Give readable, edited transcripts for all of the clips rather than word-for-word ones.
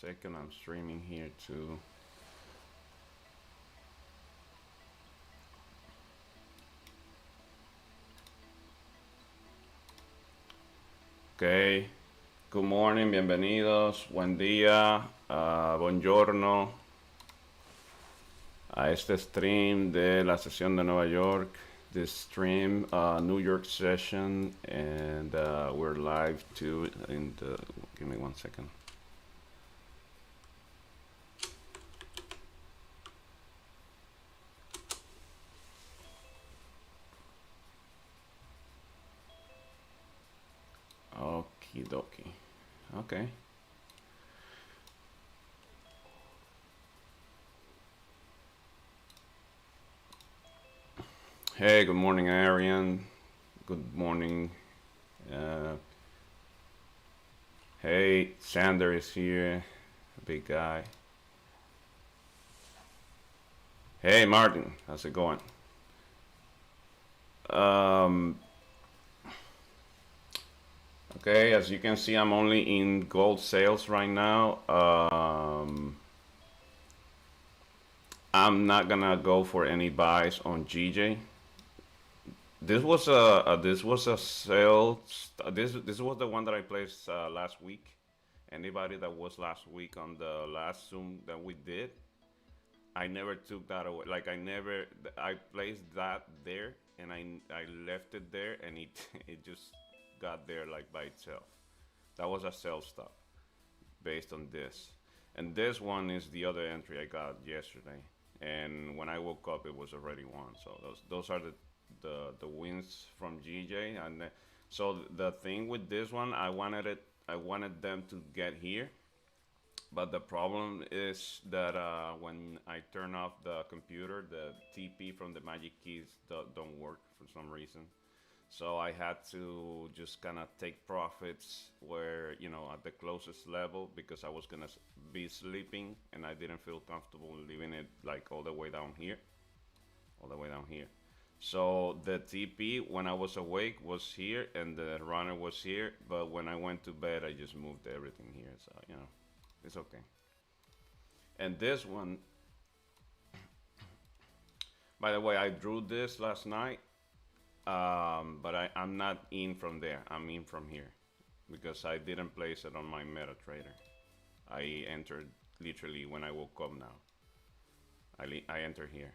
second. I'm streaming here too. Ok, good morning, bienvenidos, buen día, buongiorno a este stream de la sesión de Nueva York. This stream, New York session, and we're live too. In the, give me 1 second. Okie dokie. Okay. Hey, good morning, Arian. Good morning. Hey, Sander is here. Big guy. Hey, Martin. How's it going? Okay, as you can see, I'm only in gold sales right now. I'm not gonna go for any buys on GJ. This was a sale. This was the one that I placed last week. Anybody that was last week on the last Zoom that we did, I never took that away. Like I placed that there and I left it there and it it just got there like by itself. That was a sell stop based on this. And this one is the other entry I got yesterday. And when I woke up, it was already won. So those are the wins from GJ. And so the thing with this one, I wanted them to get here. But the problem is that when I turn off the computer, the TP from the magic keys don't work for some reason. So I had to just kind of take profits where, you know, at the closest level because I was going to be sleeping and I didn't feel comfortable leaving it like all the way down here. All the way down here. So the TP when I was awake was here and the runner was here. But when I went to bed, I just moved everything here. So, you know, it's okay. And this one, by the way, I drew this last night. But I'm not in from there. I'm in from here because I didn't place it on my MetaTrader. I entered literally when I woke up now. I entered here.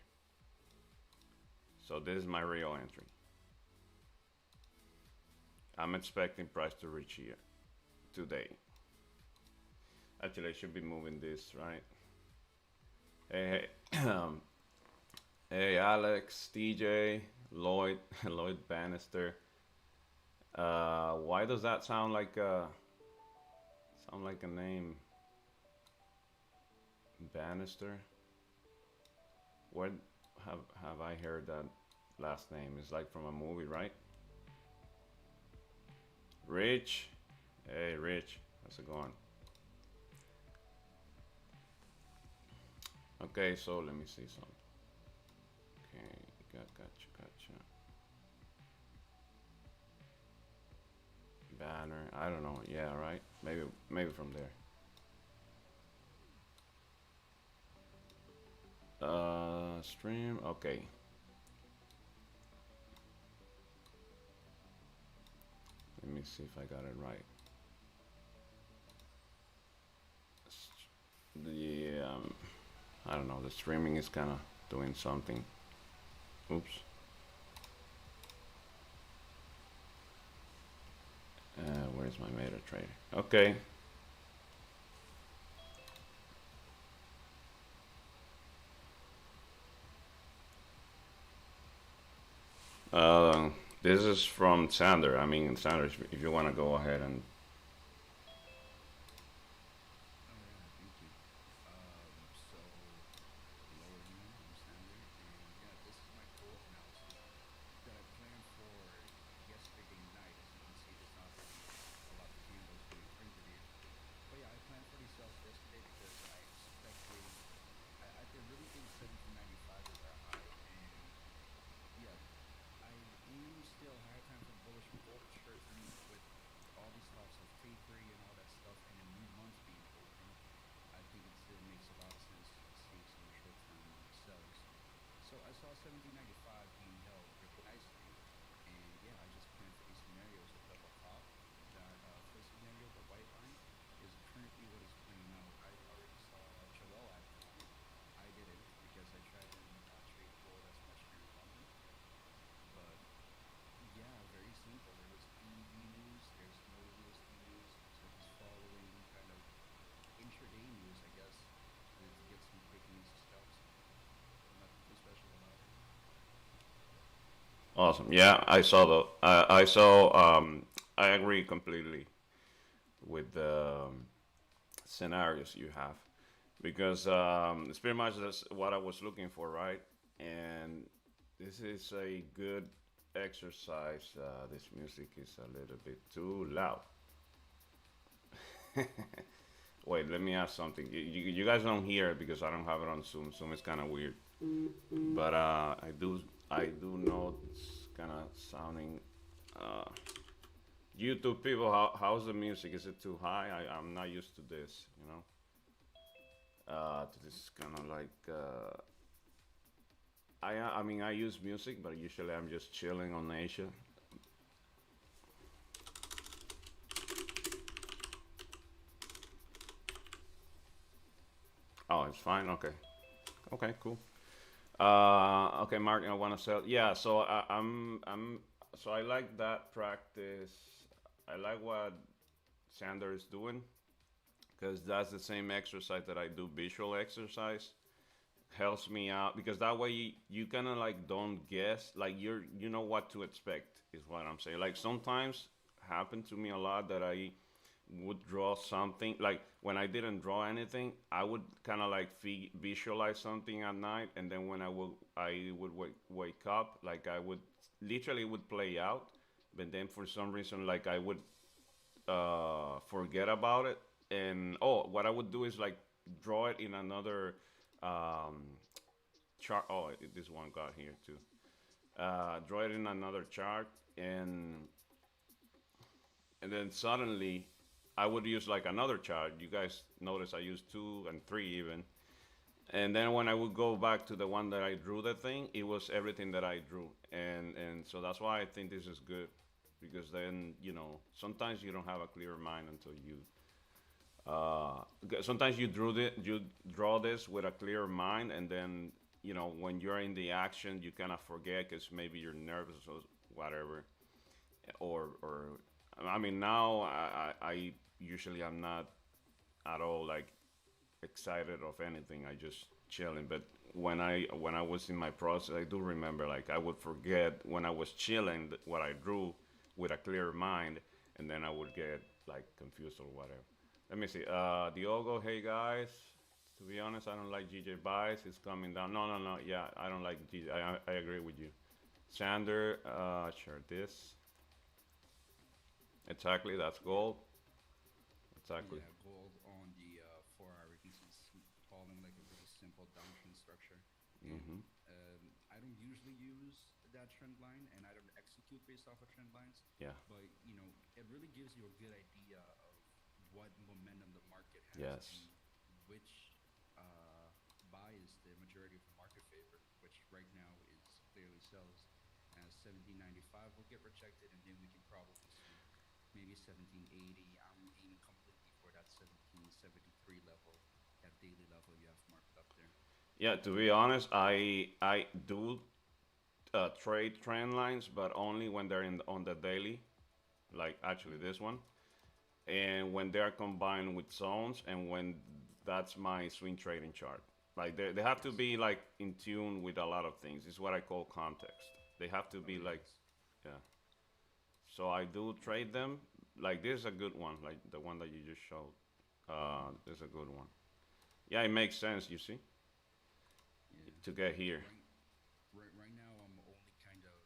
So this is my real entry. I'm expecting price to reach here today. Actually, I should be moving this, right? Hey, hey, Alex, TJ. Lloyd, Lloyd Bannister. Why does that sound like a name? Bannister. Where have I heard that last name? It's like from a movie, right? Rich. Hey, Rich. How's it going? Okay, so let me see something. Okay, gotcha. Banner. I don't know. Yeah, right. Maybe from there. Stream. Okay. Let me see if I got it right. The I don't know. The streaming is kind of doing something. Oops. Where's my MetaTrader? Okay. This is from Sander. I mean, Sander, if you want to go ahead and. Awesome. Yeah, I saw the. I saw. I agree completely with the scenarios you have because it's pretty much that's what I was looking for, right? And this is a good exercise. This music is a little bit too loud. Wait, let me ask something. You guys don't hear it because I don't have it on Zoom. Zoom is kind of weird, but I do know it's kind of sounding. Uh, YouTube people, how's the music? Is it too high? I'm not used to this, you know. To this kind of like I mean I use music, but usually I'm just chilling on Asia. Oh, it's fine. Okay, okay, cool. Okay, Martin, I want to sell. Yeah, so so I like that practice. I like what Sander is doing because that's the same exercise that I do, visual exercise. Helps me out because that way you kind of like don't guess, like you know what to expect is what I'm saying. Like sometimes happened to me a lot that I would draw something like when I didn't draw anything, I would kind of like visualize something at night, and then when I would wake up, like I would literally would play out, but then for some reason like I would forget about it. And oh, what I would do is like draw it in another um, chart. Oh, this one got here too. Draw it in another chart, and then suddenly I would use like another chart. You guys notice I used two and three even. And then when I would go back to the one that I drew the thing, it was everything that I drew. And so that's why I think this is good because then, sometimes you don't have a clear mind until sometimes you draw this with a clear mind, and then when you're in the action, you kind of forget because maybe you're nervous or whatever, or I mean now I usually I'm not at all like excited of anything. I just chilling. But when I was in my process, I do remember like I would forget when I was chilling what I drew with a clear mind, and then I would get like confused or whatever. Let me see. Diogo, hey guys. To be honest, I don't like GJ buys. It's coming down. No, no, no. Yeah, I don't like GJ. I agree with you. Sander, sure. This exactly. That's gold. Exactly. Yeah, gold on the 4 hour, you can see following like a really simple downtrend structure. And Mm-hmm. I don't usually use that trend line, and I don't execute based off of trend lines. Yeah. But it really gives you a good idea of what momentum the market has Yes. and which buy is the majority of the market favor, which right now is clearly sells as 1795 will get rejected, and then we can probably see maybe 1780. I'm aiming completely for that 1773 level, that daily level you have marked up there. Yeah. To be honest, I do trade trend lines, but only when they're in on the daily, like actually Hmm. this one, and when they're combined with zones, and when that's my swing trading chart. Like they have to Yes. be like in tune with a lot of things. It's what I call context. They have to Oh be like, yes. yeah. So I do Yeah. trade them. Like this is a good one, like the one that you just showed. Hmm. This is a good one. Yeah, it makes sense. You see, Yeah. to get here. Right now, I'm only kind of,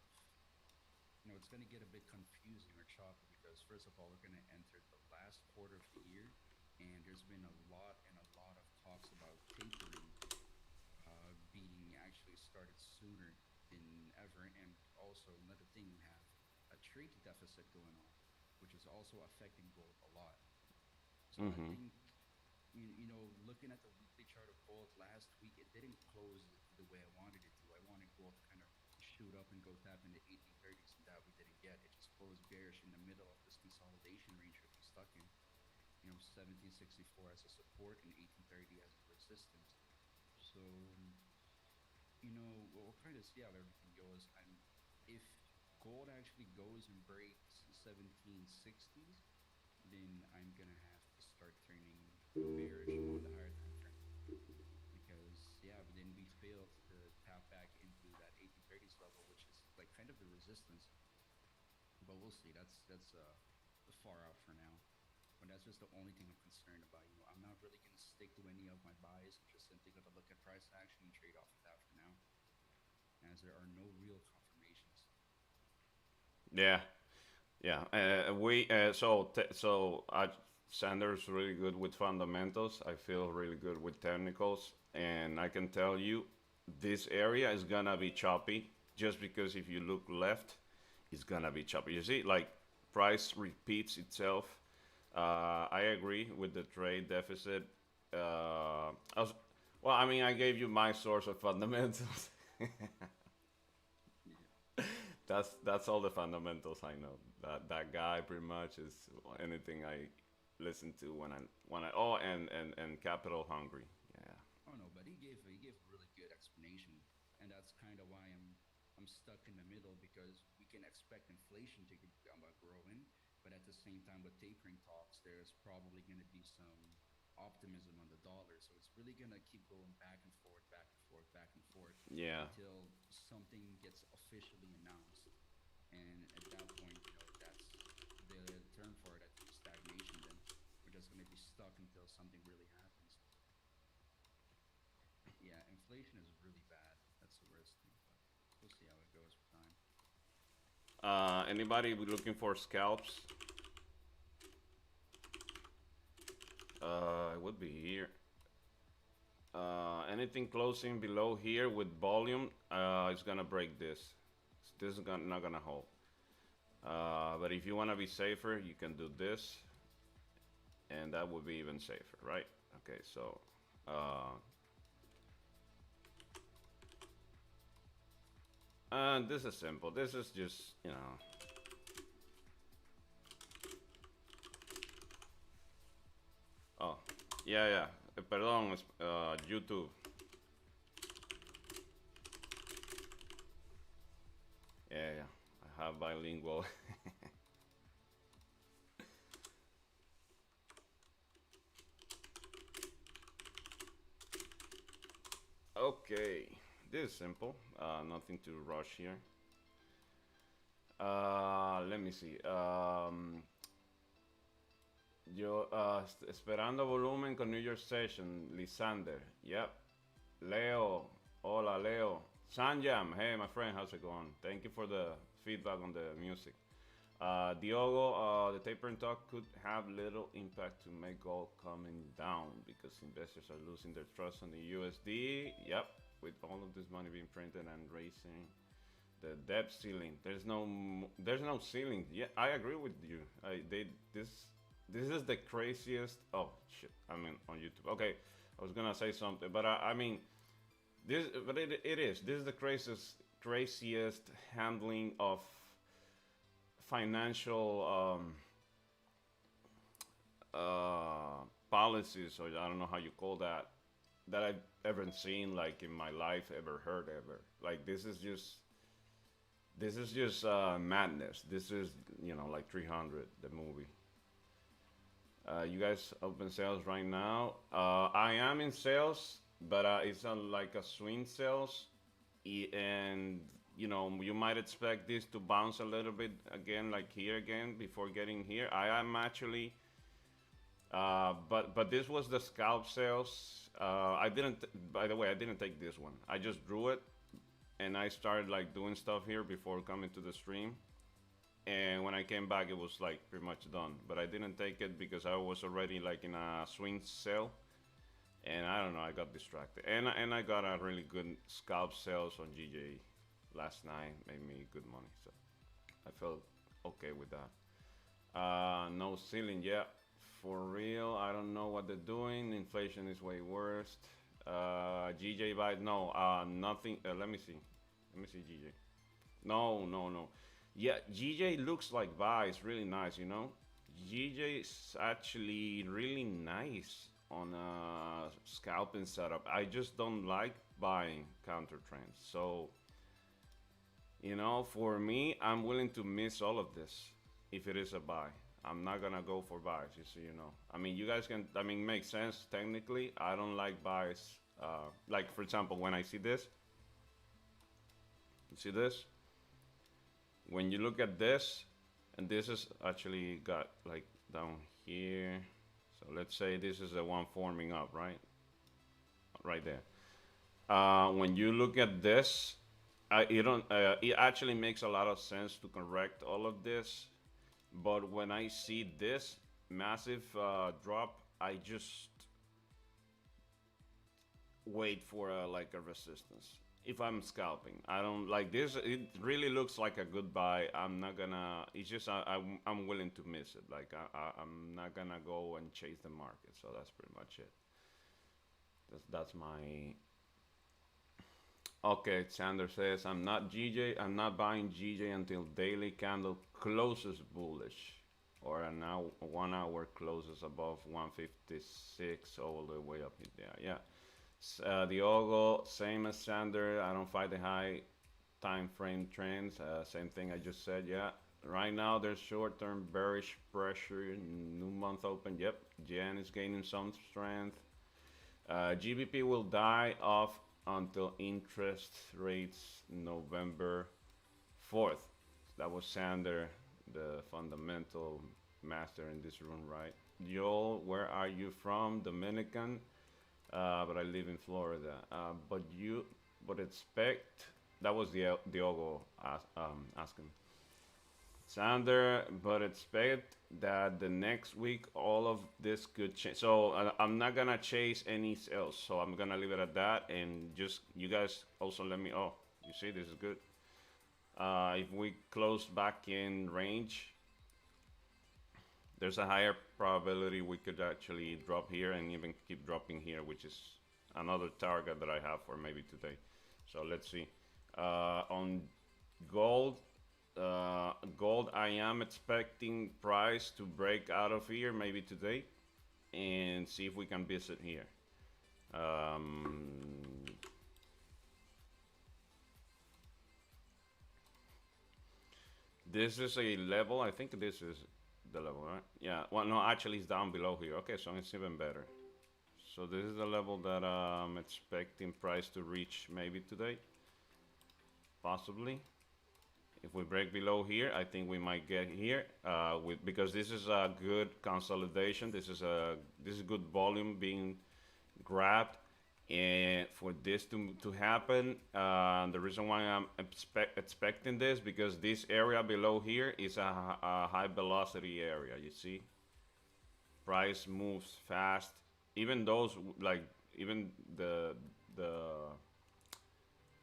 it's going to get a bit confusing or choppy because first of all, we're going to enter the last quarter of the year, and there's been a lot of talks about tapering being actually started sooner than ever. And also, another thing, we have a trade deficit going on, which is also affecting gold a lot. So I Mm-hmm. think, looking at the weekly chart of gold last week, it didn't close the way I wanted it to. I wanted gold to kind of shoot up and go tap into 1830s, and that we didn't get. It just closed bearish in the middle of this consolidation range that we stuck in. 1764 as a support and 1830 as a resistance. So we'll kind of see how everything goes. If gold actually goes and breaks 1760s, then I'm gonna have to start turning bearish on the higher time frame because yeah, but then we failed to tap back into that 1830s level, which is like kind ahead of the resistance, but we'll see. That's far out for now. But that's just the only thing I'm concerned about. You know, I'm not really gonna stick to any of my buys. I'm just simply gonna look at price action and trade off of that for now, as there are no real confirmations. Yeah, yeah. Sanders really good with fundamentals. I feel really good with technicals, and I can tell you, this area is gonna be choppy. Just because if you look left, it's gonna be choppy. You see, like price repeats itself. I agree with the trade deficit. Well, I mean, I gave you my source of fundamentals. Yeah. That's all the fundamentals I know. That guy pretty much is anything I listen to when I oh and capital hungry. Yeah. Oh no, but he gave a really good explanation, and that's kind of why I'm stuck in the middle because we can expect inflation to grow in, but at the same time with tapering talks, there's probably going to be some optimism on the dollar, so it's really going to keep going back and forth, back and forth, back and forth Yeah. until something gets officially announced, and at that point, you know, that's the term for it. I think stagnation. Then we're just going to be stuck until something really happens. Yeah, inflation is really bad. That's the worst thing, but we'll see how it goes with time. Anybody looking for scalps? It would be here. Anything closing below here with volume is gonna break this. This is not gonna hold. But if you wanna be safer, you can do this, and that would be even safer, right? Okay, so and this is simple. This is just, you know. Oh, yeah, yeah. Perdón, YouTube. Yeah, yeah. I have bilingual. Okay, this is simple. Nothing to rush here. Let me see. Yo, esperando volumen con New York Session, Lisander. Yep. Leo. Hola, Leo. Sanjam. Hey, my friend, how's it going? Thank you for the feedback on the music. Diogo, the tapering talk could have little impact to make gold coming down because investors are losing their trust on the USD. Yep, with all of this money being printed and raising the debt ceiling. There's no ceiling. Yeah, I agree with you. This is the craziest. Oh shit! I mean on YouTube. Okay, I was gonna say something, but I mean it is. This is the craziest handling of financial policies, or I don't know how you call that I've ever seen, like in my life, ever heard, ever. Like this is just madness. This is, like 300, the movie. You guys open sales right now. I am in sales, but it's like a swing sales, and you might expect this to bounce a little bit again, like here again, before getting here. I am actually, but this was the scalp sales. I didn't. By the way, I didn't take this one. I just drew it, and I started like doing stuff here before coming to the stream. And when I came back, it was like pretty much done. But I didn't take it because I was already like in a swing sale, and I don't know, I got distracted. And I got a really good scalp sales on GJ last night, made me good money. So I felt okay with that. No ceiling yet. For real, I don't know what they're doing. Inflation is way worse. GJ buy no, nothing. Let me see. Let me see GJ. No, no, no. Yeah, GJ looks like buy. It's really nice, GJ is actually really nice on a scalping setup. I just don't like buying counter trends. So, for me, I'm willing to miss all of this if it is a buy. I'm not gonna go for buys, just so you know. I mean, you guys can. I mean, makes sense technically. I don't like buys. Like for example, when I see this, you see this? when you look at this, and this is actually got like down here. So let's say this is the one forming up, right there. When you look at this, you don't. It actually makes a lot of sense to correct all of this, but when I see this massive drop, I just wait for like a resistance. If I'm scalping, I don't like this. It really looks like a good buy. I'm not gonna. It's just I'm willing to miss it. Like I'm not gonna go and chase the market. So that's pretty much it. That's my. Okay, Sander says I'm not GJ. I'm not buying GJ until daily candle closes bullish, or a now 1 hour closes above 156 all the way up there. Yeah. Diogo, same as Sander. I don't fight the high time frame trends. Same thing I just said. Yeah. Right now, there's short-term bearish pressure. New month open. Yep. Yen is gaining some strength. GBP will die off until interest rates November 4th. That was Sander, the fundamental master in this room, right? Joel, where are you from? Dominican, but I live in Florida. But expect, that was the Diogo asking. Sander, but expect that the next week all of this could change. So I'm not gonna chase any sales. So I'm gonna leave it at that, and just you guys also let me. Oh, you see, this is good. If we close back in range, there's a higher probability we could actually drop here and even keep dropping here, which is another target that I have for maybe today. So let's see. On gold, gold, I am expecting price to break out of here maybe today and see if we can visit here. This is a level. I think this is the level, right? Yeah. Well, no, actually, it's down below here. Okay, so it's even better. So this is the level that I'm expecting price to reach maybe today, possibly. If we break below here, I think we might get here because this is a good consolidation. This is good volume being grabbed, and for this to happen, the reason why I'm expecting this because this area below here is a high velocity area. You see, price moves fast. Even those like even the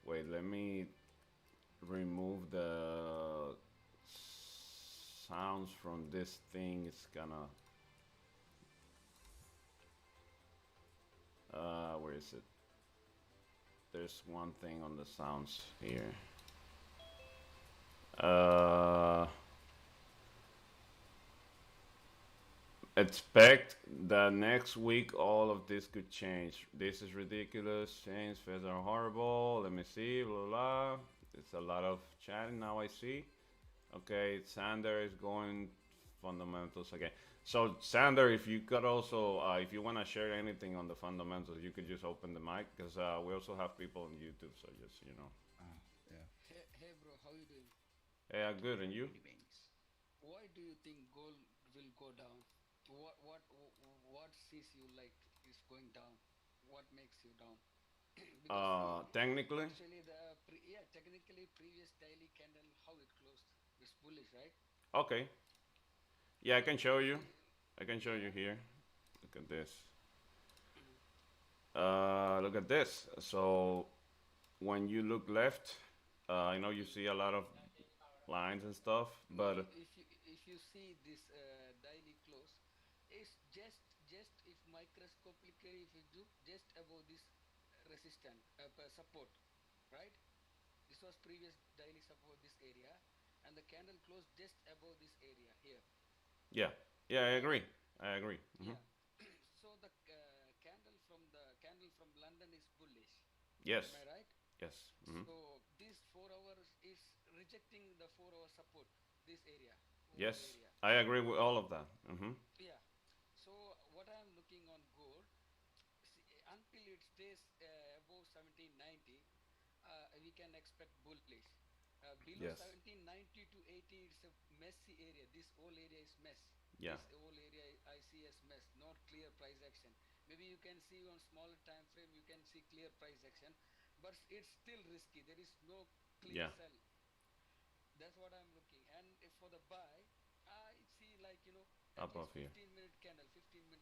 wait. Let me remove the sounds from this thing. It's gonna where is it? There's one thing on the sounds here. Expect that next week all of this could change. This is ridiculous. Change, feds are horrible. Let me see. Blah blah. It's a lot of chatting now. I see. Okay, Sander is going fundamentals again. So Sander, if you could also, if you want to share anything on the fundamentals, you could just open the mic because we also have people on YouTube. So just Yeah. Hey bro, how you doing? yeah, good. And you? Pretty bangs. Why do you think gold will go down? What sees you like is going down? What makes you down? Because see, Technically, actually technically previous daily candle how it closed is bullish, right? okay. Yeah, I can show you. See, I can show you yeah. here. Look at this. Mhm. Look at this. So when you look left, I know you see a lot of lines and stuff, No, but if you see this daily close, it's just if microscopically if you do just above this resistance support, right? This was previous daily support this area, and the candle closed just above this area here, yeah, yeah, I right? agree. I agree. Yeah. So the candle from London is bullish. Am Yes, I right? yes, So this 4 hours is rejecting the 4 hour support. This area, overall yes, area. I agree with all of that. Yeah. So what I am looking on gold, see, until it stays above 1790, we can expect bullish. Below Yes. 1790 to 80, it's a messy area. This whole area is mess. Yeah. This whole area I see as mess, not clear price action. Maybe you can see on smaller time frame, you can see clear price action, but it's still risky. There is no clear Yeah. sell. That's what I'm looking. And if for the buy, I see like, at Above least here. 15-minute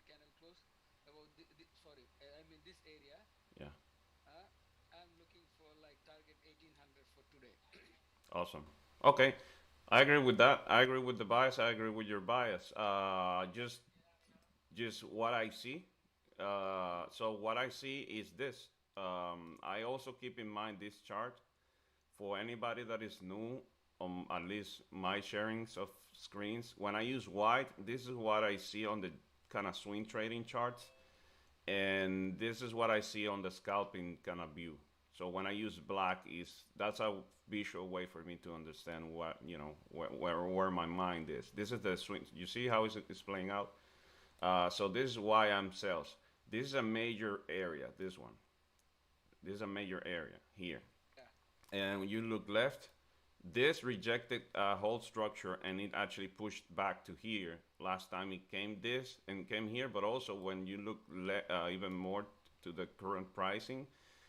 candle close about sorry, I mean this area. Yeah. Uh, I'm looking for like target 1800 for today. Awesome. Okay. I agree with that. I agree with the bias. I agree with your bias. Just what I see. So what I see is this. I also keep in mind this chart for anybody that is new, at least my sharings of screens. When I use white, this is what I see on the kind of swing trading charts, and this is what I see on the scalping kind of view. So when I use black, is that's a visual way for me to understand what where my mind is. This is the swing. You see how it's playing out. So this is why I'm sales. This is a major area. This one. This is a major area here. Yeah. And when you look left, this rejected a whole structure and it actually pushed back to here. Last time it came this and came here, but also when you look even more to the current pricing,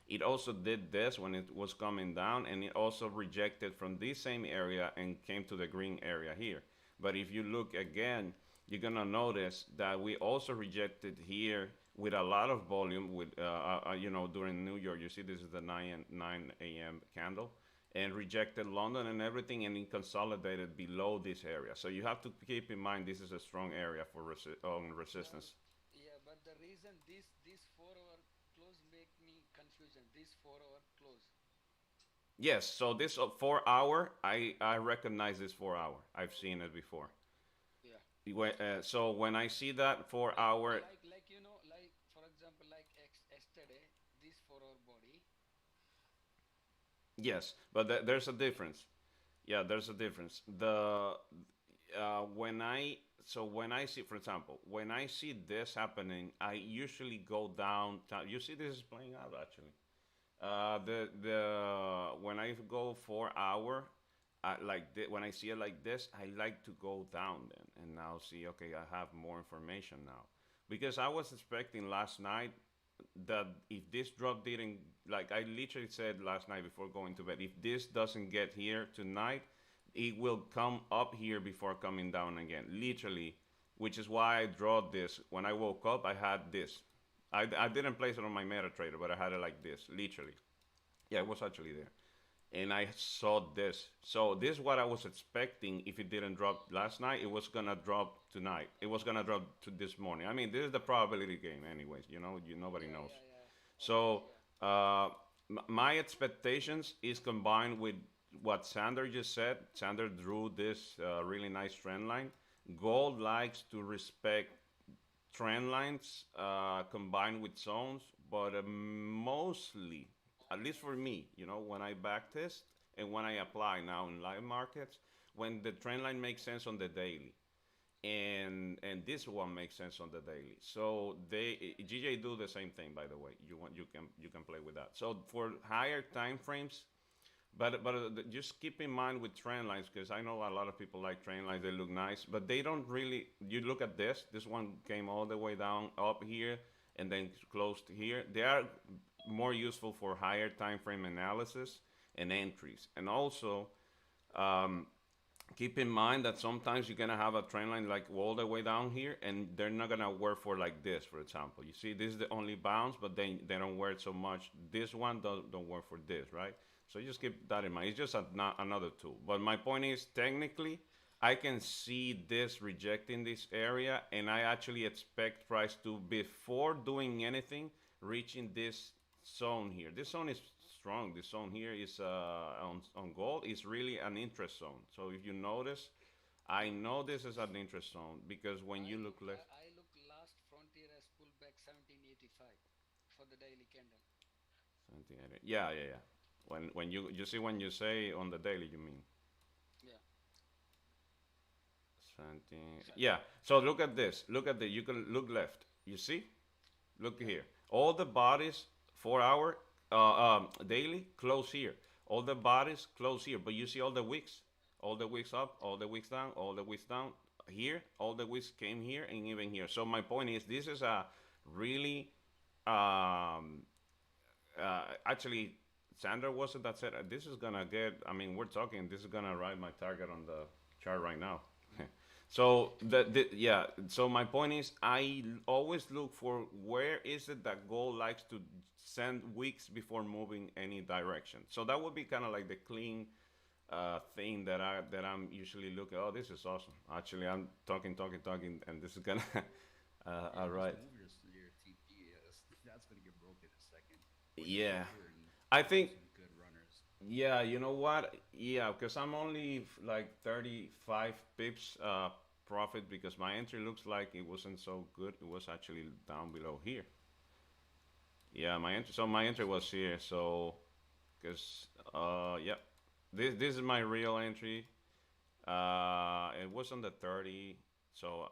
it also did this when it was coming down, and it also rejected from this same area and came to the green area here. But if you look again, you're gonna notice that we also rejected here with a lot of volume. With during New York, you see this is the 9 a.m. candle, and rejected London and everything, and it consolidated below this area. So you have to keep in mind this is a strong area for Yeah, resistance. yeah, but the reason this 4 hour close make me confusion. This 4 hour close. Yes, so this 4 hour, I recognize this 4 hour. I've seen it before. Yeah. So when I see that four Like hour, like for example, like yesterday, this 4 hour body. yes, but there's a difference. Yeah, there's a difference. The when I so when I see, for example, when I see this happening, I usually go down. You see, this is playing out actually. The when I go 4 hour, when I see it like this, I like to go down then and now see. Okay, I have more information now because I was expecting last night that if this drop didn't, like I literally said last night before going to bed, if this doesn't get here tonight, it will come up here before coming down again, literally, which is why I draw this. When I woke up, I had this. I didn't place it on my MetaTrader, but I had it like this, literally. Yeah, it was actually there. And I saw this. So this is what I was expecting. If it didn't drop last night, it was gonna drop tonight. It was gonna drop to this morning. I mean, this is the probability game, anyways. Nobody Yeah, knows. yeah, yeah. Okay, So yeah. my expectations is combined with what Sander just said. Sander drew this really nice trend line. Gold likes to respect trend lines combined with zones, but mostly, at least for me, when I back test and when I apply now in live markets, when the trend line makes sense on the daily, and this one makes sense on the daily. So GJ do the same thing, by the way. You can play with that. So for higher time frames, but just keep in mind with trend lines, because I know a lot of people like trend lines. They look nice, but they don't really. You look at this. This one came all the way down up here and then closed here. They are more useful for higher time frame analysis and entries. And also, keep in mind that sometimes you're gonna have a trend line like all the way down here, and they're not gonna work for like this, for example. You see, this is the only bounce, but they don't work so much. This one don't work for this, right? So you just keep that in mind. It's just another tool. But my point is, technically, I can see this rejecting this area, and I actually expect price to, before doing anything, reaching this zone here. This zone is strong. This zone here is on gold is really an interest zone. So if you notice, I know this is an interest zone because when you look left, I look last frontier as pullback 1785 for the daily candle. something like that. Yeah, yeah, yeah. When you see when you say on the daily, you mean Yeah. something. Yeah. So look at this. Look at the. You can look left. You see? Look Yeah. here. All the bodies 4 hour daily close here. all the bodies close here, but you see all the wicks up, all the wicks down, all the wicks down here, all the wicks came here and even here. So my point is, this is a really actually, Sandra was it that said this is gonna get. I mean, we're talking. This is gonna ride my target on the chart right now. So yeah. So my point is, I always look for where is it that gold likes to send weeks before moving any direction. So that would be kind of like the clean thing that I'm usually looking. Oh, this is awesome. Actually, I'm talking, and this is gonna. Yeah, All just right. move your TP. That's gonna get broken in a second. But you're Yeah. clearing I think some good runners. Yeah, you know what? Yeah, because I'm only like 35 pips profit because my entry looks like it wasn't so good. It was actually down below here. Yeah, my entry was here. So, because yeah, this is my real entry. It was on the 30, so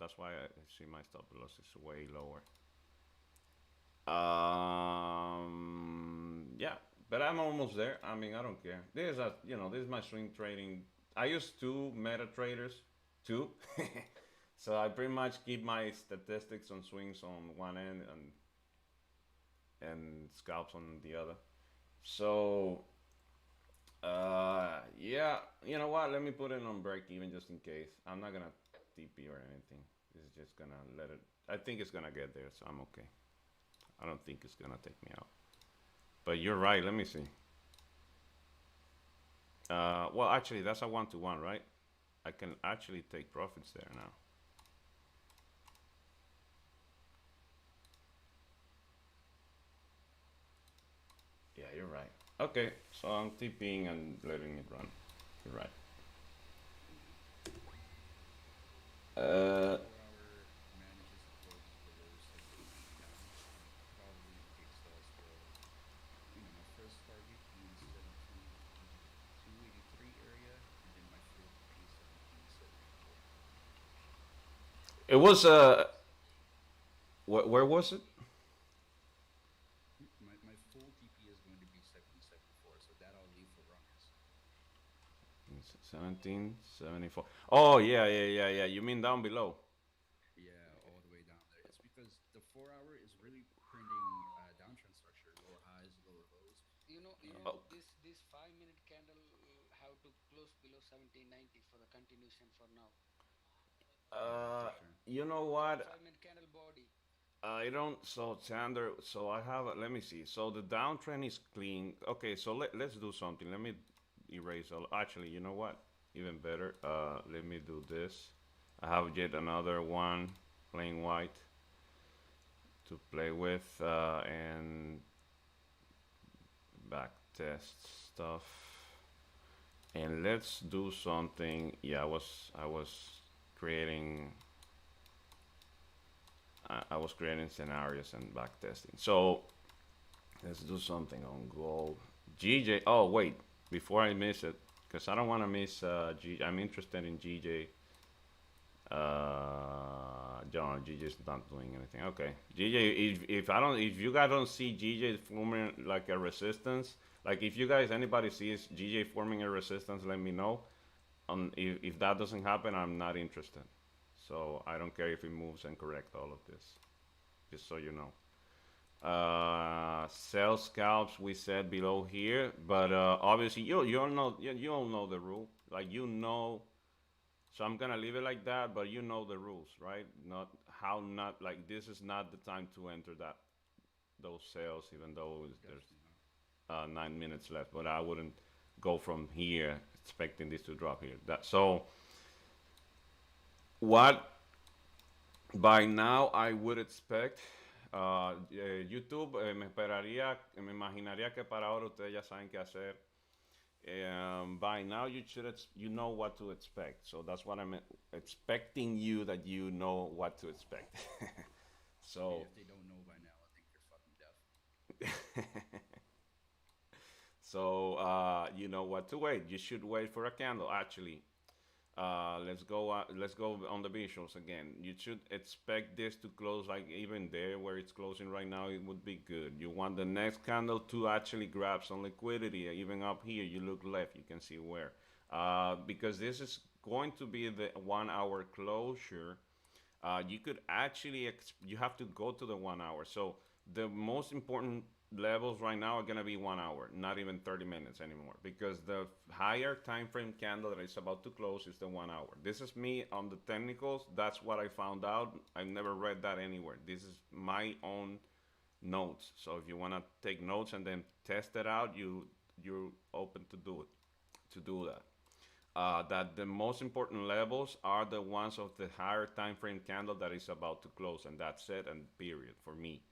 that's why I see my stop loss is way lower. Yeah, but I'm almost there. I mean, I don't care. This is my swing trading. I use two meta traders, two. So I pretty much keep my statistics on swings on one end and scalps on the other. So, yeah, you know what? Let me put it on break even just in case. I'm not gonna TP or anything. This is just gonna let it. I think it's gonna get there, so I'm okay. I don't think it's gonna take me out. But you're right. Let me see. Well, actually, that's a one-to-one, right? I can actually take profits there now. Yeah, you're right. Okay, so I'm TPing and letting it run. You're right. If the Uh, 4 hour manages to close below 78 now, probably takes us my first target being 17,283 area, and then my full TP is 17,074. it was where was it? My full TP is going to be 1774, so that I'll leave for runners. 1774. Oh yeah. You mean down below? Yeah, all the way down there. It's because the 4 hour is really printing downtrend structure, lower highs, lower lows, and Oh, this 5 minute candle have to close below 1790 for the continuation for now. yeah, for uh, sure. you know what? 5 minute candle body. I don't. So Sander. So I have. Let me see. So the downtrend is clean. Okay. So let's do something. Let me erase all. Actually, you know what? Even better. Let me do this. I have yet another one, plain white, to play with and back test stuff. And let's do something. Yeah, I was creating I was creating scenarios and back testing. So let's do something on gold. GJ. Oh wait, before I miss it, because I don't want to miss I'm interested in GJ. John, GJ's not doing anything. Okay, GJ. If you guys don't see GJ forming like a resistance, like if you guys anybody sees GJ forming a resistance, let me know. If that doesn't happen, I'm not interested. So I don't care if it moves and correct all of this. Just so you know. Sell scalps we said below here, but obviously you all know the rule. Like so I'm gonna leave it like that. But you know the rules, right? Not like this is not the time to enter those sales, even though there's Definitely not. 9 minutes left. But I wouldn't go from here expecting this to drop here. What by now I would expect. YouTube, me imaginaría que para ahora ustedes ya saben qué hacer. By now you know what to expect. So that's what I'm expecting you that you know what to expect. And So if they don't know by now, I think they're fucking deaf. so you know what to wait. You should wait for a candle. Actually, Let's go. Let's go on the visuals again. You should expect this to close like even there where it's closing right now. It would be good. You want the next candle to actually grab some liquidity. Even up here, you look left. You can see where, because this is going to be the 1 hour closure. You could actually you have to go to the 1 hour. So the most important levels right now are gonna be 1 hour, not even 30 minutes anymore, because the higher time frame candle that is about to close is the 1 hour. This is me on the technicals. That's what I found out. I've never read that anywhere. This is my own notes. So if you wanna take notes and then test it out, you're open to do it, to do that. That the most important levels are the ones of the higher time frame candle that is about to close, and that's it, and period for me.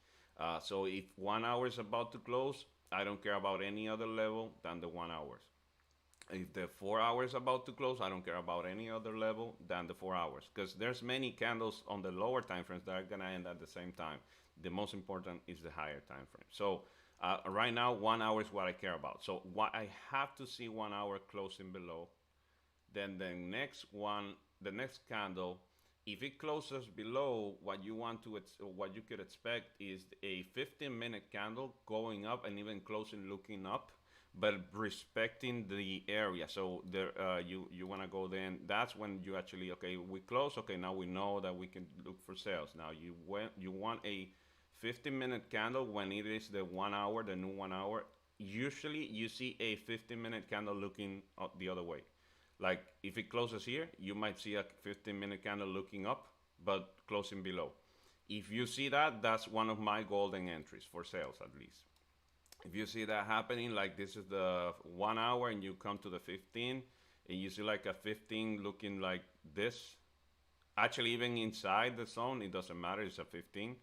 So if 1 hour is about to close, I don't care about any other level than the 1 hours. If the 4 hours about to close, I don't care about any other level than the 4 hours, because there's many candles on the lower time frames that are gonna end at the same time. The most important is the higher time frame. So right now, 1 hour is what I care about. So what I have to see 1 hour closing below, then the next one, the next candle, if it closes below, what you want to, what you could expect is a 15-minute candle going up and even closing looking up, but respecting the area. So there, you want to go then. That's when you actually, okay, we close. Okay, now we know that we can look for sales. Now you want a 15-minute candle when it is the 1 hour, the new 1 hour. Usually you see a 15-minute candle looking the other way. Like if it closes here, you might see a 15-minute candle looking up, but closing below. If you see that, that's one of my golden entries for sales at least. If you see that happening, like this is the 1 hour and you come to the 15 and you see like a 15 looking like this, actually even inside the zone, it doesn't matter, it's a 15,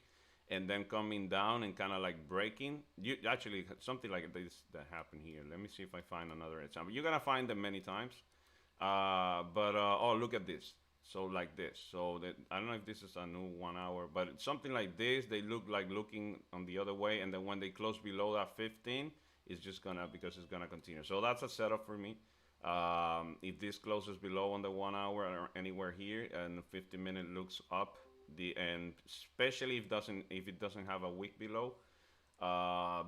and then coming down and kind of like breaking, you actually something like this that happened here. Let me see if I find another example. You're gonna find them many times. Oh, look at this. So like this. So that I don't know if this is a new 1 hour, but it's something like this. They look like looking on the other way, and then when they close below that 15, it's just gonna, because it's gonna continue. So that's a setup for me. If this closes below on the 1 hour or anywhere here, and 15-minute looks up, the and especially if it doesn't have a wick below,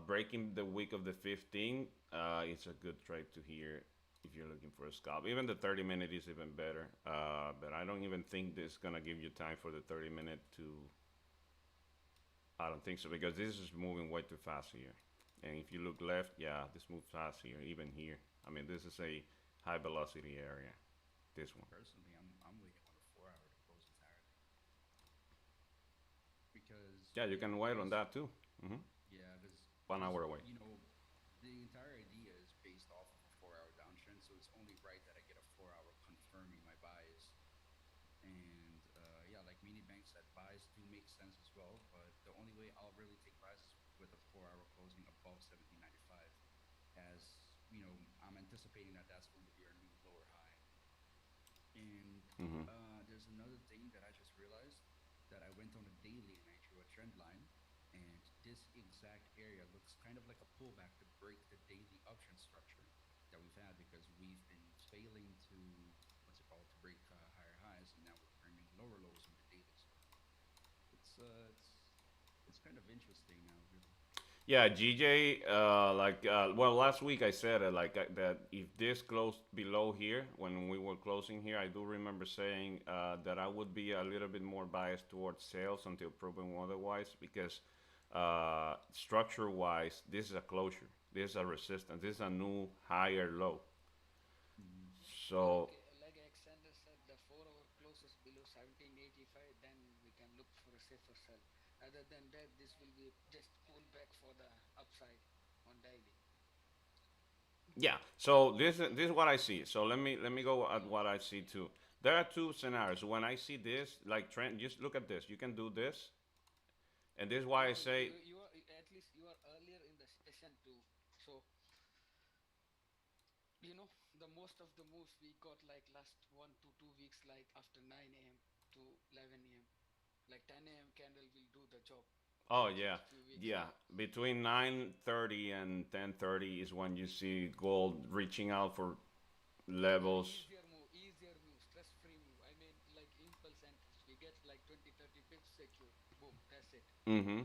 breaking the wick of the 15, it's a good trade to here if you're looking for a scalp. Even the 30-minute is even better, but I don't even think this is gonna give you time for the 30-minute to. I don't think so, because this is moving way too fast here. And if you look left, yeah, this moves fast here, even here. I mean, this is a high velocity area. This one. Personally, I'm waiting on the 4 hour to close entirely because Yeah, you can wait on that too. Hmm. yeah, because 1 hour away. you know the entire idea is based off of a 4 hour downtrend, so it's only right that I get a 4 hour confirming my bias. And yeah, like mini bank said, buys do make sense as well, but the only way I'll really take buys is with a 4 hour closing above 1795, as you know, I'm anticipating that that's going to be our new lower high. And Hmm. there's another thing that I just realized, that I went on a daily and I drew a trend line, and this exact area looks kind of like a pullback to break the daily uptrend structure that we've had, because we've been failing to, what's it called, to break higher highs, and now we're framing lower lows on the daily. So it's kind of interesting now, really. Yeah, GJ, well, last week I said it, like that if this closed below here, when we were closing here, I do remember saying that I would be a little bit more biased towards sales until proven otherwise, because structure-wise, this is a closure, this is a resistance, this is a new higher low. Mm, So Like Alexander said, the 4 hour closes below 1785, then we can look for a safer sell. Other than that, this will be just pullback for the upside on daily. yeah, so this is what I see. So let me go at what I see too. There are two scenarios. When I see this, like trend, just look at this. You can do this, and this is why I Yeah, say, you are, at least you are earlier in the session too. So you know, the most of the moves we got like last 1 to 2 weeks, like after 9 a.m. to 11 a.m. Like 10 a.m. candle will do the job oh last yeah, few weeks. yeah. Yeah. Between 9:30 and 10:30 is when you see gold reaching out for Yeah, levels. easier move, stress get like 20, 30 pips secure. Boom, that's it. Mm-hmm.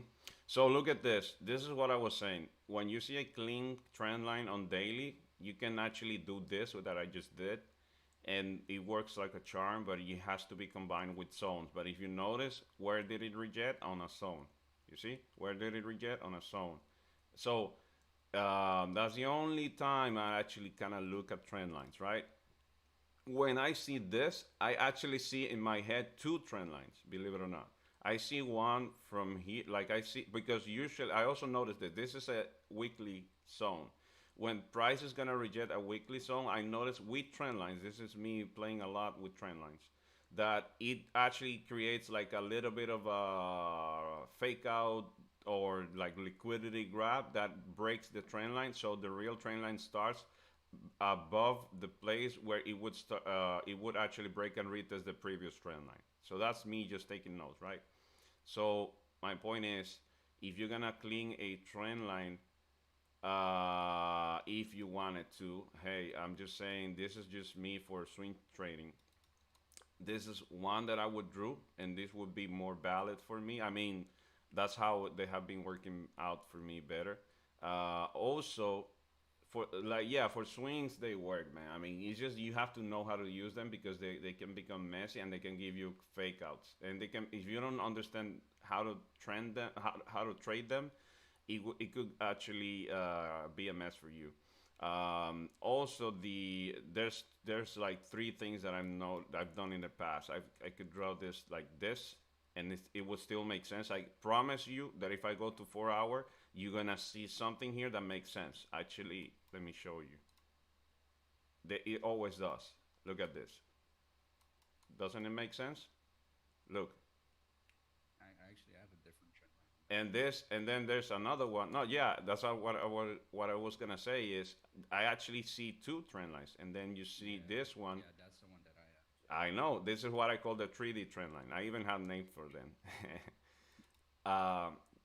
So look at this. This is what I was saying. When you see a clean trend line on daily, you can actually do this that I just did, and it works like a charm, but it has to be combined with zones. But if you notice, where did it reject? On a zone. You see? Where did it reject? On a zone. So that's the only time I actually kind of look at trend lines, right? When I see this, I actually see in my head two trend lines, believe it or not. I see one from here, like I see, because usually I also notice that this is a weekly zone. When price is gonna reject a weekly zone, I notice with trend lines, this is me playing a lot with trend lines, that it actually creates like a little bit of a fake out or like liquidity grab that breaks the trend line. So the real trend line starts above the place where it would start, it would actually break and retest the previous trend line. So that's me just taking notes, right? So my point is, if you're gonna clean a trend line, if you wanted to, hey, I'm just saying this is just me for swing trading. This is one that I would do, and this would be more valid for me. I mean, that's how they have been working out for me better. Also, for like yeah, for swings they work, man. I mean, it's just you have to know how to use them because they can become messy and they can give you fake outs. And they can, if you don't understand how to trend them, how to trade them, it could actually be a mess for you. Also, there's like three things that I've done in the past. I could draw this like this, and it would still make sense. I promise you that if I go to 4 hour, you're gonna see something here that makes sense. Actually, let me show you. It always does. Look at this. Doesn't it make sense? Look, I actually have a different trend line from that. and this, and then there's another one. No, yeah, that's what I was gonna say is I actually see two trend lines, and then you see Yeah, this one. yeah, that's the one that I have. I know this is what I call the 3D trend line. I even have names for them.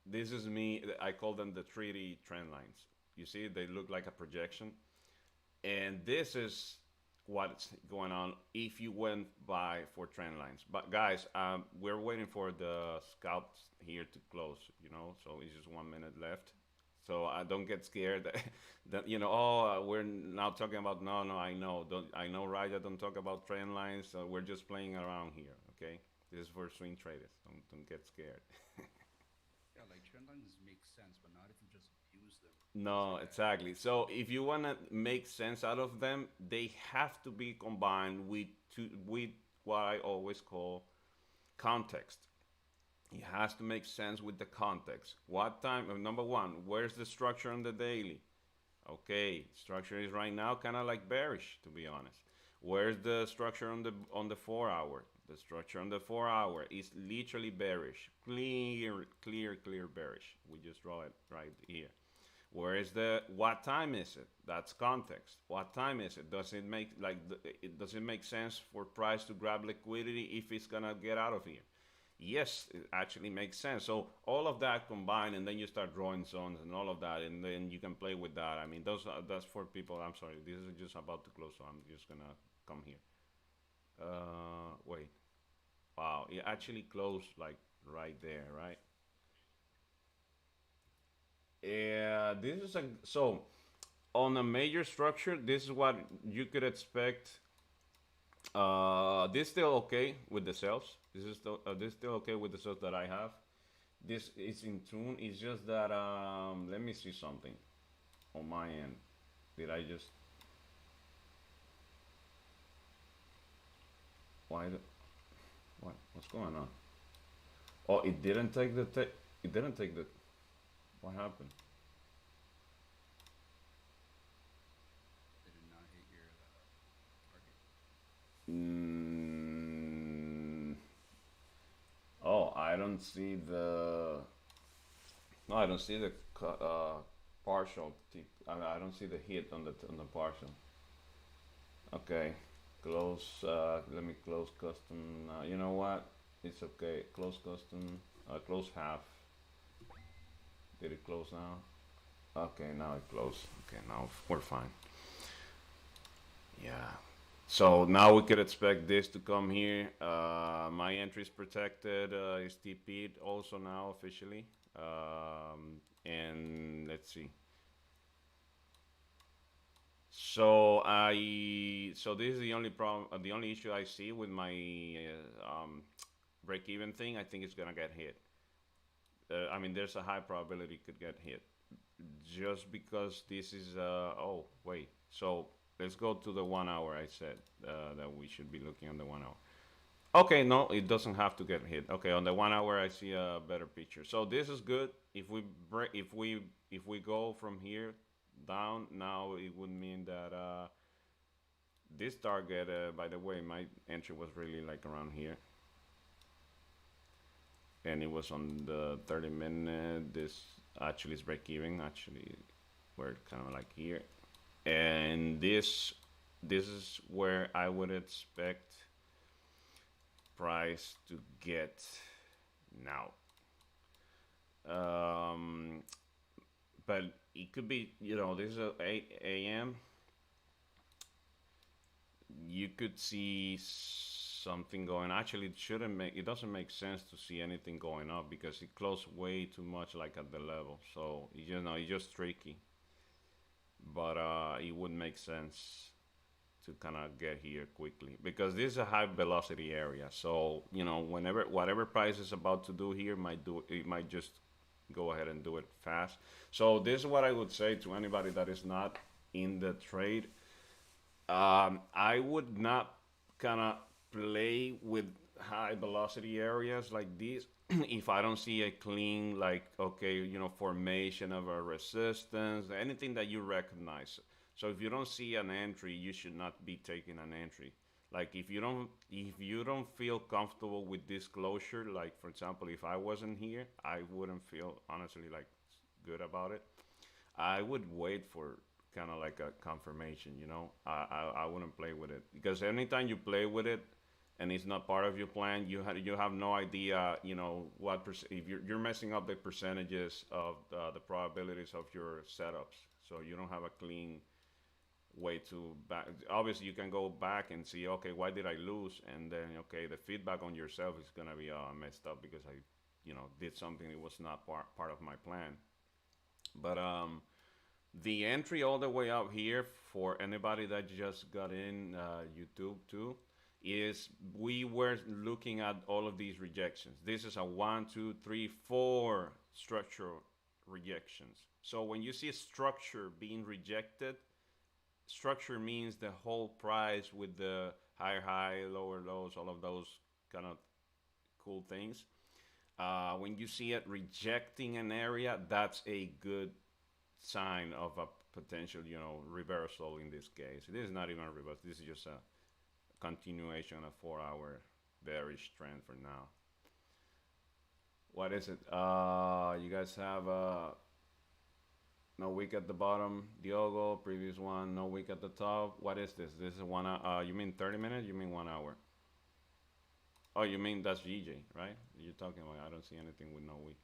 This is me. I call them the 3D trend lines. You see, they look like a projection, and this is what's going on if you went by for trend lines. But guys, we're waiting for the scalps here to close. So it's just 1 minute left. So I don't get scared that we're now talking about. No, no, I know. Don't I know, right? I don't talk about trend lines. So we're just playing around here. Okay, this is for swing traders. Don't get scared. Yeah, like trend lines make sense, but not if you just abuse them. Things No, like that. exactly. So if you want to make sense out of them, they have to be combined with what I always call context. It has to make sense with the context. What time? Number one, where's the structure on the daily? Okay, structure is right now kind of like bearish, to be honest. Where's the structure on the 4 hour? The structure on the 4 hour is literally bearish, clear, clear, clear bearish. We just draw it right here. Where is the what time is it? That's context. What time is it? Does it make sense for price to grab liquidity if it's gonna get out of here? Yes, it actually makes sense. So all of that combined, and then you start drawing zones and all of that, and then you can play with that. I mean, that's for people. I'm sorry, this is just about to close, so I'm just gonna come here. Wait. Wow, it actually closed like right there, right? Yeah, this is a so on a major structure. This is what you could expect. This still okay with the sales. This still okay with the sales that I have. This is in tune. It's just that let me see something on my end. Did I just why the, what's going on? Oh, it didn't take it didn't take the what happened? They did not hit your target. Mm, oh, I don't see the no, I don't see the partial. I don't see the hit on the partial. Okay, close. Let me close custom. You know what? It's okay. Close custom. Close half. Did it close now? Okay, now it closed. Okay, now we're fine. Yeah. So now we could expect this to come here. My entry is protected. Is TP'd also now officially. And let's see. So this is the only problem, the only issue I see with my break even thing. I think it's gonna get hit. I mean, there's a high probability it could get hit, just because this is. Oh wait, so let's go to the 1 hour. I said that we should be looking on the 1 hour. Okay, no, it doesn't have to get hit. Okay, on the 1 hour, I see a better picture. So this is good. If we break, if we go from here down, now it would mean that this target. By the way, my entry was really like around here, and it was on the 30 minute. This actually is break even. Actually, we're kind of like here, and this is where I would expect price to get now. Um, but it could be, this is a 8 a.m. You could see something going. Actually, it doesn't make sense to see anything going up because it closed way too much like at the level. So it's just tricky. But it would make sense to kind of get here quickly because this is a high velocity area. So whenever whatever price is about to do here it might just go ahead and do it fast. So this is what I would say to anybody that is not in the trade. I would not kind of play with high velocity areas like this if I don't see a clean, like, okay, formation of a resistance, anything that you recognize. So if you don't see an entry, you should not be taking an entry. Like if you don't feel comfortable with this closure, like for example, if I wasn't here, I wouldn't feel honestly like good about it. I would wait for kind of like a confirmation. I wouldn't play with it because anytime you play with it and it's not part of your plan, you have no idea. If you're messing up the percentages of the probabilities of your setups, so you don't have a clean way to back. Obviously, you can go back and see, okay, why did I lose? And then, okay, the feedback on yourself is gonna be messed up because I, did something that was not part of my plan. But the entry all the way up here for anybody that just got in YouTube too is we were looking at all of these rejections. This is a 1, 2, 3, 4 structural rejections. So when you see a structure being rejected, structure means the whole price with the higher high, lower lows, all of those kind of cool things. When you see it rejecting an area, that's a good sign of a potential, reversal in this case. This is not even a reversal. This is just a continuation of 4 hour bearish trend for now. What is it? You guys have no wick at the bottom, Diogo. Previous one, no wick at the top. What is this? This is 1 hour. You mean 30 minutes? You mean 1 hour? Oh, you mean that's GJ, right? You're talking about. I don't see anything with no wick.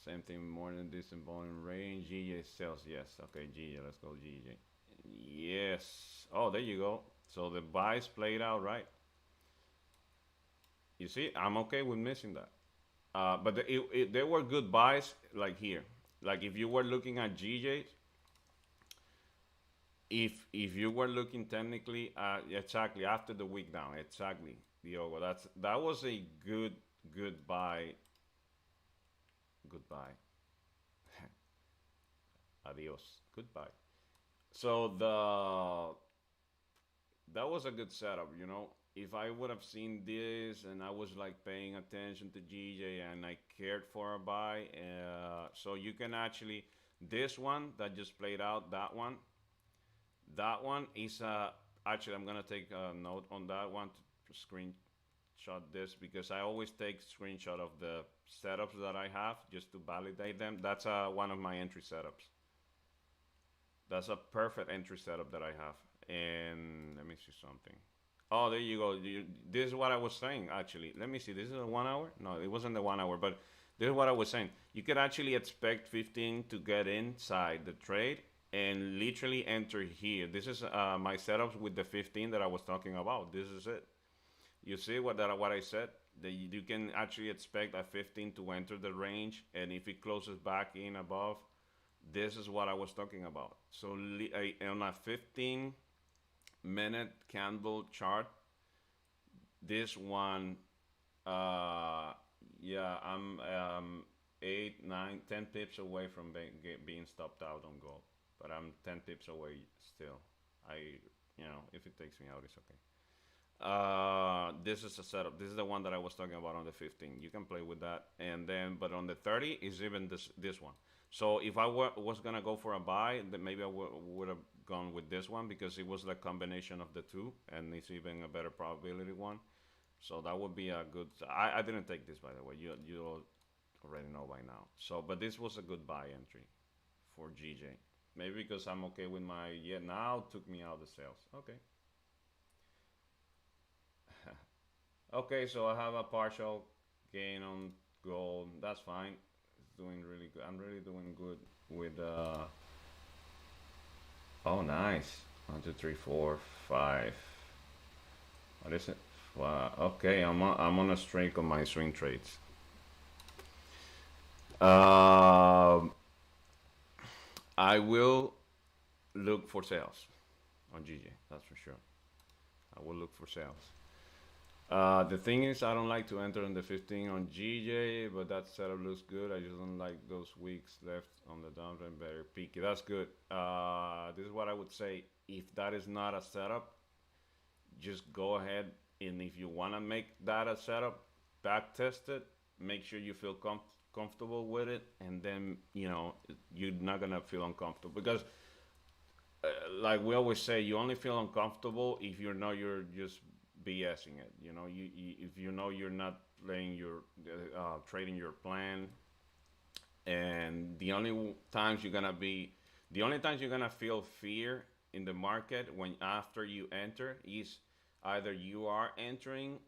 Same thing, more than this in volume range. GJ sells, yes. Okay, GJ, let's go GJ. Yes. Oh, there you go. So the buys played out right. You see, I'm okay with missing that. But there were good buys like here. Like if you were looking at GJ, if you were looking technically, exactly after the week down, exactly, Diogo. That was a good buy. Goodbye. Adios. Goodbye. So that was a good setup. If I would have seen this and I was like paying attention to GJ and I cared for a buy, so you can actually this one that just played out, that one is actually I'm gonna take a note on that one to screenshot this because I always take screenshot of the setups that I have just to validate them. That's one of my entry setups. That's a perfect entry setup that I have. And let me see something. Oh, there you go. This is what I was saying, actually. Let me see. This is a 1 hour? No, it wasn't the 1 hour, but this is what I was saying. You could actually expect 15 to get inside the trade and literally enter here. This is my setups with the 15 that I was talking about. This is it. You see what I said? That you can actually expect a 15 to enter the range, and if it closes back in above, this is what I was talking about. So on a 15-minute candle chart, this one, yeah, I'm 8, 9, 10 pips away from being stopped out on gold, but I'm 10 pips away still. If it takes me out, it's okay. This is a setup. This is the one that I was talking about on the 15. You can play with that, and then, but on the 30 is even this one. So if I was gonna go for a buy, then maybe I would have gone with this one because it was the combination of the two, and it's even a better probability one. So that would be a good. I didn't take this, by the way. You already know by now. So, but this was a good buy entry for GJ. Maybe because I'm okay with my now took me out the sales. Okay. Okay, so I have a partial gain on gold. That's fine. It's doing really good. I'm really doing good with oh nice. 1, 2, 3, 4, 5. What is it? Wow. Okay, I'm on a streak on my swing trades. I will look for sales on GJ. That's for sure. I will look for sales. The thing is, I don't like to enter in the 15 on GJ, but that setup looks good. I just don't like those weeks left on the downtrend, very peaky. That's good. This is what I would say. If that is not a setup, just go ahead, and if you want to make that a setup, back test it. Make sure you feel comfortable with it, and then you're not gonna feel uncomfortable because, like we always say, you only feel uncomfortable if you know you're just BSing it. If you're not playing your trading your plan, and the only times you're gonna feel fear in the market when after you enter is either you are entering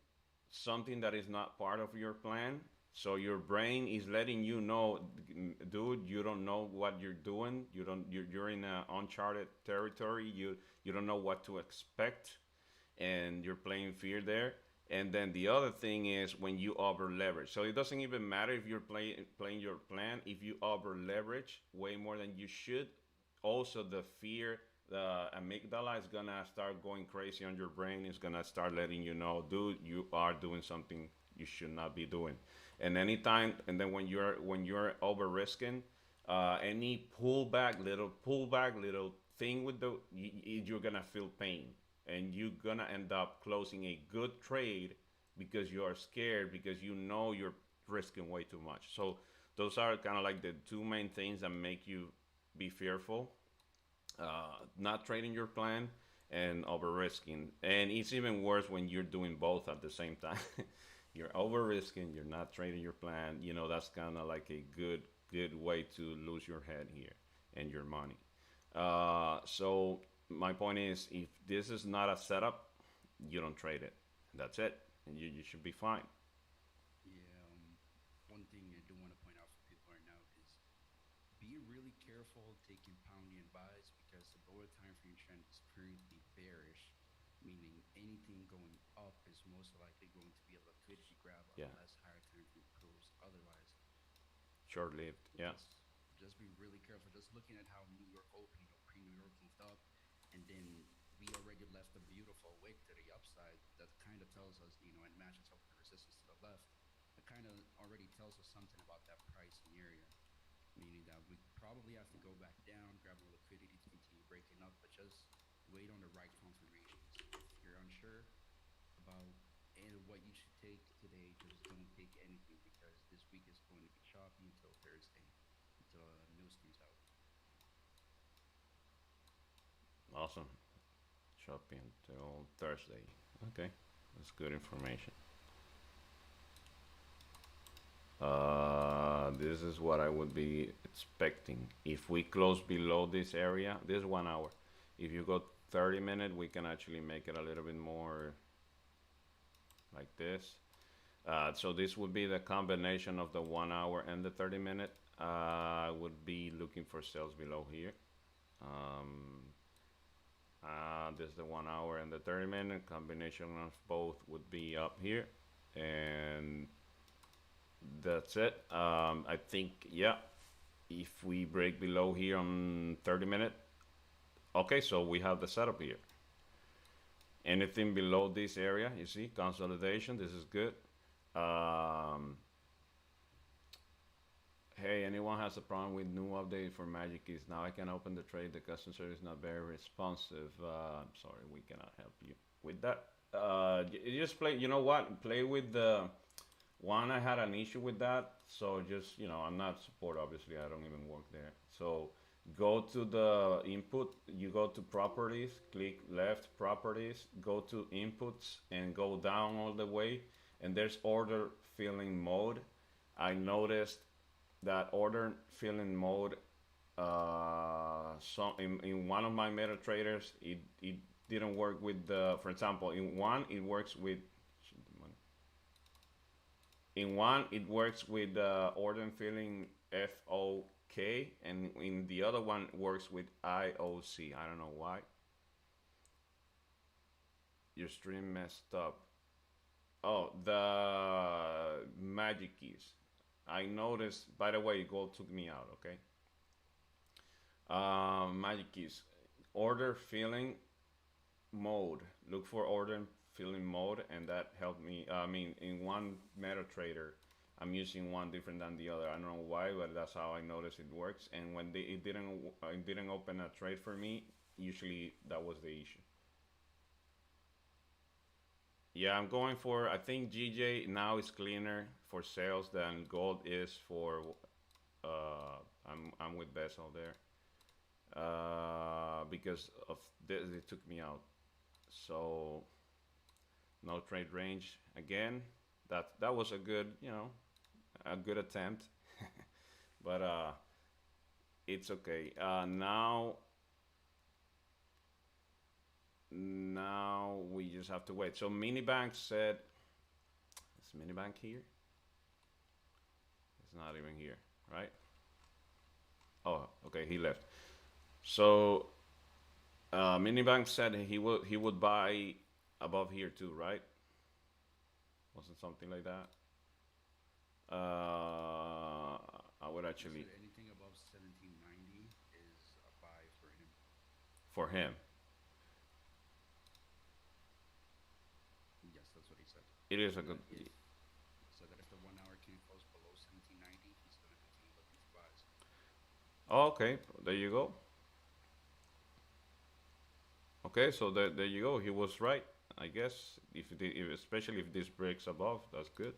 something that is not part of your plan. So your brain is letting you know, dude, you don't know what you're doing. You're in uncharted territory. You don't know what to expect, and you're playing fear there. And then the other thing is when you over leverage. So it doesn't even matter if you're playing your plan. If you over leverage way more than you should, also the fear, the amygdala is gonna start going crazy on your brain. It's gonna start letting you know, dude, you are doing something you should not be doing. And then when you're over risking, any pullback, little thing with you're gonna feel pain, and you're gonna end up closing a good trade because you are scared because you're risking way too much. So those are kind of like the two main things that make you be fearful: not trading your plan and over risking. And it's even worse when you're doing both at the same time. You're over risking, you're not trading your plan. That's kind of like a good way to lose your head here and your money. So my point is, if this is not a setup, you don't trade it. That's it, and you should be fine. Yeah, one thing I do want to point out for people right now is be really careful taking poundy and buys because the lower time frame trend is currently bearish, meaning anything going up is most likely going to be a liquidity grab Yeah, unless higher time frame proves otherwise. short-lived. So Yeah, just be really careful. Just looking at how New York opened, pre-New York moved up, and then we already left a beautiful wick to the upside. That kind of tells us, and matches up with the resistance to the left. That kind of already tells us something about that pricing area, meaning that we probably have to go back down, grab more liquidity to continue breaking up, but just wait on the right confirmations. If you're unsure about what you should take today, just don't take anything because this week is going to be choppy until Thursday, until news comes out. awesome. Shopping till Thursday. Okay, that's good information. This is what I would be expecting. If we close below this area, this 1 hour, if you go 30-minute, we can actually make it a little bit more like this. So this would be the combination of the 1 hour and the 30-minute. I would be looking for sales below here. This the 1 hour and the 30-minute combination of both would be up here, and that's it. I think, yeah, if we break below here on 30-minute, okay, so we have the setup here. Anything below this area, you see, consolidation, this is good. Hey, anyone has a problem with new update for Magic Keys? Now I can open the trade. The customer service is not very responsive. I'm sorry, we cannot help you with that. You just play, you know what? Play with the one. I had an issue with that. So just, you know, I'm not support, obviously. I don't even work there. So go to the input. You go to properties, click left properties, go to inputs and go down all the way. And there's order filling mode. I noticed that order filling mode, so in one of my meta traders, it didn't work with the, for example, in one it works with, order filling FOK, and in the other one works with IOC. I don't know why. Your stream messed up. Oh, the Magic Keys. I noticed, by the way, gold took me out, okay? Magic Keys. Order filling mode. Look for order filling mode, and that helped me. I mean, in one MetaTrader, I'm using one different than the other. I don't know why, but that's how I noticed it works. And when it didn't open a trade for me, usually that was the issue. Yeah, I'm going for, I think GJ now is cleaner for sales than gold is for, I'm with Bessel there. Because of this, it took me out. So, no trade range again. That was a good, you know, a good attempt. But it's okay. Now we just have to wait. So Minibank said, is Minibank here? It's not even here, right? Oh, okay, he left. So Minibank said he would buy above here too, right? Wasn't something like that? I would actually, Anything above 1790 is a buy for him. For him. Yes, that's what he said. It is a good. So that if the 1 hour can't close below 1790, he's going to continue looking for buys. Oh, okay, there you go. Okay, so there you go. He was right, I guess. Especially if this breaks above, that's good.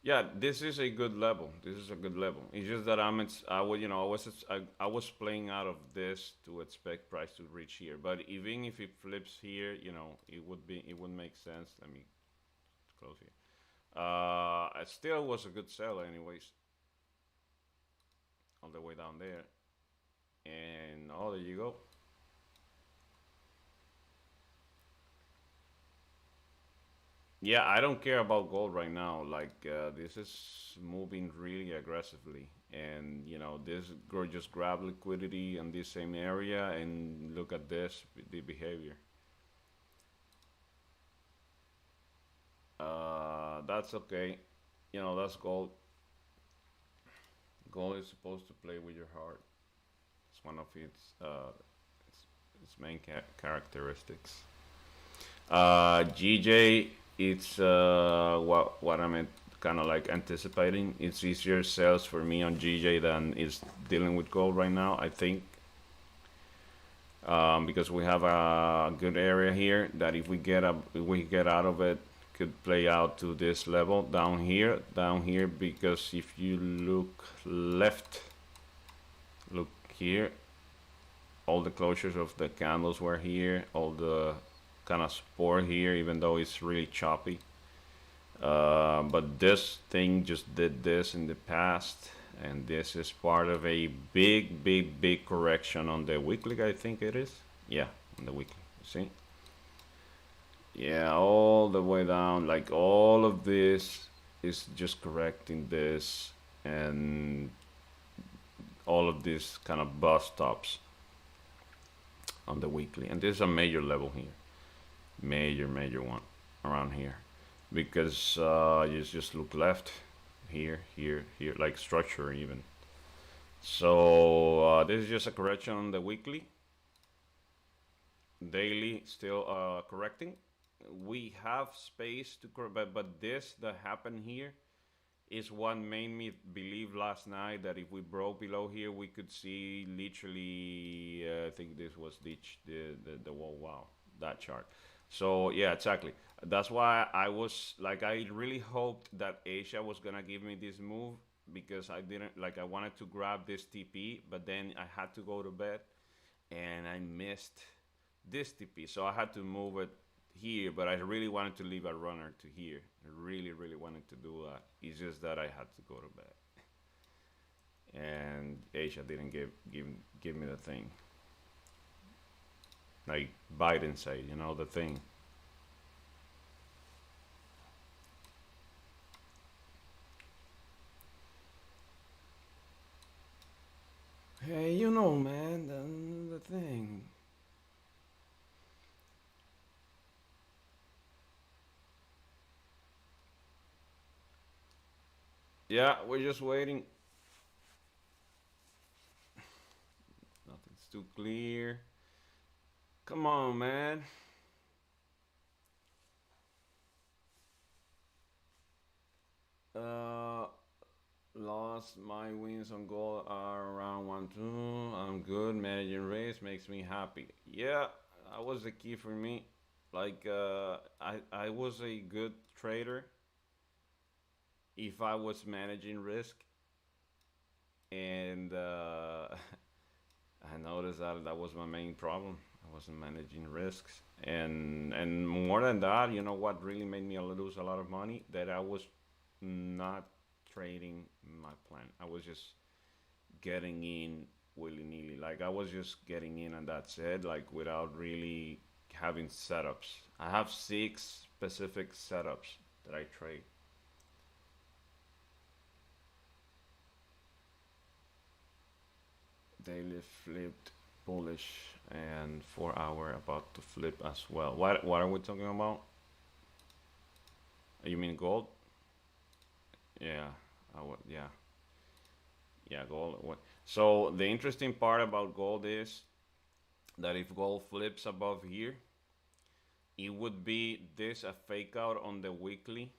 Yeah, this is a good level. This is a good level. It's just that I was playing out of this to expect price to reach here. But even if it flips here, you know, it would make sense. Let me close here. It still was a good sell, anyways. All the way down there, and oh, there you go. Yeah, I don't care about gold right now. Like this is moving really aggressively, and you know this girl just grab liquidity in this same area, and look at this the behavior. That's okay. You know that's gold. Gold is supposed to play with your heart. It's one of its main characteristics. GJ, it's what I'm kind of like anticipating. It's easier sales for me on GJ than is dealing with gold right now. I think because we have a good area here that if we get out of it, could play out to this level down here. Because if you look left, look here, all the closures of the candles were here, all the kind of support here, even though it's really choppy. But this thing just did this in the past, and this is part of a big correction on the weekly, I think it is. Yeah, on the weekly, see? Yeah, all the way down, like all of this is just correcting this, and all of these kind of bus stops on the weekly, and this is a major level here, major one around here, because you just look left here, like structure even. So this is just a correction on the weekly. Daily still correcting. We have space to correct, but this that happened here is what made me believe last night that if we broke below here, we could see literally. I think this was the wall. Wow, that chart. So yeah, exactly. That's why I was like, I really hoped that Asia was gonna give me this move, because I didn't like, I wanted to grab this TP, but then I had to go to bed and I missed this TP, so I had to move it here. But I really wanted to leave a runner to here. I really wanted to do that. It's just that I had to go to bed, and Asia didn't give me the thing. Like Biden said, you know, the thing. Hey, you know, man, the thing. Yeah, we're just waiting. Nothing's too clear. Come on, man. Uh, Lost. My wins on gold are around 1-2. I'm good. Managing race makes me happy. Yeah, that was the key for me. Like, I was a good trader if I was managing risk, and I noticed that that was my main problem. I wasn't managing risks, and more than that, you know what really made me lose a lot of money? That I was not trading my plan. I was just getting in willy nilly. Like I was just getting in and that's it. Like without really having setups. I have 6 specific setups that I trade. Daily flipped bullish, and 4 hour about to flip as well. What are we talking about? You mean gold? Yeah, I would. Yeah, yeah, gold. What? So the interesting part about gold is that if gold flips above here, it would be this a fake out on the weekly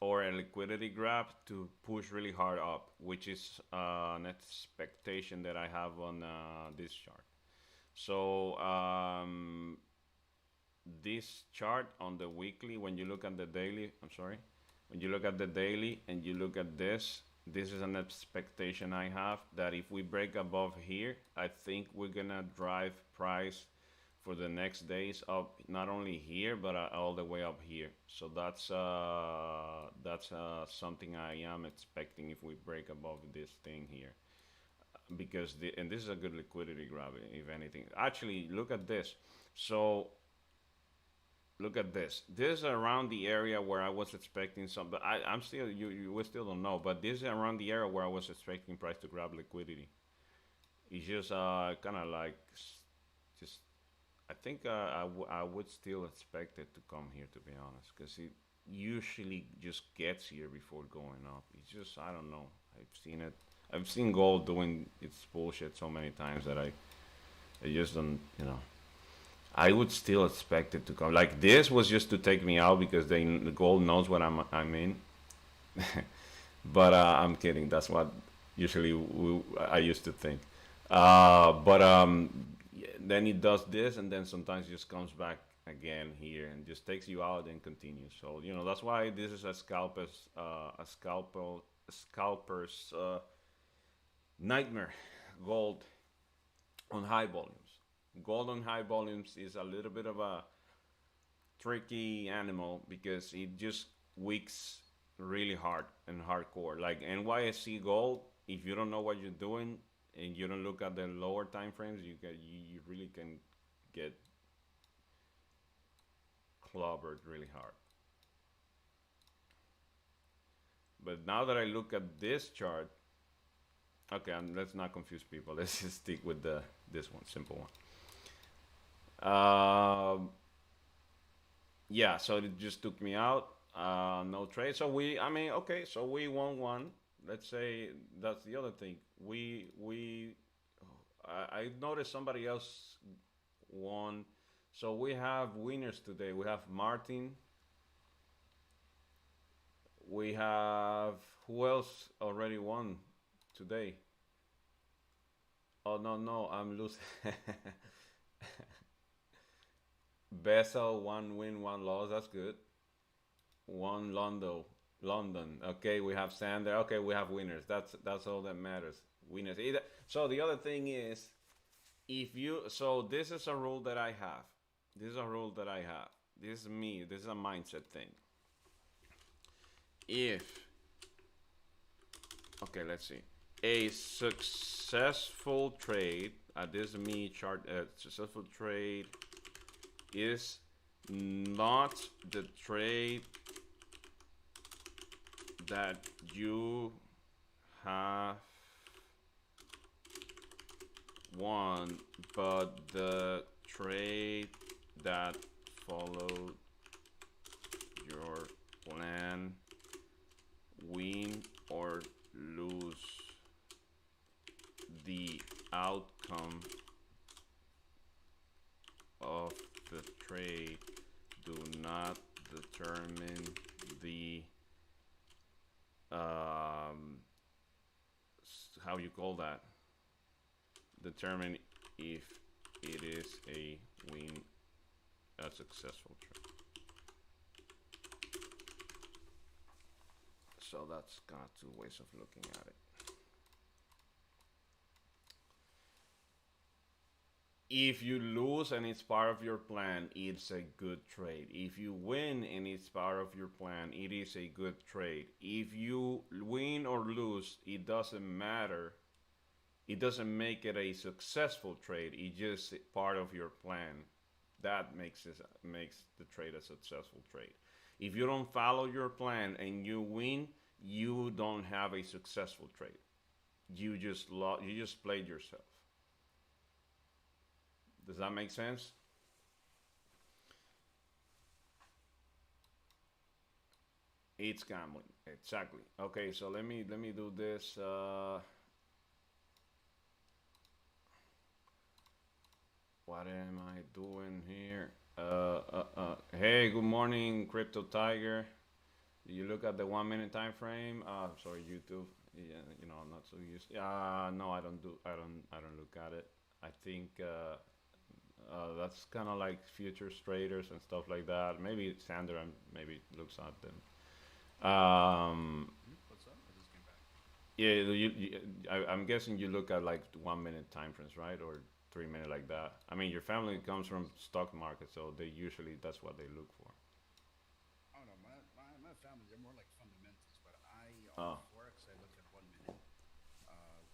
or a liquidity grab to push really hard up, which is an expectation that I have on this chart. So this chart on the weekly, when you look at the daily, I'm sorry, when you look at the daily and you look at this is an expectation I have that if we break above here, I think we're gonna drive price for the next days up, not only here but all the way up here. So that's something I am expecting if we break above this thing here, because and this is a good liquidity grab if anything. Actually, look at this. So look at this. This is around the area where I was expecting some, but I'm still, we still don't know. But this is around the area where I was expecting price to grab liquidity. It's just kind of like just. I think I would still expect it to come here, to be honest, because it usually just gets here before going up. It's just, I don't know. I've seen it. I've seen gold doing its bullshit so many times that I just don't, you know. I would still expect it to come. Like this was just to take me out because the gold knows what I'm in. But I'm kidding. That's what usually I used to think. But then it does this, and then sometimes it just comes back again here and just takes you out and continues. So you know that's why this is a scalper's nightmare. Gold on high volumes. Gold on high volumes is a little bit of a tricky animal because it just wicks really hard and hardcore. Like NYSE gold, if you don't know what you're doing and you don't look at the lower time frames, you really can get clobbered really hard. But now that I look at this chart, Okay, and let's not confuse people. Let's just stick with this one, simple one. Yeah, so it just took me out. No trade. So I mean, okay, so we won one. Let's say that's the other thing. I noticed somebody else won. So we have winners today. We have Martin. We have who else already won today? Oh no, no, I'm losing. Bessel, one win, one loss. That's good. One London. Okay, we have Sander. Okay, we have winners. That's all that matters. Winners. So the other thing is, if you so this is a rule that I have. This is a rule that I have. This is me. This is a mindset thing. If okay, let's see. A successful trade, this is me chart. Successful trade is not the trade that you have won, but the trade that followed your plan, win or lose. The outcome of the trade do not determine the how you call that, determine if it is a win, a successful trade. So that's kind of two ways of looking at it. If you lose and it's part of your plan, it's a good trade. If you win and it's part of your plan, it is a good trade. If you win or lose, it doesn't matter. It doesn't make it a successful trade. It's just part of your plan. That makes the trade a successful trade. If you don't follow your plan and you win, you don't have a successful trade. You just played yourself. Does that make sense? It's gambling, exactly. Okay, so let me do this. What am I doing here? Hey, good morning, Crypto Tiger. You look at the 1 minute time frame. Sorry, YouTube. Yeah, I'm not so used. No, I don't do. I don't look at it. I think that's kind of like futures traders and stuff like that. Maybe Sandra maybe looks at them. What's up? I just came back. Yeah, I'm guessing you look at like 1 minute time frames, right, or 3 minute like that. I mean, your family comes from stock market, so they usually that's what they look for. I don't know. My family, they're more like fundamentals, but on Oh, Forex, I look at 1 minute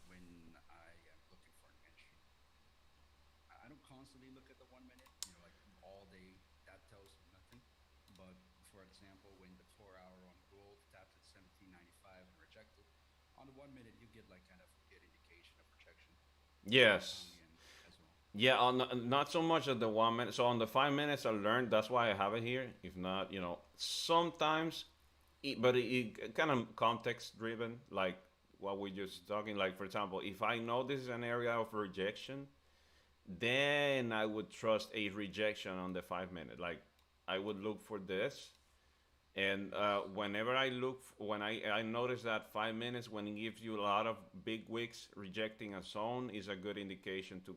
when I am looking for an entry. I don't constantly look at the 1 minute, like all day. That tells me nothing. But for example, when the 4 hour on gold tapped at 17.95 and rejected, on the 1 minute, you get like kind of a good indication of rejection. yes. También as well. Yeah, not so much at the 1 minute. So on the 5 minutes, I learned. That's why I have it here. If not, sometimes, but it kind of context driven, like what we just talking. Like for example, if I know this is an area of rejection, then I would trust a rejection on the 5 minute. Like I would look for this, and whenever I notice that 5 minutes when it gives you a lot of big wicks rejecting a zone is a good indication to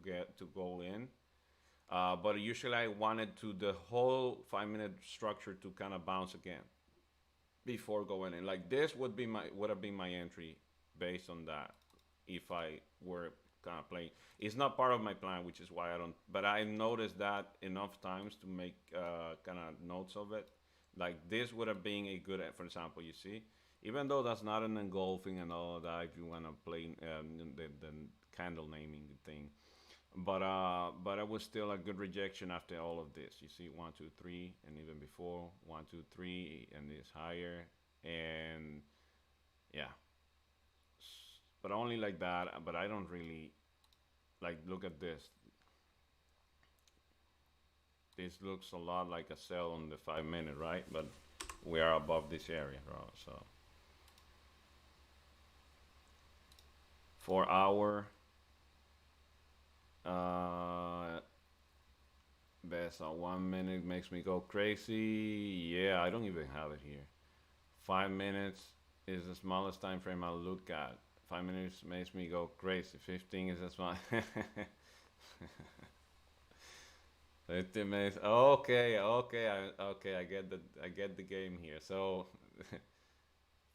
go in. But usually I wanted to the whole 5 minute structure to kind of bounce again before going in. Like this would have been my entry based on that if I were kind of playing. It's not part of my plan, which is why I don't. But I noticed that enough times to make kind of notes of it. Like this would have been a good, for example, you see, even though that's not an engulfing and all of that, if you want to play the candle naming thing, but it was still a good rejection after all of this. You see, 1, 2, 3, and even before 1, 2, 3, and it's higher, and yeah, but only like that. But I don't really like, look at this. This looks a lot like a sell on the 5 minute, right? But we are above this area, bro. So 4 hour, best on 1 minute makes me go crazy. Yeah, I don't even have it here. 5 minutes is the smallest time frame I look at. 5 minutes makes me go crazy. 15 is the small. 15 minutes. Okay, okay. I get the game here. So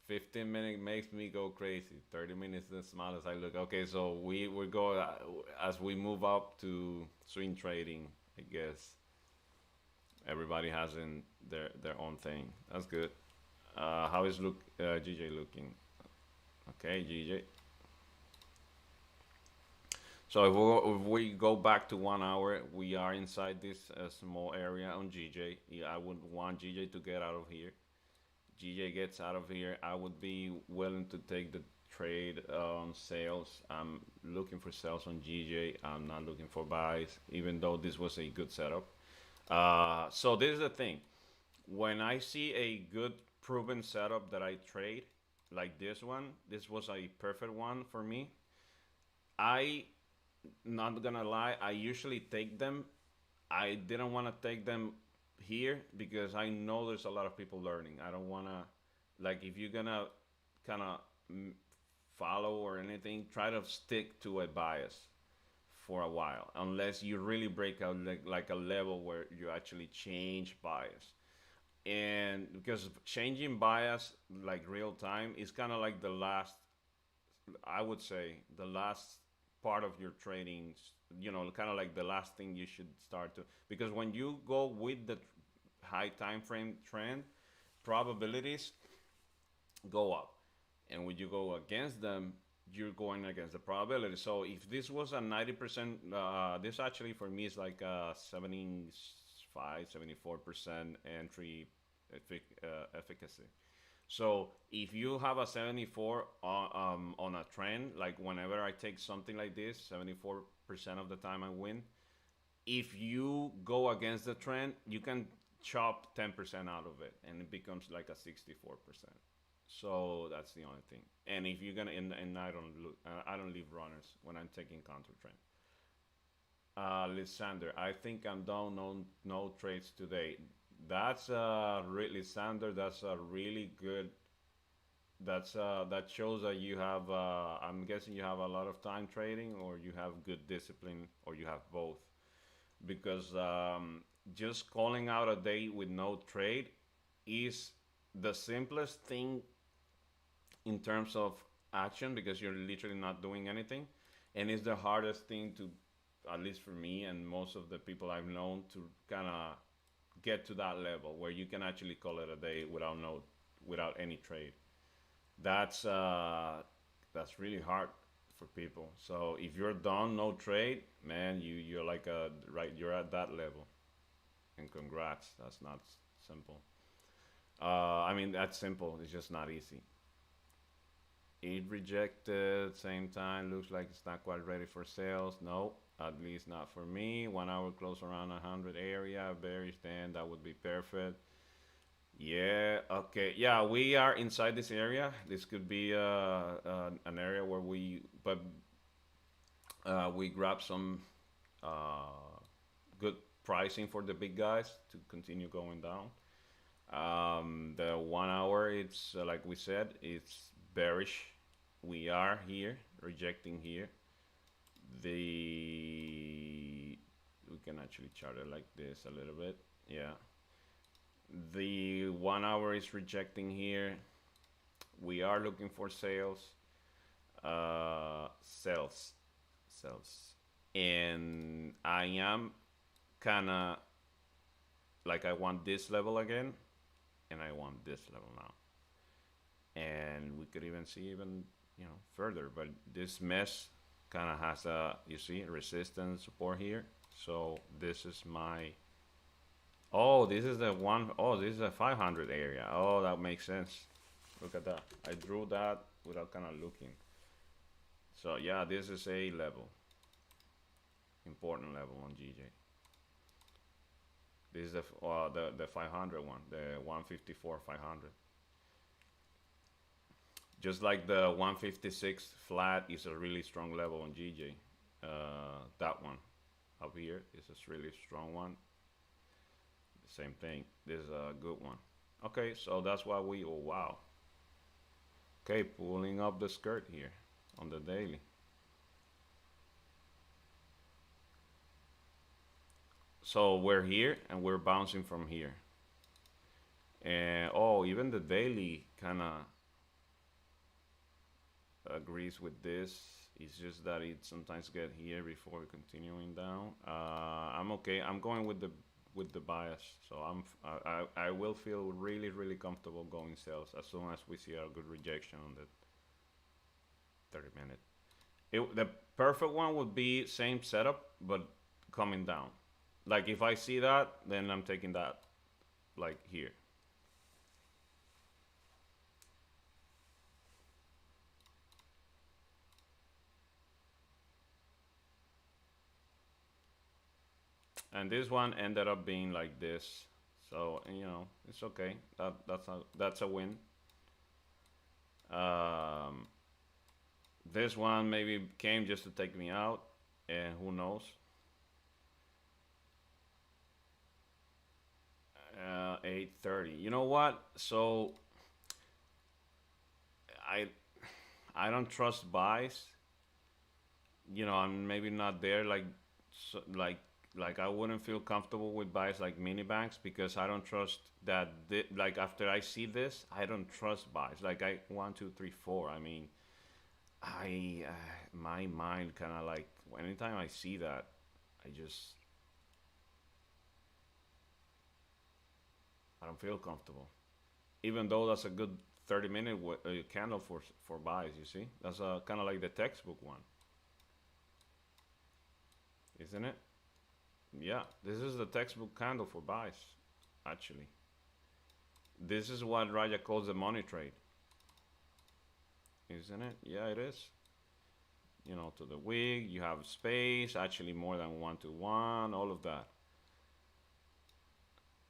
15 minute makes me go crazy. 30 minutes the smallest I look. Okay, so we go as we move up to swing trading. I guess everybody has in their own thing. That's good. How is GJ looking? Okay, GJ. So if we go back to 1 hour, we are inside this small area on GJ. Yeah, I would want GJ to get out of here. GJ gets out of here, I would be willing to take the trade on sales. I'm looking for sales on GJ. I'm not looking for buys, even though this was a good setup. So this is the thing. When I see a good proven setup that I trade, like this one, this was a perfect one for me. I not gonna lie, I usually take them. I didn't want to take them here because I know there's a lot of people learning. I don't want to, like, if you're gonna kind of follow or anything, try to stick to a bias for a while, unless you really break out like a level where you actually change bias. And because changing bias like real time is kind of like the last, I would say, the last part of your trading, kind of like the last thing you should start to, because when you go with the high time frame trend, probabilities go up. And when you go against them, you're going against the probability. So if this was a 90%, this actually for me is like a 75, 74% entry efficacy. So if you have a 74 on a trend, like whenever I take something like this, 74% of the time I win. If you go against the trend, you can chop 10% out of it, and it becomes like a 64%. So that's the only thing. And if you're gonna, and I don't leave runners when I'm taking counter trend. Lysander, I think I'm down no trades today. That's Lysander. That's a really good. That shows that you have. I'm guessing you have a lot of time trading, or you have good discipline, or you have both. Because just calling out a day with no trade is the simplest thing in terms of action, because you're literally not doing anything, and it's the hardest thing to, at least for me and most of the people I've known, to kind of get to that level where you can actually call it a day without any trade. That's really hard for people. So if you're done no trade, man, you're like a right, you're at that level, and congrats. That's not simple. I mean, that's simple. It's just not easy. It rejected, same time, looks like it's not quite ready for sales. No, at least not for me. 1 hour close around 100 area, bearish, then that would be perfect. Yeah, okay. Yeah, we are inside this area. This could be an area where we grab some good pricing for the big guys to continue going down. The 1 hour, it's like we said, it's bearish. We are here, rejecting here. We can actually chart it like this a little bit. Yeah. The 1 hour is rejecting here. We are looking for sales. Sales. Sales. And I am kind of like, I want this level again, and I want this level now. And we could even see further, but this mesh kind of has a, you see, resistance support here. So this is my, oh, this is the one, oh, this is a 500 area. Oh, that makes sense. Look at that. I drew that without kind of looking. So yeah, this is a level, important level on GJ. This is the 500 one, the 154 500. Just like the 156 flat is a really strong level on GJ. That one up here is a really strong one. Same thing. This is a good one. Okay, so that's why we. Oh wow. Okay, pulling up the skirt here on the daily. So we're here and we're bouncing from here. And oh, even the daily kind of agrees with this. It's just that it sometimes get here before continuing down. I'm okay. I'm going with the bias, so I will feel really comfortable going sales as soon as we see a good rejection on the 30-minute. The perfect one would be same setup but coming down. Like if I see that, then I'm taking that like here. And this one ended up being like this, so you know it's okay. That's a win. Um, this one maybe came just to take me out, and who knows. 8:30. You know what? So I I don't trust buys. You know, I'm maybe not there like so, like I wouldn't feel comfortable with buys like mini banks because I don't trust that like after I see this I don't trust buys like I 1 2 3 4. I mean I my mind kind of like anytime I see that I don't feel comfortable even though that's a good 30-minute candle for buys. You see, that's kind of like the textbook one, isn't it? Yeah, this is the textbook candle for buys. Actually, this is what Raja calls the money trade, isn't it? Yeah, it is. You know, to the wig, you have space, actually more than 1 to 1, all of that.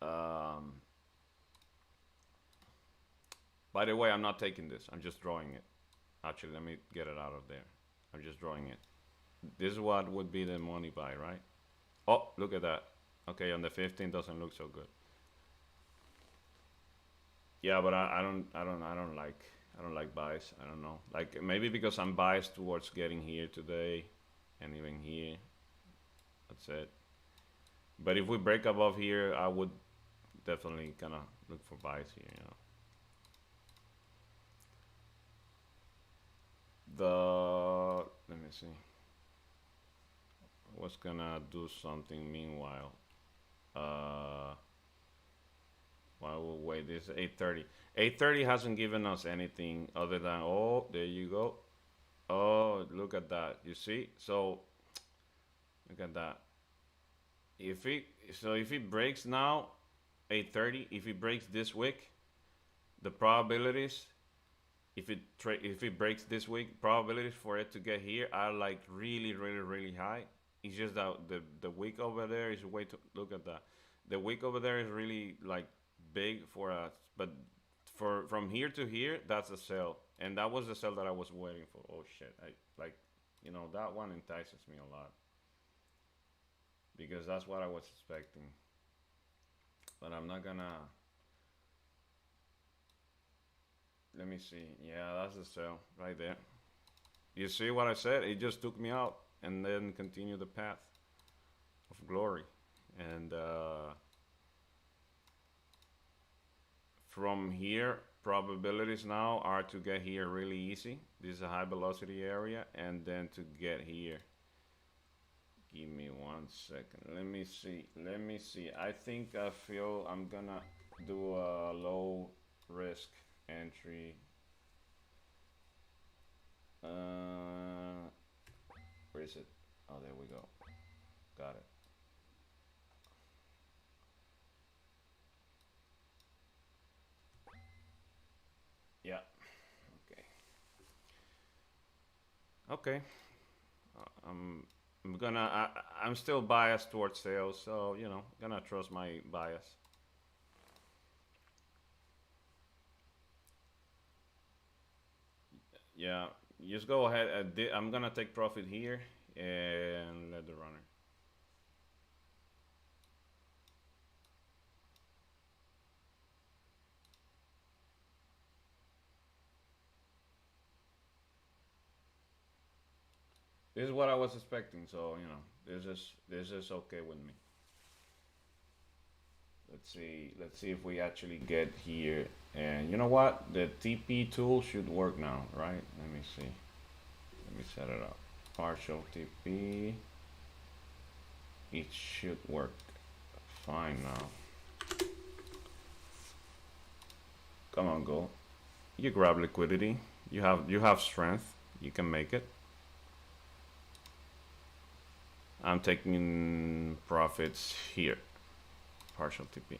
Um, by the way, I'm not taking this. I'm just drawing it. Actually, let me get it out of there. I'm just drawing it. This is what would be the money buy, right? Oh, look at that. Okay, on the 15 doesn't look so good. Yeah, but I don't like buys. I don't know. Like maybe because I'm biased towards getting here today, and even here. That's it. But if we break above here, I would definitely kind of look for buys here. You know. Let me see. I was gonna do something meanwhile. Uh, while we wait, this is 8:30. 8:30 hasn't given us anything other than oh, there you go. Oh, look at that. You see? So look at that. If it breaks now, 8:30. If it breaks this week, the probabilities if it breaks this week, probabilities for it to get here are like really high. It's just that the wick over there is way to look at that. The wick over there is really like big for us, but for from here to here, that's a sell, and that was the sell that I was waiting for. Oh shit! I like, you know, that one entices me a lot because that's what I was expecting, but I'm not gonna. Let me see. Yeah, that's the sell right there. You see what I said? It just took me out and then continued the path of glory. And from here, probabilities now are to get here really easy. This is a high velocity area, and then to get here. Give me 1 second. Let me see. Let me see. I think I feel I'm gonna do a low risk entry. Where is it? Oh, there we go. Got it. Yeah. Okay. Okay. I'm gonna. I'm still biased towards sales, so you know, gonna trust my bias. Yeah, just go ahead. I'm gonna take profit here and let the runner. This is what I was expecting, so you know, this is okay with me. Let's see if we actually get here. And you know what? The TP tool should work now, right? Let me see. Let me set it up. Partial TP. It should work fine now. Come on, go. You grab liquidity. You have strength. You can make it. I'm taking profits here. Partial TP.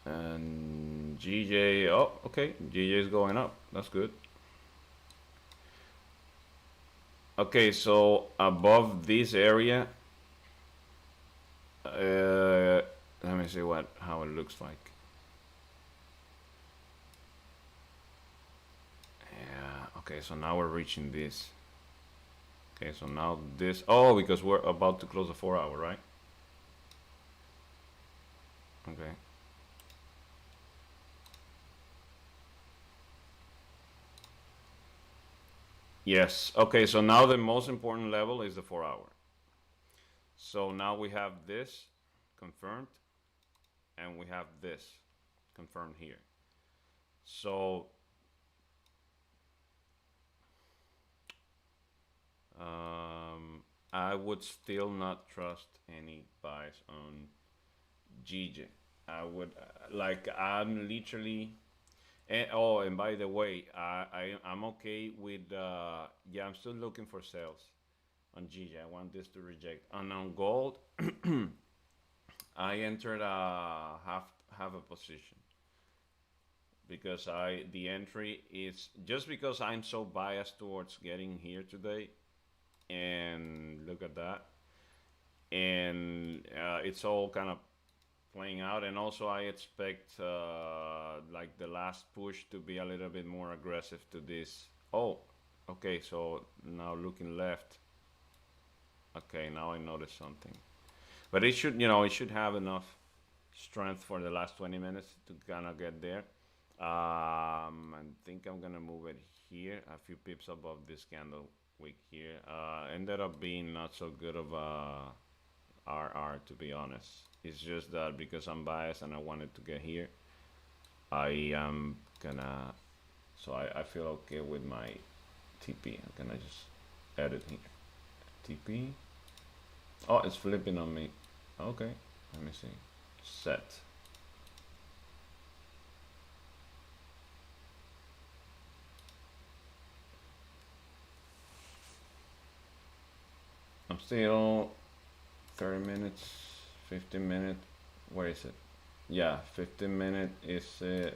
And GJ, oh, okay, GJ is going up. That's good. Okay, so above this area, let me see how it looks like. Yeah, okay, so now we're reaching this. Okay, so now this, oh, because we're about to close the 4 hour, right? Okay. Yes, okay, so now the most important level is the 4 hour. So now we have this confirmed, and we have this confirmed here. So I would still not trust any buys on GJ. I would like I'm literally. And by the way, I'm okay with yeah. I'm still looking for sales on GJ. I want this to reject. And on gold, I entered half a position because the entry is just because I'm so biased towards getting here today, and look at that, and it's all kind of playing out, and also I expect like the last push to be a little bit more aggressive to this. Oh, okay, so now looking left. Okay, now I noticed something, but it should, it should have enough strength for the last 20 minutes to kind of get there. I think I'm gonna move it here, a few pips above this candle wick here. Ended up being not so good of a RR, to be honest. It's just that because I'm biased and I wanted to get here, I am gonna. So I feel okay with my TP. I'm gonna just edit here. TP. Oh, it's flipping on me. Okay, let me see. Set. I'm still 30 minutes, 15 minutes. Where is it? Yeah, 15 minute is yeah,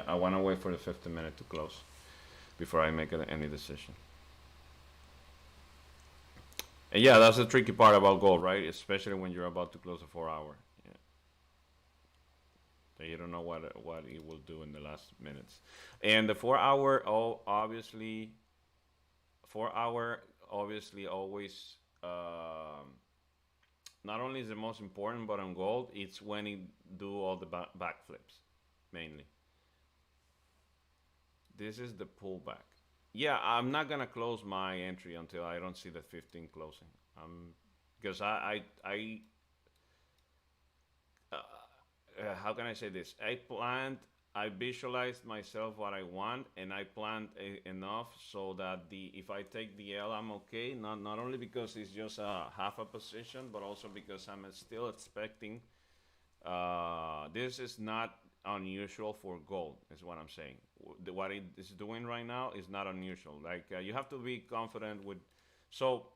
I want to wait for the 15 minute to close before I make any decision. And yeah, that's the tricky part about gold, right? Especially when you're about to close a 4 hour. Yeah. So you don't know what it will do in the last minutes. And the 4 hour, oh, obviously, 4 hour, obviously, always. Not only is the most important, but on gold, it's when it do all the backflips, mainly. This is the pullback. Yeah, I'm not gonna close my entry until I don't see the 15 closing. Because how can I say this? I visualized myself what I want, and I planned enough so that the if I take the L, I'm okay. Not only because it's just a half a position, but also because I'm still expecting. This is not unusual for gold, is what I'm saying. What it is doing right now is not unusual. Like you have to be confident with. So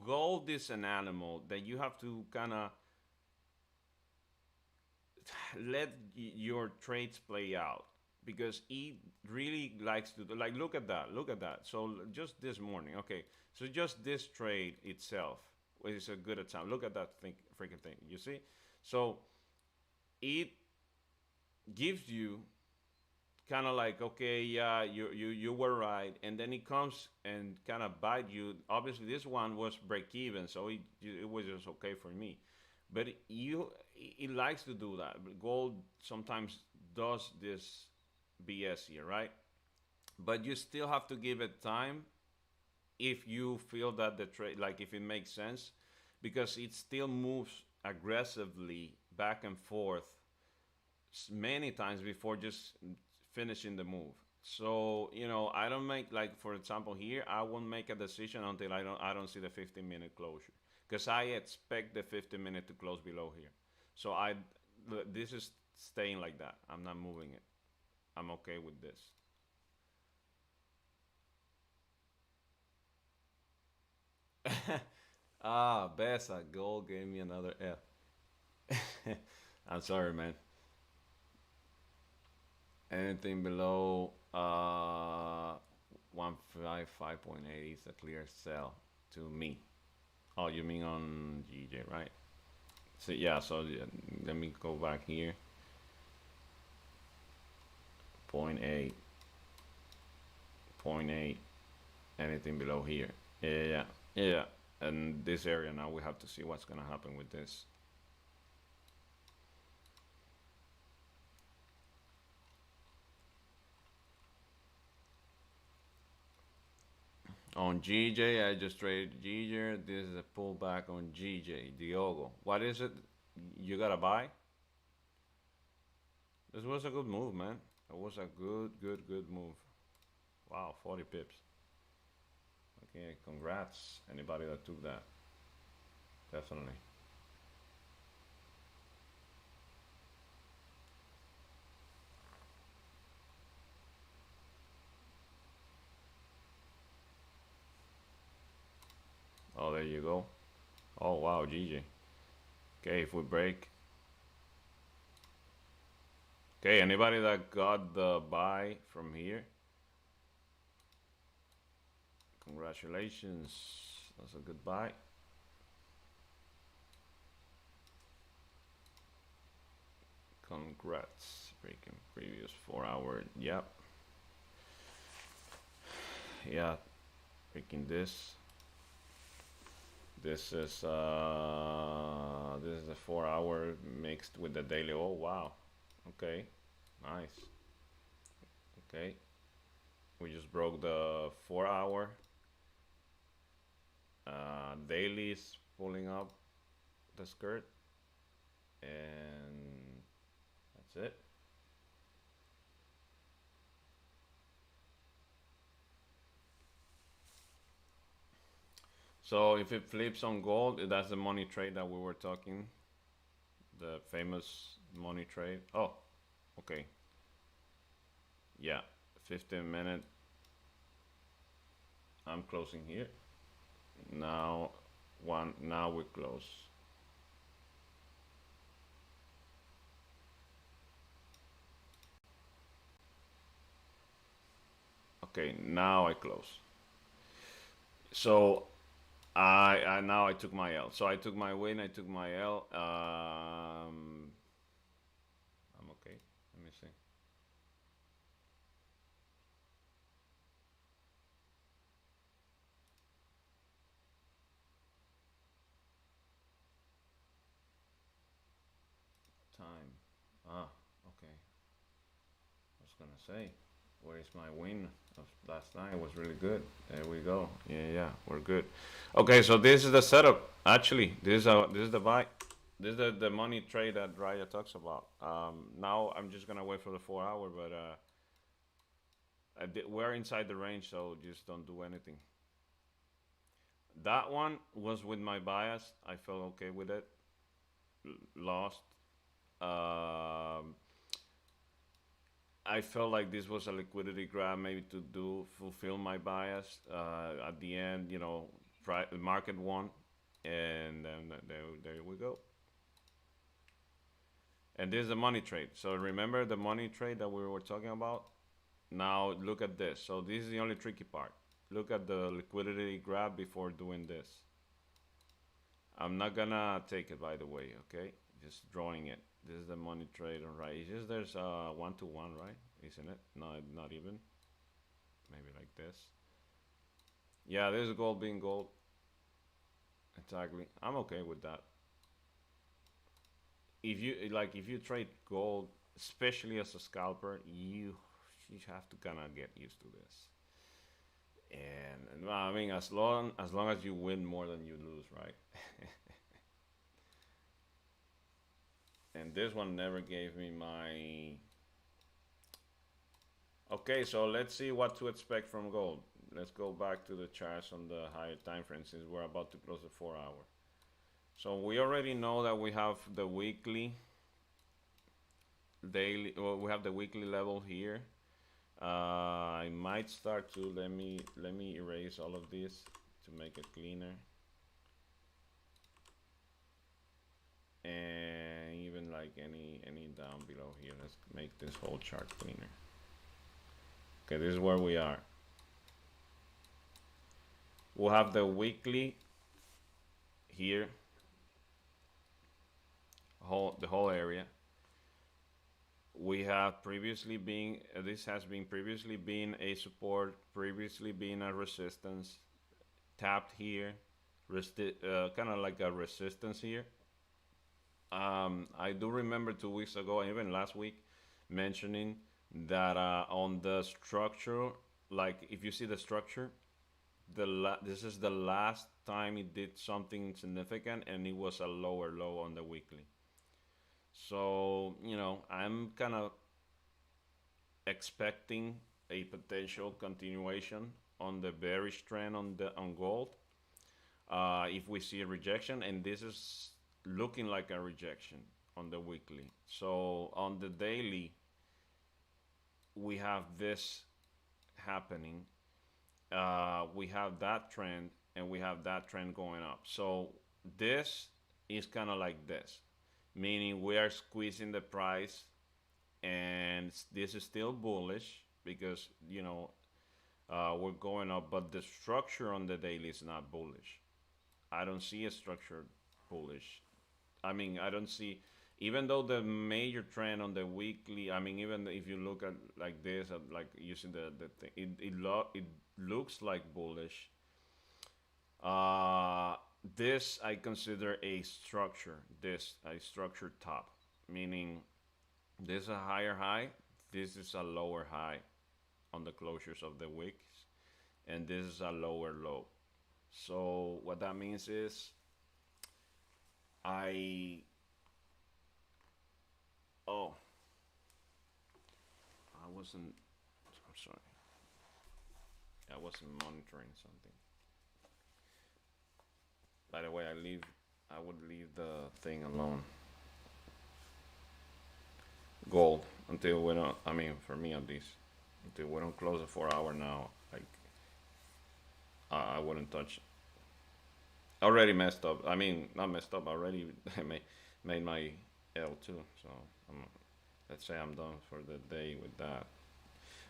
gold is an animal that you have to kind of let your trades play out, because it really likes to do, like, look at that, look at that. So just this morning, okay, so just this trade itself is a good example. Look at that thing, freaking thing, you see? So it gives you kind of like, okay, yeah, you were right, and then it comes and kind of bite you. Obviously this one was break even, so it was just okay for me. But it likes to do that. Gold sometimes does this BS here, right? But you still have to give it time if you feel that the trade, like if it makes sense, because it still moves aggressively back and forth many times before just finishing the move. So I don't make, like, for example here, I won't make a decision until I don't see the 15-minute closure, because I expect the 15-minute to close below here. So this is staying like that. I'm not moving it. I'm okay with this. Besa gold gave me another F. I'm sorry, man. Anything below 155.8 is a clear sell to me. Oh, you mean on GJ, right? So yeah, so yeah, let me go back here. Point 0.8, point 0.8, anything below here. Yeah. And this area now, we have to see what's gonna happen with this. On GJ, I just traded GJ. This is a pullback on GJ, Diogo. What is it? You gotta buy? This was a good move, man. It was a good move. Wow, 40 pips. Okay, congrats, anybody that took that. Definitely. Oh, there you go. Oh, wow, GG. Okay, if we break. Okay, anybody that got the buy from here? Congratulations. That's a good buy. Congrats. Breaking previous 4-hour. Yep. Yeah. Breaking this. This is the 4-hour mixed with the daily. Oh wow. Okay. Nice. Okay. We just broke the 4-hour. Daily is pulling up the skirt. And that's it. So if it flips on gold, that's the money trade that we were talking. The famous money trade. Oh, okay. Yeah, 15-minute. I'm closing here. Now we close. Okay, now I close. So I now I took my L. So I took my win, I took my L. I'm okay. Let me see. Time. Okay. I was gonna say, where is my win of last night? It was really good. There we go. Yeah, we're good. Okay, so this is the setup. Actually, this is the buy. This is the money trade that Raya talks about. Now I'm just gonna wait for the 4-hour, but we're inside the range, so just don't do anything. That one was with my bias. I felt okay with it. Lost. Um, I felt like this was a liquidity grab, maybe to fulfill my bias. At the end, market won, and then there we go. And this is the money trade. So remember the money trade that we were talking about? Now look at this. So this is the only tricky part. Look at the liquidity grab before doing this. I'm not gonna take it, by the way, okay? Just drawing it. This is the money trade, all right? It's just there's a 1-to-1, right? Isn't it? No, not even. Maybe like this. Yeah, there's gold being gold. Exactly. I'm okay with that. If you trade gold, especially as a scalper, you have to kind of get used to this. And well, I mean, as long as you win more than you lose, right? And this one never gave me my. Okay, so let's see what to expect from gold. Let's go back to the charts on the higher time frame since we're about to close the 4 hour. So we already know that we have the weekly, daily. Well, we have the weekly level here. I might start to let me erase all of this to make it cleaner. And even like any down below here, let's make this whole chart cleaner. Okay, this is where we are. We'll have the weekly here, the whole area. We have previously been, this has been previously been a support, previously been a resistance, tapped here, kind of like a resistance here. I do remember 2 weeks ago, and even last week, mentioning that on the structure, like if you see the structure, this is the last time it did something significant, and it was a lower low on the weekly. So, you know, I'm kind of expecting a potential continuation on the bearish trend on gold. If we see a rejection, and this is looking like a rejection on the weekly. So on the daily, we have this happening. We have that trend, and we have that trend going up. So this is kind of like this, meaning we are squeezing the price, and this is still bullish because, you know, we're going up, but the structure on the daily is not bullish. I don't see a structure bullish. I mean, I don't see, even though the major trend on the weekly, I mean, even if you look at like this, like using the thing, it looks like bullish. This I consider a structure, this a structured top, meaning this is a higher high, this is a lower high on the closures of the wicks, and this is a lower low. So what that means is I oh I wasn't I'm sorry. I wasn't monitoring something. By the way, I would leave the thing alone. Gold until we don't, I mean, for me at least, until we don't close the 4 hour now, like, I wouldn't touch it. Already messed up. I mean, not messed up, already made my L2. So let's say I'm done for the day with that.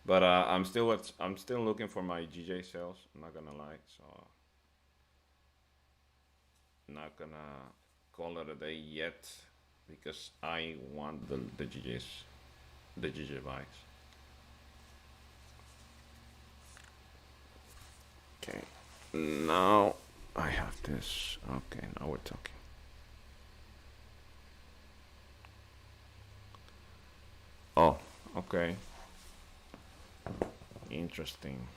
But I'm still looking for my GJ sales. I'm not gonna lie. So not gonna call it a day yet because I want the GJ buys. Okay, now I have this. Okay, now we're talking. Oh, okay. Interesting.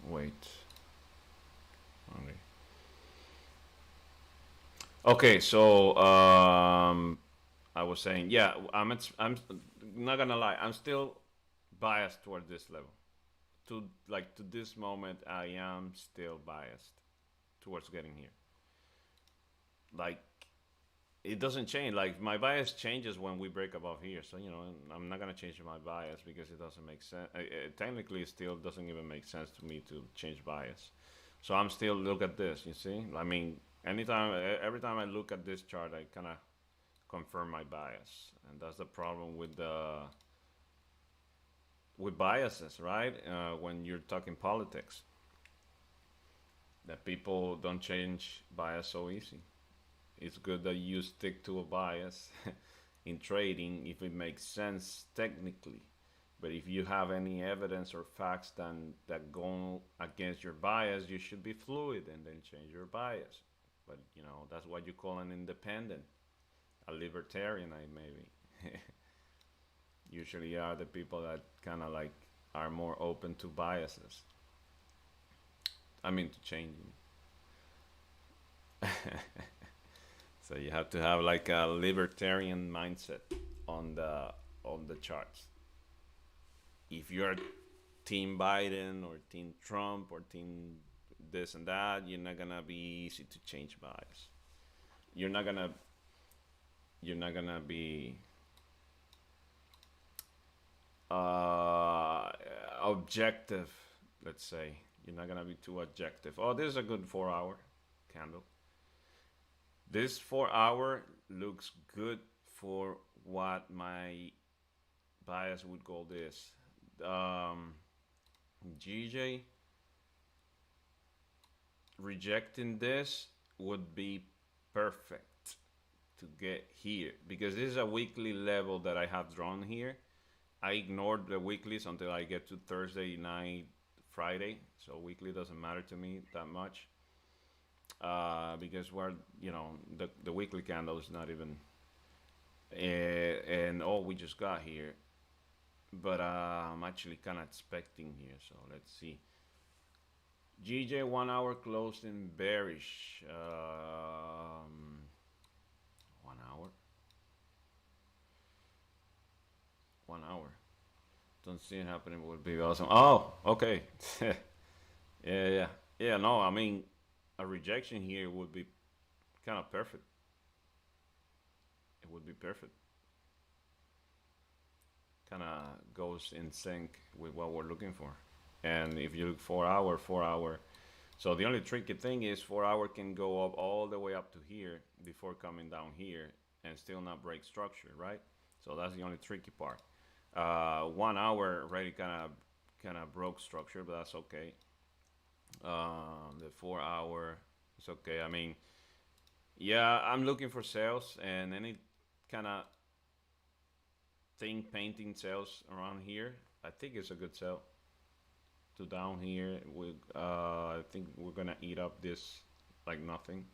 Wait. Okay. Okay, so I was saying, yeah, I'm not gonna lie, I'm still biased toward this level. To this moment, I am still biased towards getting here. like it doesn't change. Like my bias changes when we break above here. So you know, I'm not gonna change my bias because it doesn't make sense. Technically, it still doesn't even make sense to me to change bias. So I'm still look at this. You see, I mean, every time I look at this chart, I kind of confirm my bias, and that's the problem with biases, right? When you're talking politics, that people don't change bias so easy. It's good that you stick to a bias in trading if it makes sense technically. But if you have any evidence or facts that go against your bias, you should be fluid and then change your bias. But you know, that's what you call an independent, a libertarian, I maybe. Usually are the people that kind of like are more open to biases. I mean, to changing. So you have to have like a libertarian mindset on the charts. If you're team Biden or team Trump or team this and that, you're not gonna be easy to change bias. You're not gonna be objective. Let's say you're not gonna be too objective. Oh, this is a good 4 hour candle. This 4 hour looks good for what my bias would call this. GJ rejecting this would be perfect to get here because this is a weekly level that I have drawn here. I ignored the weeklies until I get to Thursday night, Friday. So weekly doesn't matter to me that much because we're, you know, the weekly candle is not even, and all we just got here. But I'm actually kind of expecting here. So let's see. GJ 1 hour closed in bearish. 1 hour. 1 hour. Don't see it happening. Would be awesome. Oh, okay. Yeah. No, I mean, a rejection here would be kind of perfect. It would be perfect. Kind of goes in sync with what we're looking for. And if you look 4 hour, 4 hour. So the only tricky thing is 4 hour can go up all the way up to here before coming down here and still not break structure, right? So that's the only tricky part. 1 hour already kind of broke structure, but that's okay. The 4 hour is okay. I mean, yeah, I'm looking for sales and any kind of thing painting sales around here. I think it's a good sell to down here. I think we're gonna eat up this like nothing,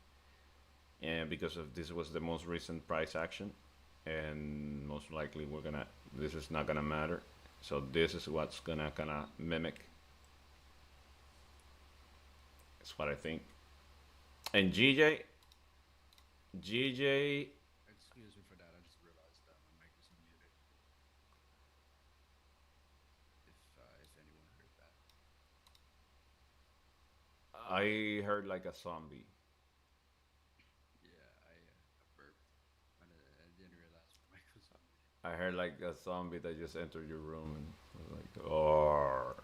and because of this was the most recent price action, and most likely this is not gonna matter. So this is what's gonna kind of mimic. That's what I think. And GJ, Excuse me for that. I just realized that my mic was unmuted. If anyone heard that. I heard like a zombie. Yeah, I burped. I didn't realize my mic was unmuted. I heard like a zombie that just entered your room and was like, oh.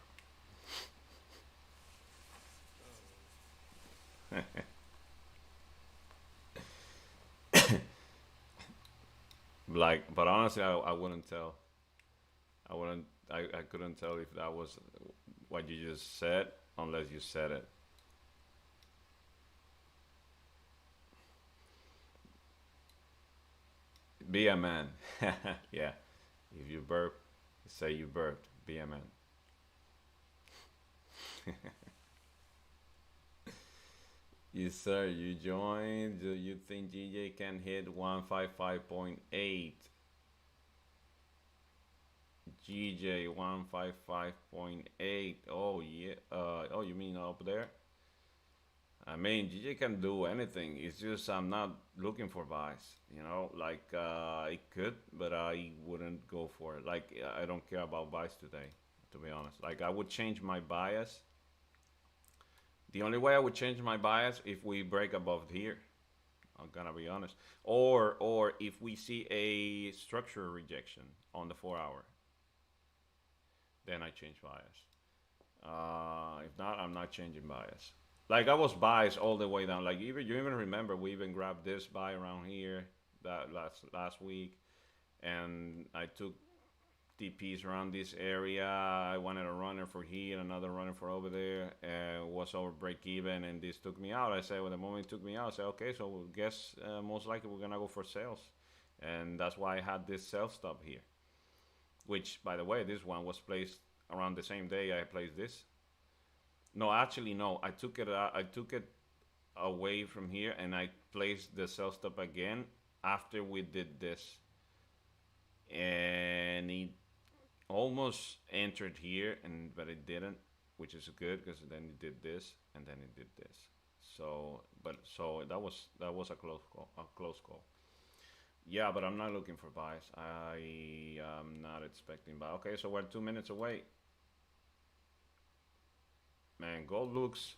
Like, but honestly, I wouldn't tell. I couldn't tell if that was what you just said unless you said it. Be a man. Yeah. If you burp, say you burped. Be a man. Yes, sir. You joined. Do you think GJ can hit 155.8? GJ 155.8. Oh yeah. Oh, you mean up there? I mean, GJ can do anything. It's just I'm not looking for buys. You know, like it could, but I wouldn't go for it. Like I don't care about buys today, to be honest. Like I would change my bias. The only way I would change my bias if we break above here. I'm gonna be honest. Or if we see a structural rejection on the 4 hour, then I change bias. If not, I'm not changing bias. Like I was biased all the way down. Like even you even remember we even grabbed this buy around here that last week, and I took TPs around this area. I wanted a runner for here, another runner for over there, and was over break even, and this took me out. I said, well, the moment it took me out, I said, okay, so guess most likely we're gonna go for sales, and that's why I had this sell stop here. Which, by the way, this one was placed around the same day I placed this. No, actually, no. I took it. I took it away from here, and I placed the sell stop again after we did this, and it almost entered here, and but it didn't, which is good because then it did this, and then it did this. So, but so that was a close call. A close call. Yeah, but I'm not looking for buys. I am not expecting buy. Okay, so we're 2 minutes away. Man, gold looks.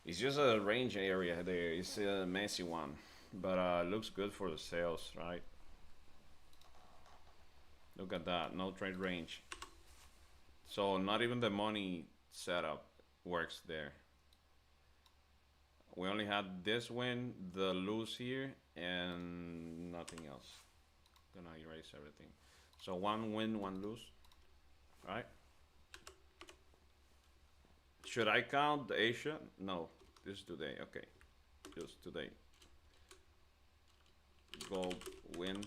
It's just a range area there. It's a messy one, but looks good for the sales, right? Look at that, no trade range. So not even the money setup works there. We only had this win, the lose here, and nothing else. Gonna erase everything. So one win, one lose, right? Should I count the Asia? No, this is today. Okay, just today. Gold win.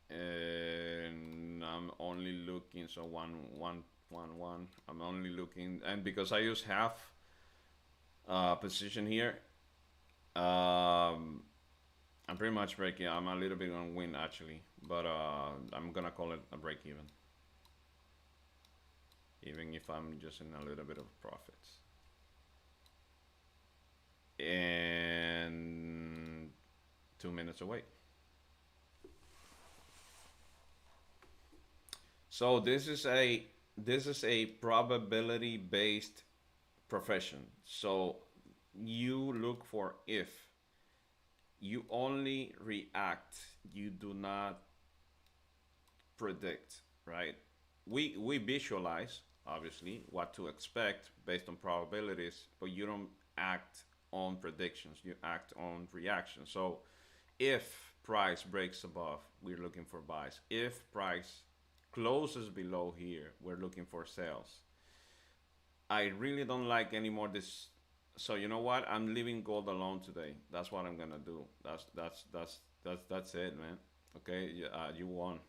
And I'm only looking, so one. I'm only looking, and because I use half position here, I'm pretty much breaking. I'm a little bit on win actually, but I'm gonna call it a break even if I'm just in a little bit of profits. And 2 minutes away. So this is a probability based profession. So you look for if. You only react, you do not predict, right? We visualize obviously what to expect based on probabilities, but you don't act on predictions, you act on reactions. So if price breaks above, we're looking for buys. If price closes below here, we're looking for sales. I really don't like anymore this. So you know what? I'm leaving gold alone today. That's what I'm gonna do. That's it, man. Okay, you won,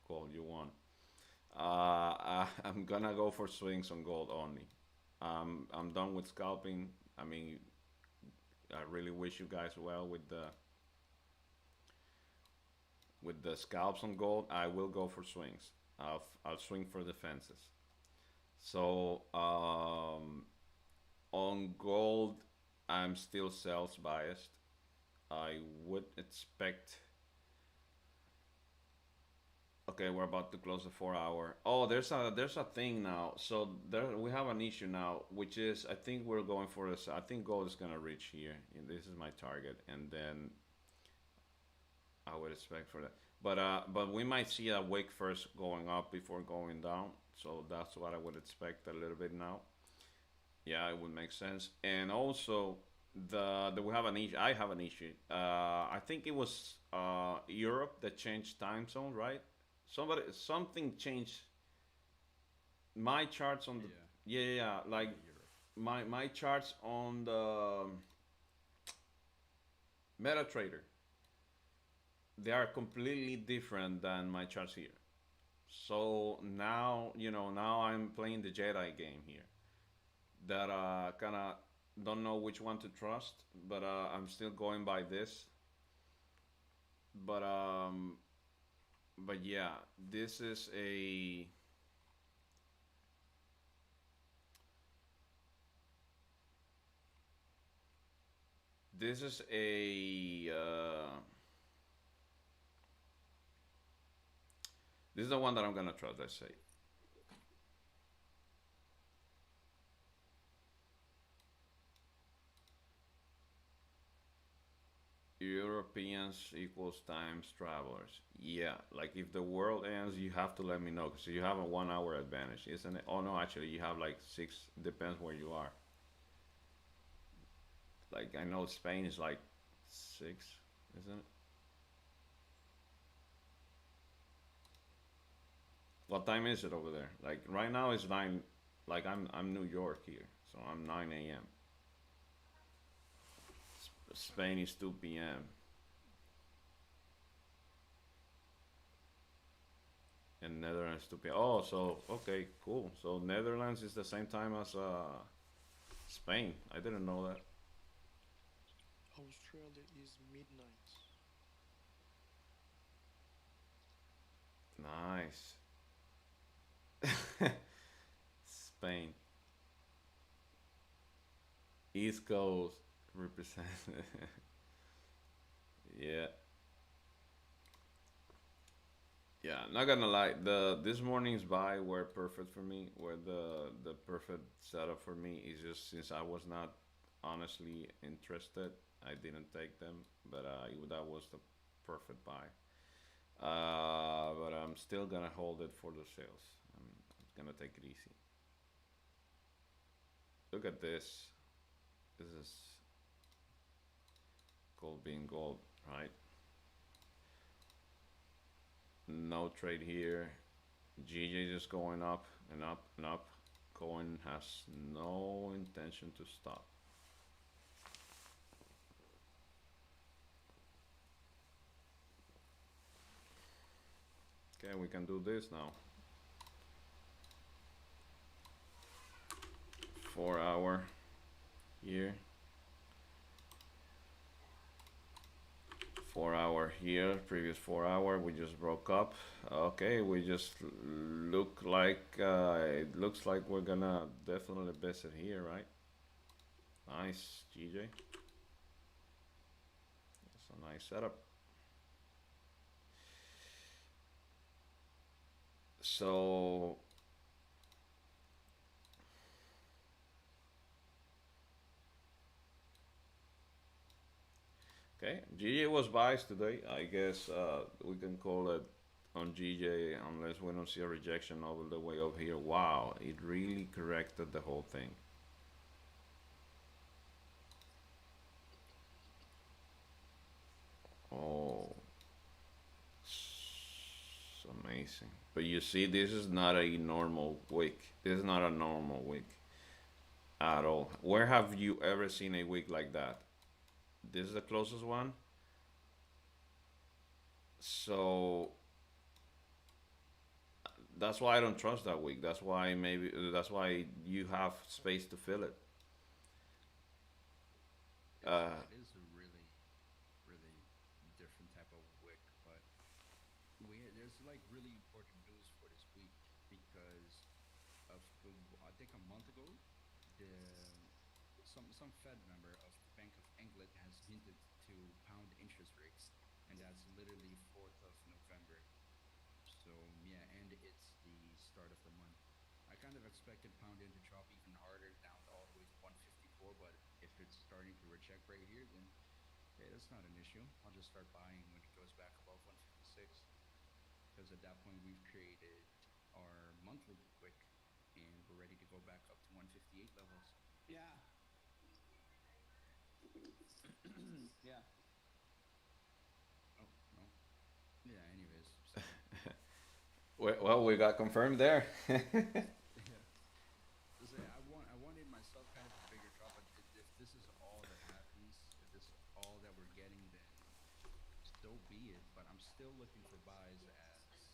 gold. You won. I'm gonna go for swings on gold only. I'm done with scalping. I mean, I really wish you guys well with the scalps on gold. I will go for swings. I'll swing for the fences. So on gold, I'm still sales biased. I would expect. Okay, we're about to close the 4 hour. Oh, there's a thing now. So there we have an issue now, which is I think we're going for this. I think gold is gonna reach here. And this is my target, and then I would expect for that. But we might see a wick first going up before going down. So that's what I would expect a little bit now. Yeah, it would make sense. And also the we have an issue. I have an issue. I think it was Europe that changed time zone, right? Something changed my charts on the yeah, yeah, yeah, like my charts on the MetaTrader, they are completely different than my charts here. So now, now I'm playing the Jedi game here. That kind of don't know which one to trust, but I'm still going by this. But yeah, this is a this is a This is the one that I'm gonna trust, let's say. Europeans equals times travelers. Yeah, like if the world ends, you have to let me know because you have a 1 hour advantage, isn't it? Oh no, actually, you have like 6. Depends where you are. Like I know Spain is like 6, isn't it? What time is it over there? Like right now it's 9. Like I'm New York here, so I'm 9 a.m. Spain is 2 p.m. and Netherlands 2 p.m. Oh, so okay, cool. So Netherlands is the same time as Spain. I didn't know that. Australia is midnight. Nice. Spain. East Coast represent. Yeah. Yeah, not gonna lie. The this morning's buy were perfect for me. Where the perfect setup for me is just since I was not honestly interested, I didn't take them. But that was the perfect buy. But I'm still gonna hold it for the sales. I'm gonna take it easy. Look at this. This is gold being gold, right? No trade here. GJ just going up and up and up. Coin has no intention to stop. Okay, we can do this now. 4 hour here. 4 hour here, previous 4 hour, we just broke up. Okay, we just look like, it looks like we're gonna definitely visit here, right? Nice, GJ. That's a nice setup. So, okay, GJ was biased today. I guess we can call it on GJ unless we don't see a rejection all the way over here. Wow, it really corrected the whole thing. Oh, it's amazing. But you see, this is not a normal week. This is not a normal week at all. Where have you ever seen a week like that? This is the closest one. So that's why I don't trust that week. That's why you have space to fill it. Uh, It is a really, really different type of wick, but there's like really important news for this week because I think a month ago, the some Fed member of the Bank of England has hinted to pound interest rates, and that's literally 4th of November. So yeah, and it's the start of the month. I kind of expected pound yen to drop even harder down to all the way to 154, but if it's starting to reject right here, then hey, that's not an issue. I'll just start buying when it goes back above 156, because at that point we've created our monthly quick, and we're ready to go back up to 158 levels. Yeah. Yeah. Oh no, yeah. Anyways, so well, we got confirmed there. yeah. So yeah, I wanted myself kind of a bigger drop, but if this is all that happens, if this is all that we're getting, then so be it. But I'm still looking for buys as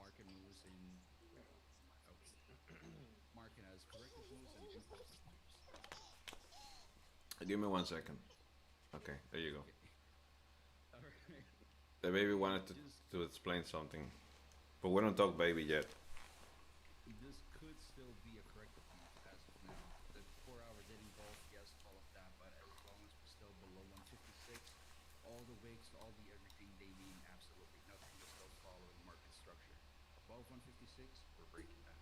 market moves in okay, market as corrective moves and impulsive moves. Give me 1 second. Okay, there you go. Okay, all right. The baby Yeah, wanted to explain something, but we don't talk baby yet. this could still be a corrective move as of now. The 4 hour did engulf, yes, all of that, but as long as we're still below 156, all the wicks, all the everything, they mean absolutely nothing. We're still following structure. Above 156, we're breaking down.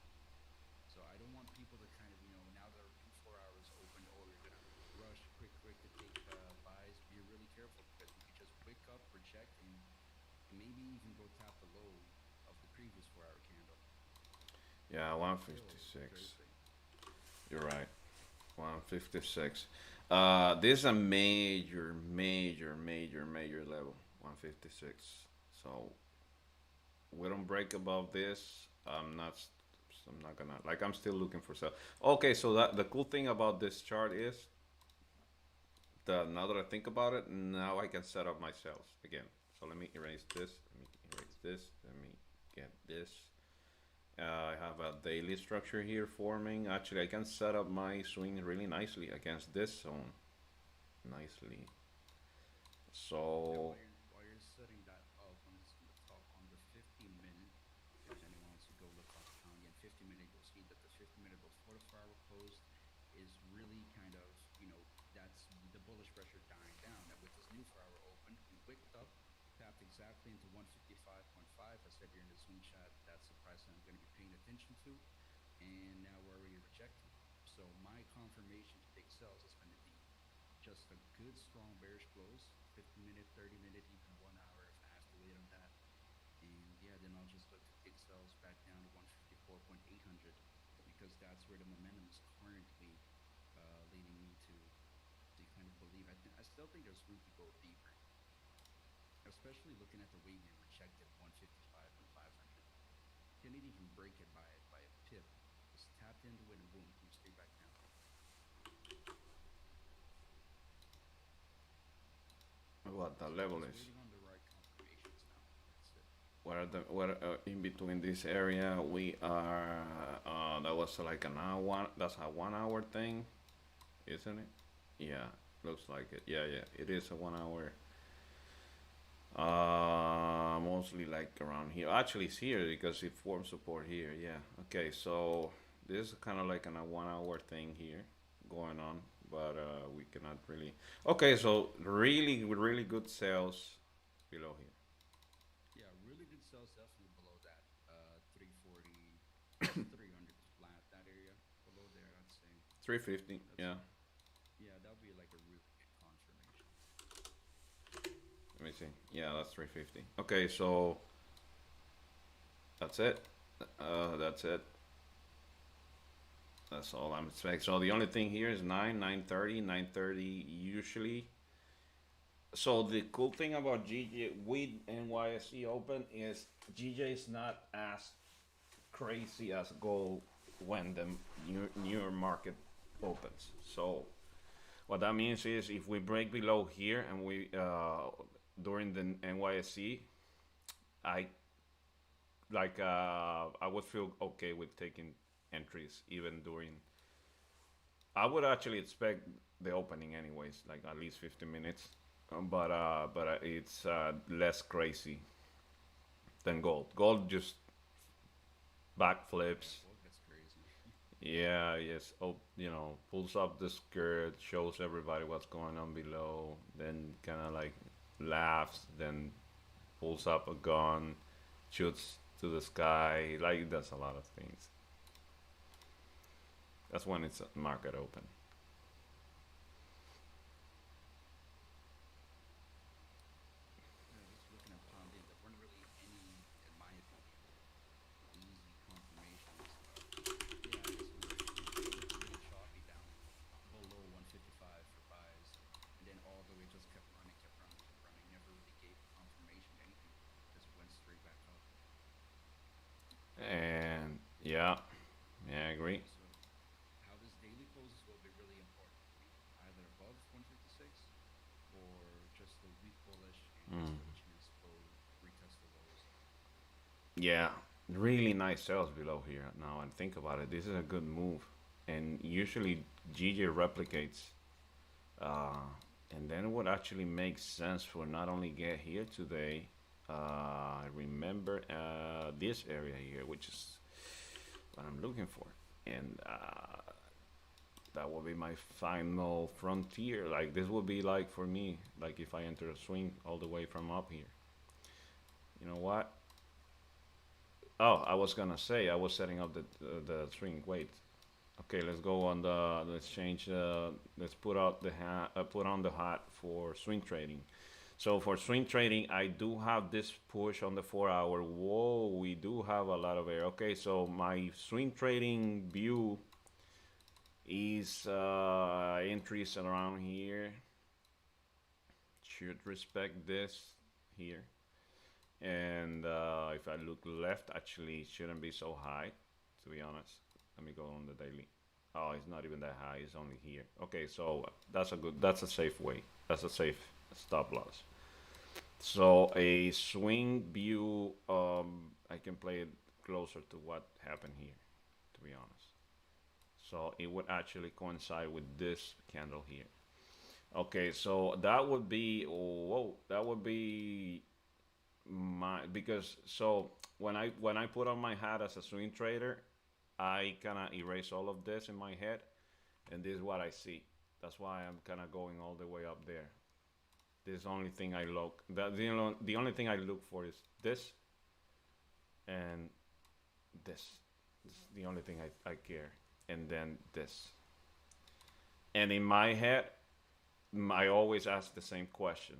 So I don't want people to kind of, now that our new 4 hours opened, oh, you're gonna rush quick to take buys. Be really careful because you could just wake up, reject, and maybe even go tap the low of the previous 4 hour candle. Yeah, Until 156. Thursday. You're right. 156. This is a major level. 156. So we don't break above this. I'm not gonna like. I'm still looking for sell. Okay, so that the cool thing about this chart is that now that I think about it, now I can set up my cells again. So let me erase this. Let me erase this. Let me get this. I have a daily structure here forming. Actually, I can set up my swing really nicely against this zone. Nicely. So While you're setting that up, I'm just going to talk on the 50-minute. If anyone wants to go look on again, 50-minute, you'll see that the 50-minute before the 4 hour close is really kind of, that's the bullish pressure dying down. That with this new 4 hour open, we wicked up, tapped exactly into 155.5. I said here in the Zoom chat, that's the price that I'm going to be paying attention to. And now we're already rejecting. So my confirmation to take sells is going to be just a good, strong bearish close, 50-minute, 30-minute, even 1 hour if I have to wait on that. And yeah, then I'll just look to take sells back down to 154.800 because that's where the momentum is currently leading me to kind of believe. I still think there's room to go deeper, especially looking at the way we rejected 155.500. Didn't even break it by a pip. Just tapped into it and boom, came straight back down. what the level is? Waiting on the right confirmations now. That's it. Where in between this area we are. That was like an hour. That's a 1 hour thing, isn't it? Yeah, looks like it. Yeah, it is a 1 hour. Mostly like around here. Actually, it's here because it forms support here. Yeah. Okay, so this is kind of like a 1 hour thing here going on, but we cannot really. Okay, so really good sales below here. Yeah, really good sales definitely below that. 340, 300 flat, that area below there, I'd say. 350. Yeah. Yeah, that would be like a really good confirmation. Let me see. Yeah, that's 350. Okay, so that's it. That's it. That's all I'm expecting. So the only thing here is 9:30, 9:30 usually. So the cool thing about GJ with NYSE Open is GJ is not as crazy as gold when the newer market opens. So what that means is if we break below here and we during the NYSE, I I would feel okay with taking entries even during. I would actually expect the opening anyways, like at least 50 minutes, but it's less crazy than gold. Gold just backflips. Gold gets crazy. Yeah, yes. Oh, pulls up the skirt, shows everybody what's going on below, then kind of like laughs, then pulls up a gun, shoots to the sky. Like, does a lot of things. That's when it's market open. Yeah, just looking at pounding, there weren't really any, in my opinion, easy confirmations. Yeah, I guess it looked really choppy down below 155 for buys, and then all the way just kept running, never really gave confirmation to anything, just went straight back up. And yeah, I agree. So how this daily closes will be really important for me, either above 156 or just a weak bullish and just Mm. with a chance to go retest the lows. Yeah, really nice sales below here. Now and think about it, this is a good move, and usually GJ replicates, uh, and then it would actually make sense for not only get here today. Remember this area here, which is what I'm looking for, and that will be my final frontier. Like this will be like for me, like if I enter a swing all the way from up here. You know what? Oh, I was gonna say I was setting up the swing. Wait. Okay, let's go on the. Let's change. Let's put out the hat. Put on the hat for swing trading. So for swing trading, I do have this push on the 4 hour. Whoa, we do have a lot of air. Okay, so my swing trading view is entries around here. Should respect this here. And if I look left, actually it shouldn't be so high, to be honest. Let me go on the daily. Oh, it's not even that high. It's only here. Okay, so that's a safe way. That's a safe stop loss. So a swing view, I can play it closer to what happened here, to be honest. So it would actually coincide with this candle here. Okay, so that would be, whoa, that would be my, because so when I put on my hat as a swing trader, I kind of erase all of this in my head, and this is what I see. That's why I'm kind of going all the way up there. This is the only thing I look. The only thing I look for is this and this. This is the only thing I care. And then this. And in my head, I always ask the same question.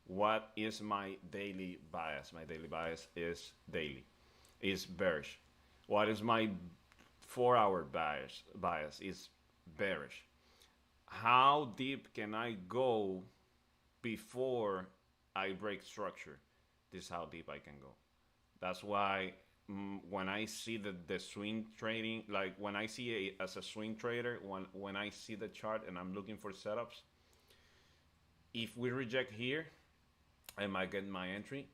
What is my daily bias? My daily bias is daily, is bearish. What is my 4 hour bias? Bias is bearish. How deep can I go before I break structure? This is how deep I can go. That's why when I see the swing trading, like when I see as a swing trader, when I see the chart and I'm looking for setups, if we reject here, I might get my entry.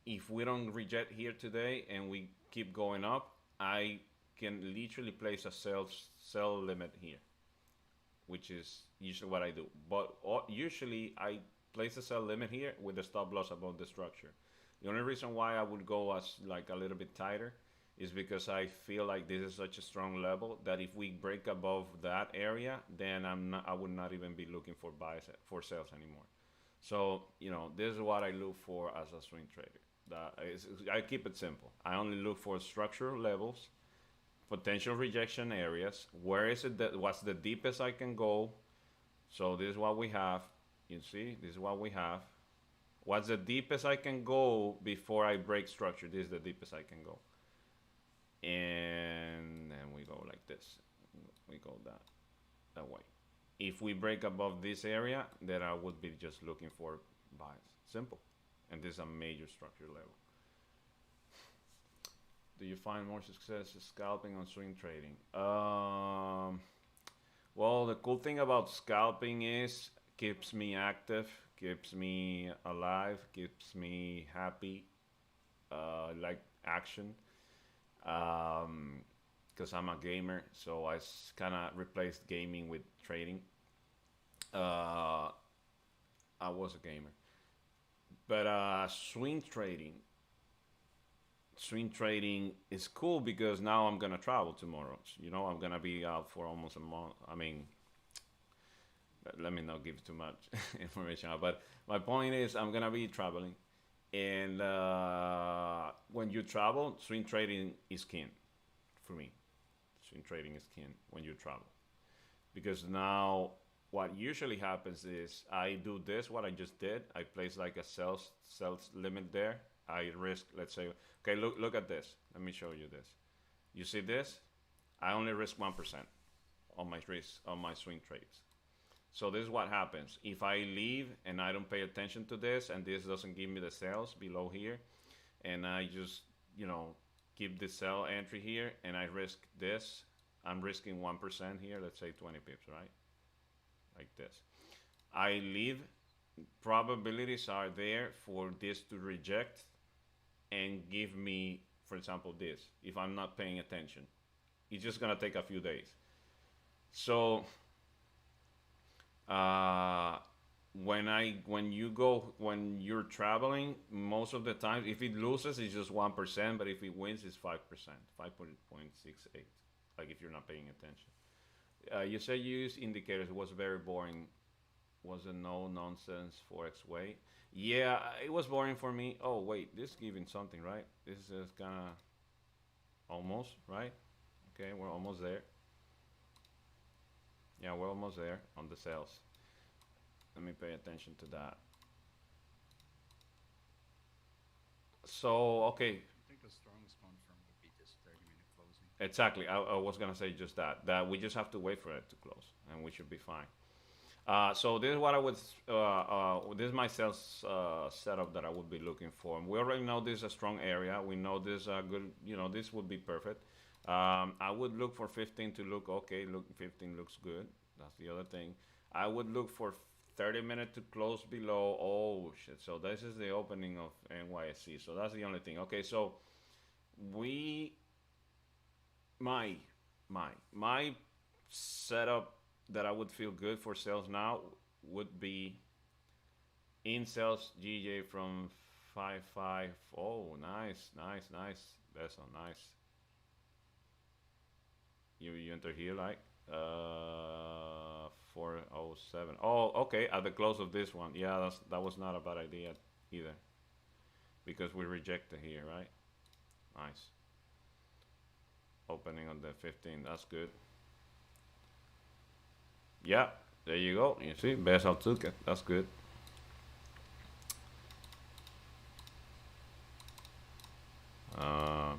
If we don't reject here today and we keep going up, I can literally place a sell limit here, which is usually what I do. But usually I place a sell limit here with the stop loss above the structure. The only reason why I would go as like a little bit tighter is because I feel like this is such a strong level that if we break above that area, then I would not even be looking for buys for sales anymore. So this is what I look for as a swing trader. I keep it simple. I only look for structural levels, potential rejection areas. Where is it that what's the deepest I can go? So this is what we have. You see, this is what we have. What's the deepest I can go before I break structure? This is the deepest I can go. And then we go like this. We go that way. If we break above this area, then I would be just looking for buys. Simple. And this is a major structure level. Do you find more success scalping on swing trading? Well, the cool thing about scalping is keeps me active, keeps me alive, keeps me happy, like action. Because I'm a gamer, so I kind of replaced gaming with trading. I was a gamer, but swing trading is cool because now I'm gonna travel tomorrow. I'm gonna be out for almost a month. I mean, let me not give too much information out, but my point is I'm gonna be traveling, and when you travel, swing trading is king for me. Swing trading is king when you travel, because now what usually happens is I do this, what I just did. I place like a sales limit there. I risk, let's say, okay, look at this. Let me show you this. You see this? I only risk 1% on my risk on my swing trades. So this is what happens. If I leave and I don't pay attention to this, and this doesn't give me the sales below here, and I just, keep the sell entry here, and I risk this, I'm risking 1% here, let's say 20 pips, right? Like this. I leave, probabilities are there for this to reject and give me, for example, this, if I'm not paying attention. It's just gonna take a few days. So when you're traveling, most of the time, if it loses, it's just 1%, but if it wins, it's 5%, 5.68. Like if you're not paying attention. You said you use indicators. It was very boring. Was a no nonsense forex way. Yeah, it was boring for me. Oh wait, this is giving something, right? This is kind of almost, right? Okay, we're almost there. Yeah, we're almost there on the sales. Let me pay attention to that. So, okay, I think the strongest confirm would be this 30-minute closing. exactly. I was gonna say just that. That we just have to wait for it to close, and we should be fine. So this is what I would. This is my sales setup that I would be looking for. We already know this is a strong area. We know this good. You know, this would be perfect. I would look for 15 to look okay. Look, 15 looks good. That's the other thing. I would look for 30 minutes to close below. Oh shit! So this is the opening of NYSE. So that's the only thing. Okay, so we my my setup that I would feel good for sales now would be in sales GJ from 5.5. Oh, nice, nice, nice. That's so nice. You enter here like 407. Oh, okay. At the close of this one, yeah, that was not a bad idea either, because we rejected here, right? Nice. Opening on the 15. That's good. Yeah, there you go. You see, Basel took it. That's good. Uh,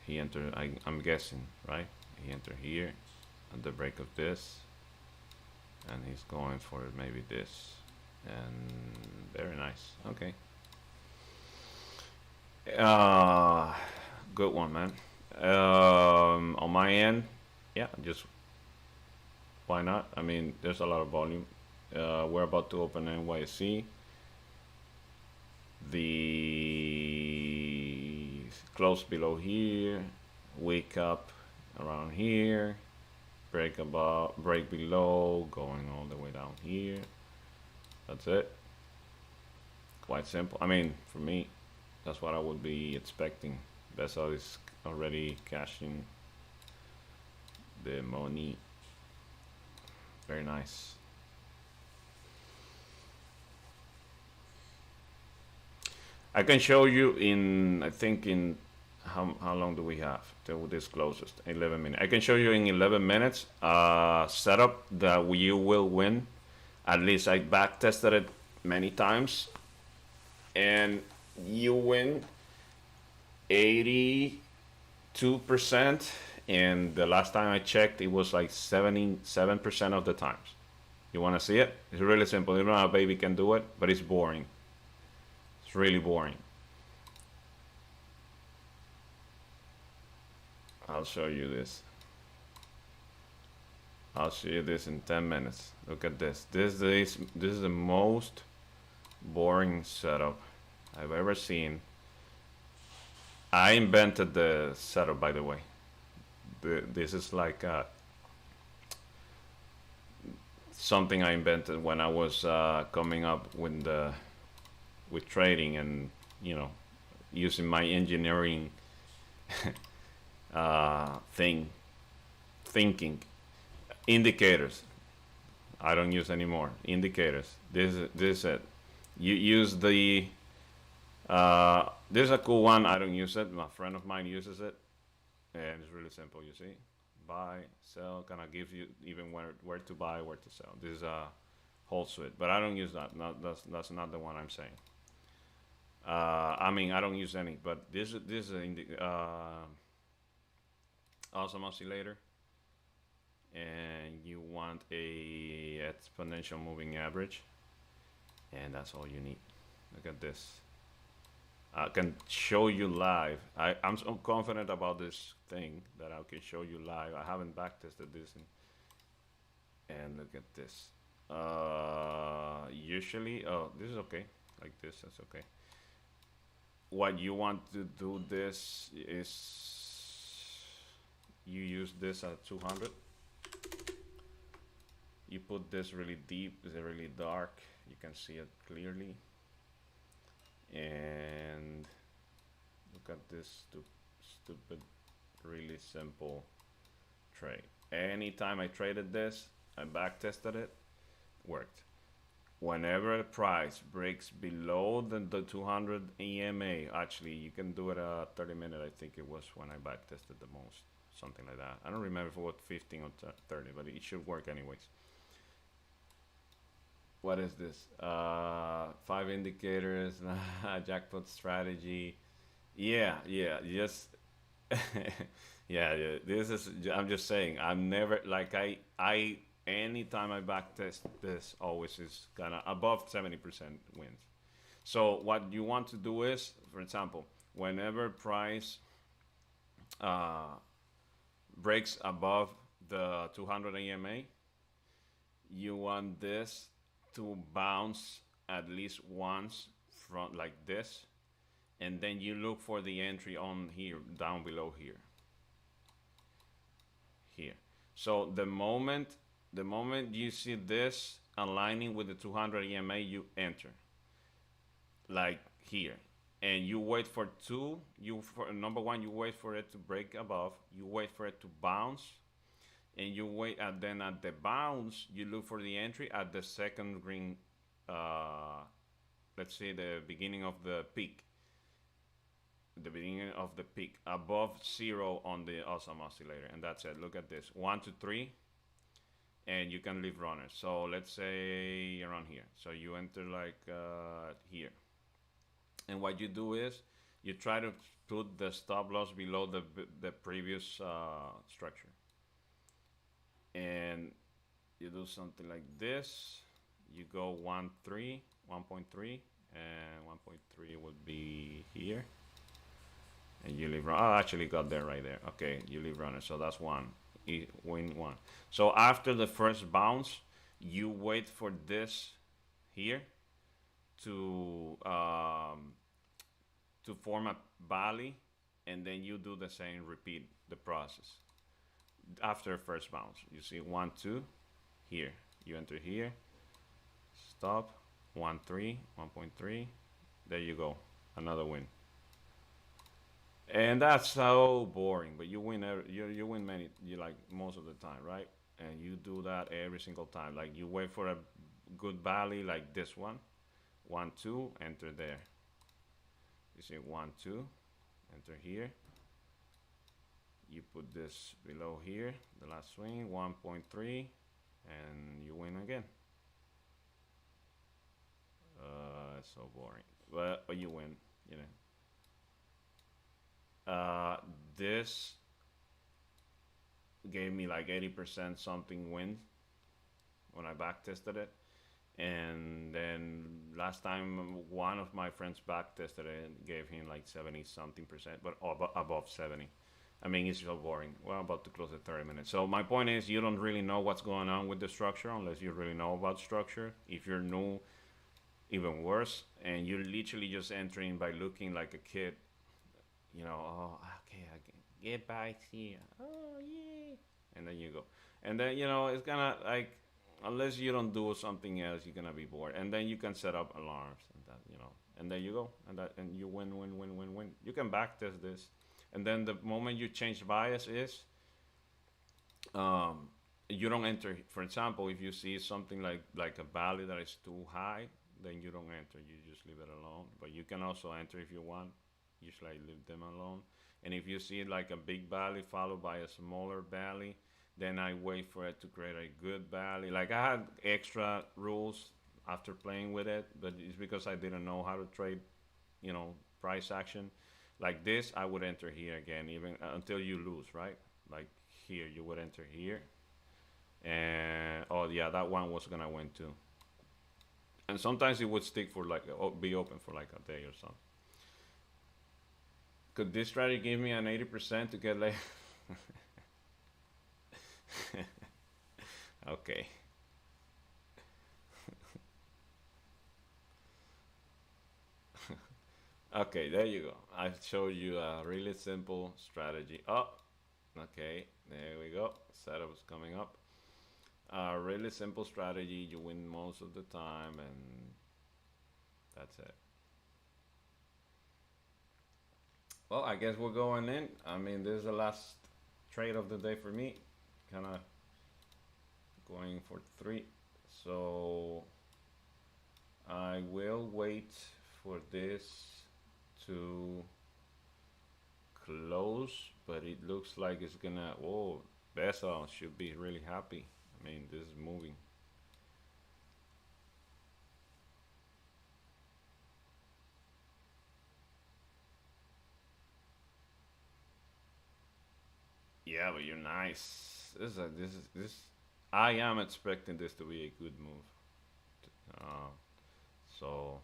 he entered. I'm guessing, right? He entered here at the break of this, and he's going for maybe this, and very nice. Okay. Uh, Good one, man. On my end, yeah, just why not? I mean, there's a lot of volume. We're about to open NYC. The close below here, wake up around here, break above, break below, going all the way down here. That's it. Quite simple. I mean, for me, that's what I would be expecting. Vessel is already cashing the money. Very nice. I can show you in, I think in, how long do we have till this closes? 11 minutes. I can show you in 11 minutes setup that you will win. At least I back tested it many times, and you win 82%, and the last time I checked it was like 77% of the times. You want to see it? It's really simple. You know how baby can do it, but it's boring. It's really boring. I'll show you this. I'll show you this in 10 minutes. Look at this. This is the most boring setup I've ever seen. I invented the setup, by the way. This is like something I invented when I was coming up with trading, and using my engineering thinking. Indicators. I don't use anymore. Indicators. This is it. You use the. This is a cool one. I don't use it. My friend of mine uses it, and it's really simple. You see, buy, sell. Kind of gives you even where to buy, where to sell. This is a whole suite, but I don't use that. That's not the one I'm saying. I mean, I don't use any, but this is awesome oscillator, and you want a exponential moving average, and that's all you need. Look at this. I can show you live. I'm so confident about this thing that I can show you live. I haven't backtested this, and look at this. Usually, oh, this is okay. Like this, that's okay. What you want to do this is you use this at 200. You put this really deep, it's really dark. You can see it clearly. And look at this stupid, really simple trade. Anytime I traded this, I back tested it, worked. whenever a price breaks below the 200 EMA, actually you can do it 30 minutes. I think it was when I back tested the most, something like that. I don't remember if it was 15 or 30, but it should work anyways. What is this? 5 indicators, jackpot strategy. Yeah, yeah, just yeah, yeah. This is. I'm just saying. I'm never like I. Anytime I back test this, always is kind of above 70% wins. So what you want to do is, for example, whenever price uh, breaks above the 200 EMA, you want this to bounce at least once from like this, and then you look for the entry on here, down below here, here. So the moment you see this aligning with the 200 EMA, you enter, like here, and you wait for two. You for number one, you wait for it to break above. You wait for it to bounce, and you wait, and then at the bounce, you look for the entry at the second green. Uh, let's say the beginning of the peak, the beginning of the peak above zero on the awesome oscillator, and that's it. Look at this, 1 to 3, and you can leave runners. So let's say around here. So you enter like here, and what you do is you try to put the stop loss below the previous structure, and you do something like this. You go 1.3, 1.3, and 1.3 would be here, and you leave run. Oh, I actually got there right there. Okay, you leave runner, so that's one. Win one. So after the first bounce, you wait for this here to form a valley, and then you do the same, repeat the process. After first bounce, you see 1, 2, here. You enter here, stop, 1.3, 1.3. There you go, another win. And that's so boring, but you win. You win many. You like most of the time, right? And you do that every single time. Like you wait for a good valley, like this one, 1, 2, enter there. You see 1, 2, enter here. You put this below here, the last swing, 1.3, and you win again. It's so boring, but you win, you know. This gave me like 80% something win when I back tested it, and then last time one of my friends back tested it and gave him like 70 something percent, but above 70. I mean, it's so boring. We're about to close at 30 minutes. So my point is, you don't really know what's going on with the structure unless you really know about structure. If you're new, even worse, and you're literally just entering by looking like a kid. You know, oh, okay, I can get back here. Oh, yeah. And then you go. And then, you know, it's gonna, like, unless you don't do something else, you're gonna be bored. And then you can set up alarms and that, you know. And then you go. And you win, win, win, win, win. You can backtest this. And then the moment you change bias is, you don't enter. For example, if you see something like a value that is too high, then you don't enter. You just leave it alone. But you can also enter if you want. Usually I leave them alone. And if you see like a big valley followed by a smaller valley, then I wait for it to create a good valley. Like I had extra rules after playing with it, but it's because I didn't know how to trade, you know, price action. Like this, I would enter here again, even until you lose, right? Like here, you would enter here. And oh yeah, that one was gonna win too. And sometimes it would stick for like, be open for like a day or something. Could this strategy give me an 80% to get like? Okay. Okay, there you go. I showed you a really simple strategy. Oh, okay, there we go. Setup is coming up. A really simple strategy. You win most of the time, and that's it. Well, I guess we're going in. I mean, this is the last trade of the day for me. Kind of going for 3. So I will wait for this to close, but it looks like it's gonna, whoa, Besa should be really happy. I mean, this is moving. Yeah, but you're nice. This. I am expecting this to be a good move. Uh, so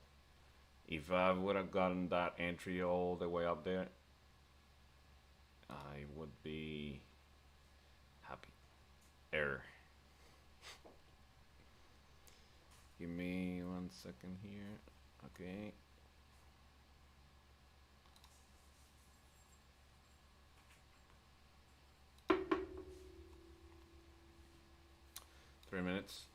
if I would have gotten that entry all the way up there, I would be happy. Error. Give me 1 second here. Okay. Three minutes.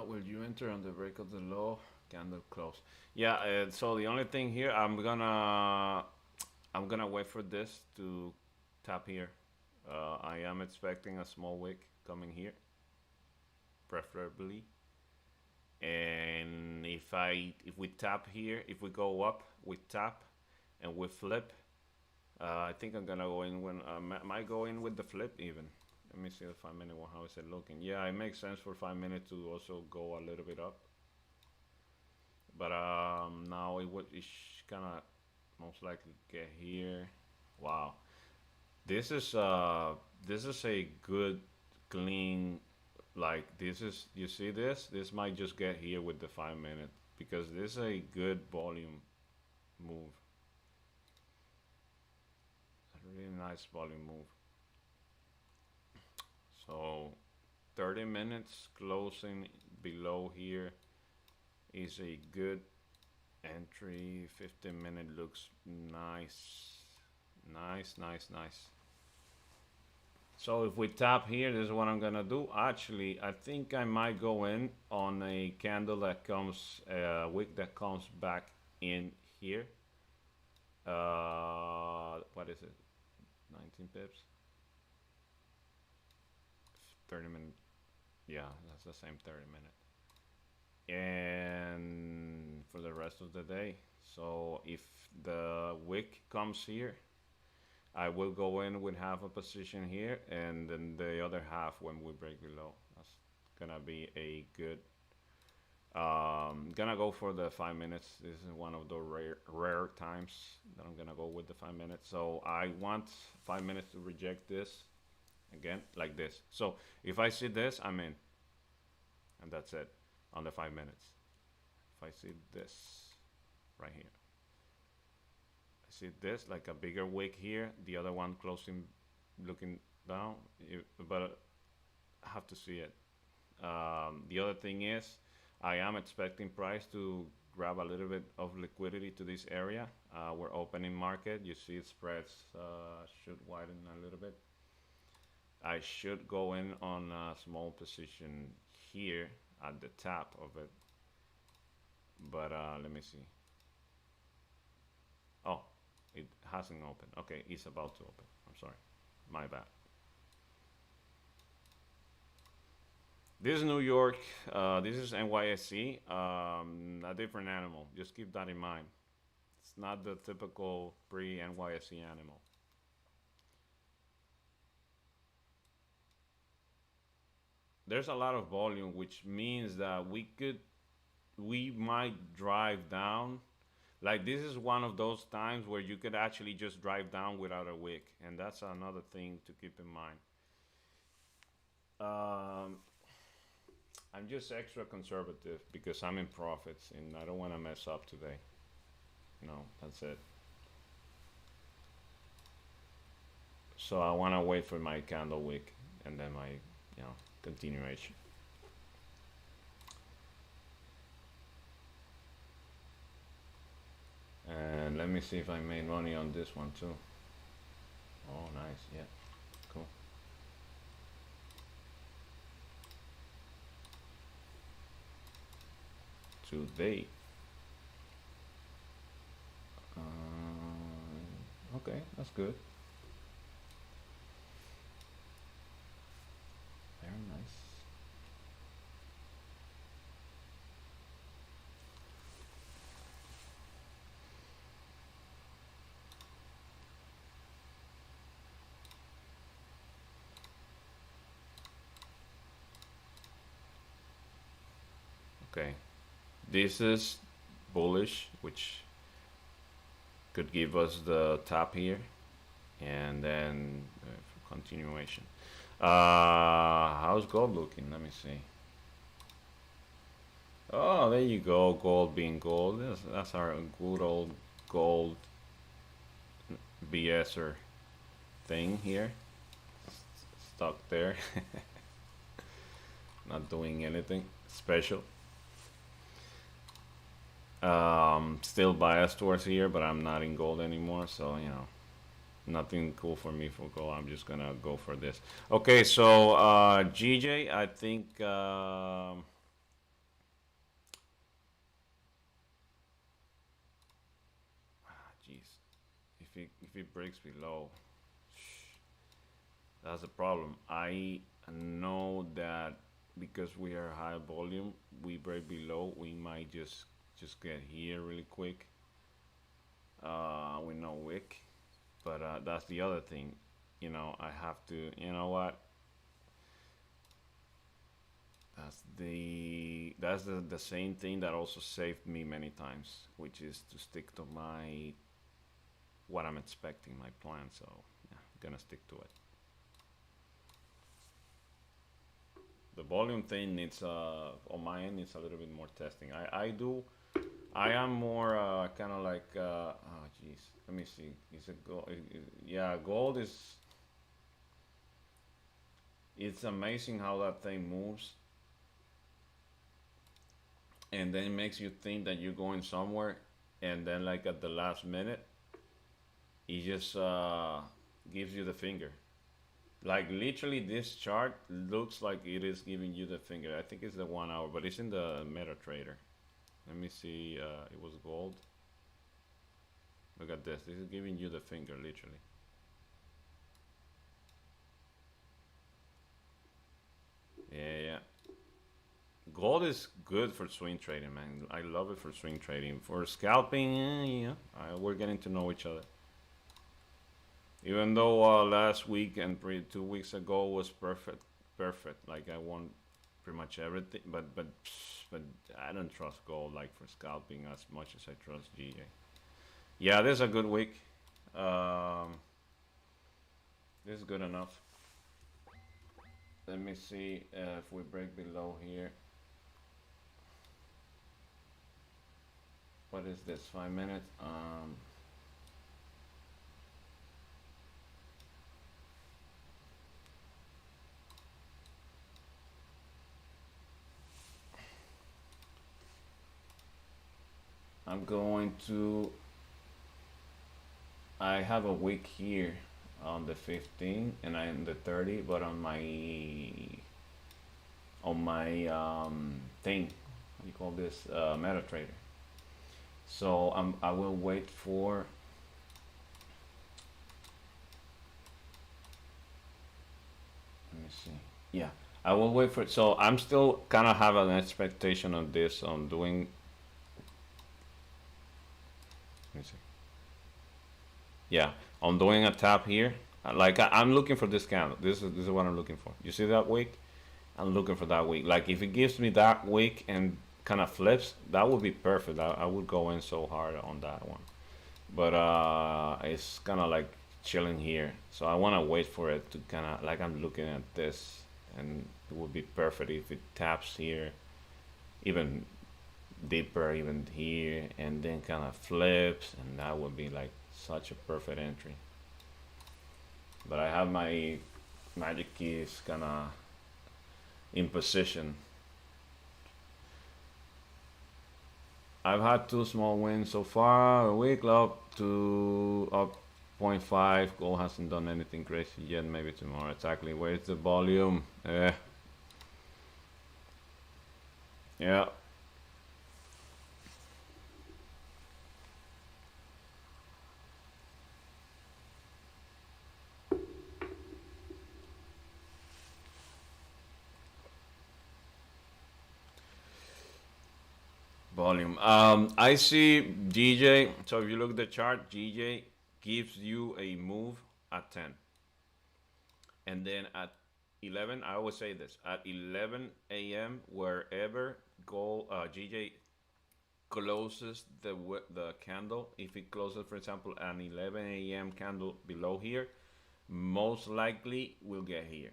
Will you enter on the break of the law? Candle close. Yeah. So the only thing here, I'm gonna wait for this to tap here. I am expecting a small wick coming here, preferably. And if we tap here, if we go up, we tap, and we flip. I think I'm gonna go in when might go in with the flip even. Let me see the 5 minute one. How is it looking? Yeah, it makes sense for 5 minutes to also go a little bit up. But now it would kind of most likely get here. Wow, this is a good clean, like this is, you see this might just get here with the 5 minute, because this is a good volume move, a really nice volume move. So 30 minutes closing below here is a good entry. 15 minute looks nice, nice. So if we tap here, this is what I'm gonna do. Actually, I think I might go in on a candle that comes, wick that comes back in here. What is it? 19 pips. 30 minute. Yeah, that's the same 30 minute. And for the rest of the day. So if the wick comes here, I will go in with half a position here, and then the other half when we break below. That's gonna be a good. Gonna go for the 5 minutes. This is one of the rare times that I'm gonna go with the 5 minutes. So I want 5 minutes to reject this again, like this. So if I see this, I'm in, and that's it on the 5 minutes. If I see this right here, I see this like a bigger wick here, the other one closing, looking down, but I have to see it. The other thing is, I am expecting price to grab a little bit of liquidity to this area. We're opening market. You see it spreads should widen a little bit. I should go in on a small position here at the top of it. But let me see. Oh, it hasn't opened. Okay, it's about to open. I'm sorry. My bad. This is New York. This is NYSE. A different animal. Just keep that in mind. It's not the typical pre-NYSE animal. There's a lot of volume, which means that we might drive down. Like this is one of those times where you could actually just drive down without a wick, and that's another thing to keep in mind. I'm just extra conservative because I'm in profits and I don't want to mess up today. No, that's it. So I want to wait for my candle wick and then my, continuation. And let me see if I made money on this one too. Oh, nice. Yeah, cool. Today. Okay, that's good. This is bullish, which could give us the top here, and then continuation. How's gold looking? Let me see. Oh, there you go. Gold being gold. That's our good old gold BSer thing here. Stuck there. Not doing anything special. Still biased towards here, but I'm not in gold anymore, so you know, nothing cool for me for gold. I'm just gonna go for this. Okay, so GJ, I think jeez, if it breaks below, that's a problem. I know that because we are high volume, we break below, we might just get here really quick. With no wick, but that's the other thing. You know, I have to. You know what? That's the same thing that also saved me many times, which is to stick to my what I'm expecting, my plan. So yeah, I'm gonna stick to it. The volume thing needs on my end needs a little bit more testing. I am more kind of like oh geez, let me see. Is it gold? Yeah, gold is. It's amazing how that thing moves, and then it makes you think that you're going somewhere, and then like at the last minute, it just gives you the finger. Like literally, this chart looks like it is giving you the finger. I think it's the 1 hour, but it's in the MetaTrader. Let me see. It was gold. Look at this. This is giving you the finger, literally. Yeah, yeah. Gold is good for swing trading, man. I love it for swing trading. For scalping, yeah, we're getting to know each other. Even though last week and 2 weeks ago was perfect, perfect. Like I won pretty much everything, but I don't trust gold like for scalping as much as I trust GA. Yeah, this is a good week. This is good enough. Let me see if we break below here. What is this? 5 minutes. I'm going to. I have a week here on the 15 and I'm the 30, but on my thing, what do you call this? MetaTrader. So I will wait for. Let me see. Yeah, I will wait for it. So I'm still kind of have an expectation on this on doing. Let me see. Yeah, I'm doing a tap here. Like I'm looking for this candle. This is what I'm looking for. You see that wick? I'm looking for that wick. Like if it gives me that wick and kind of flips, that would be perfect. I would go in so hard on that one. But it's kind of like chilling here. So I want to wait for it to kind of like I'm looking at this, and it would be perfect if it taps here, even deeper, even here, and then kind of flips, and that would be like such a perfect entry. But I have my magic keys kind of in position. I've had two small wins so far. A week up to up 0.5. Gold hasn't done anything crazy yet. Maybe tomorrow. Exactly. Where's the volume? Yeah. Volume. I see GJ. So if you look at the chart, GJ gives you a move at 10, and then at 11. I always say this at 11 a.m. wherever GJ closes the candle, if it closes, for example, an 11 a.m. candle below here, most likely we'll get here.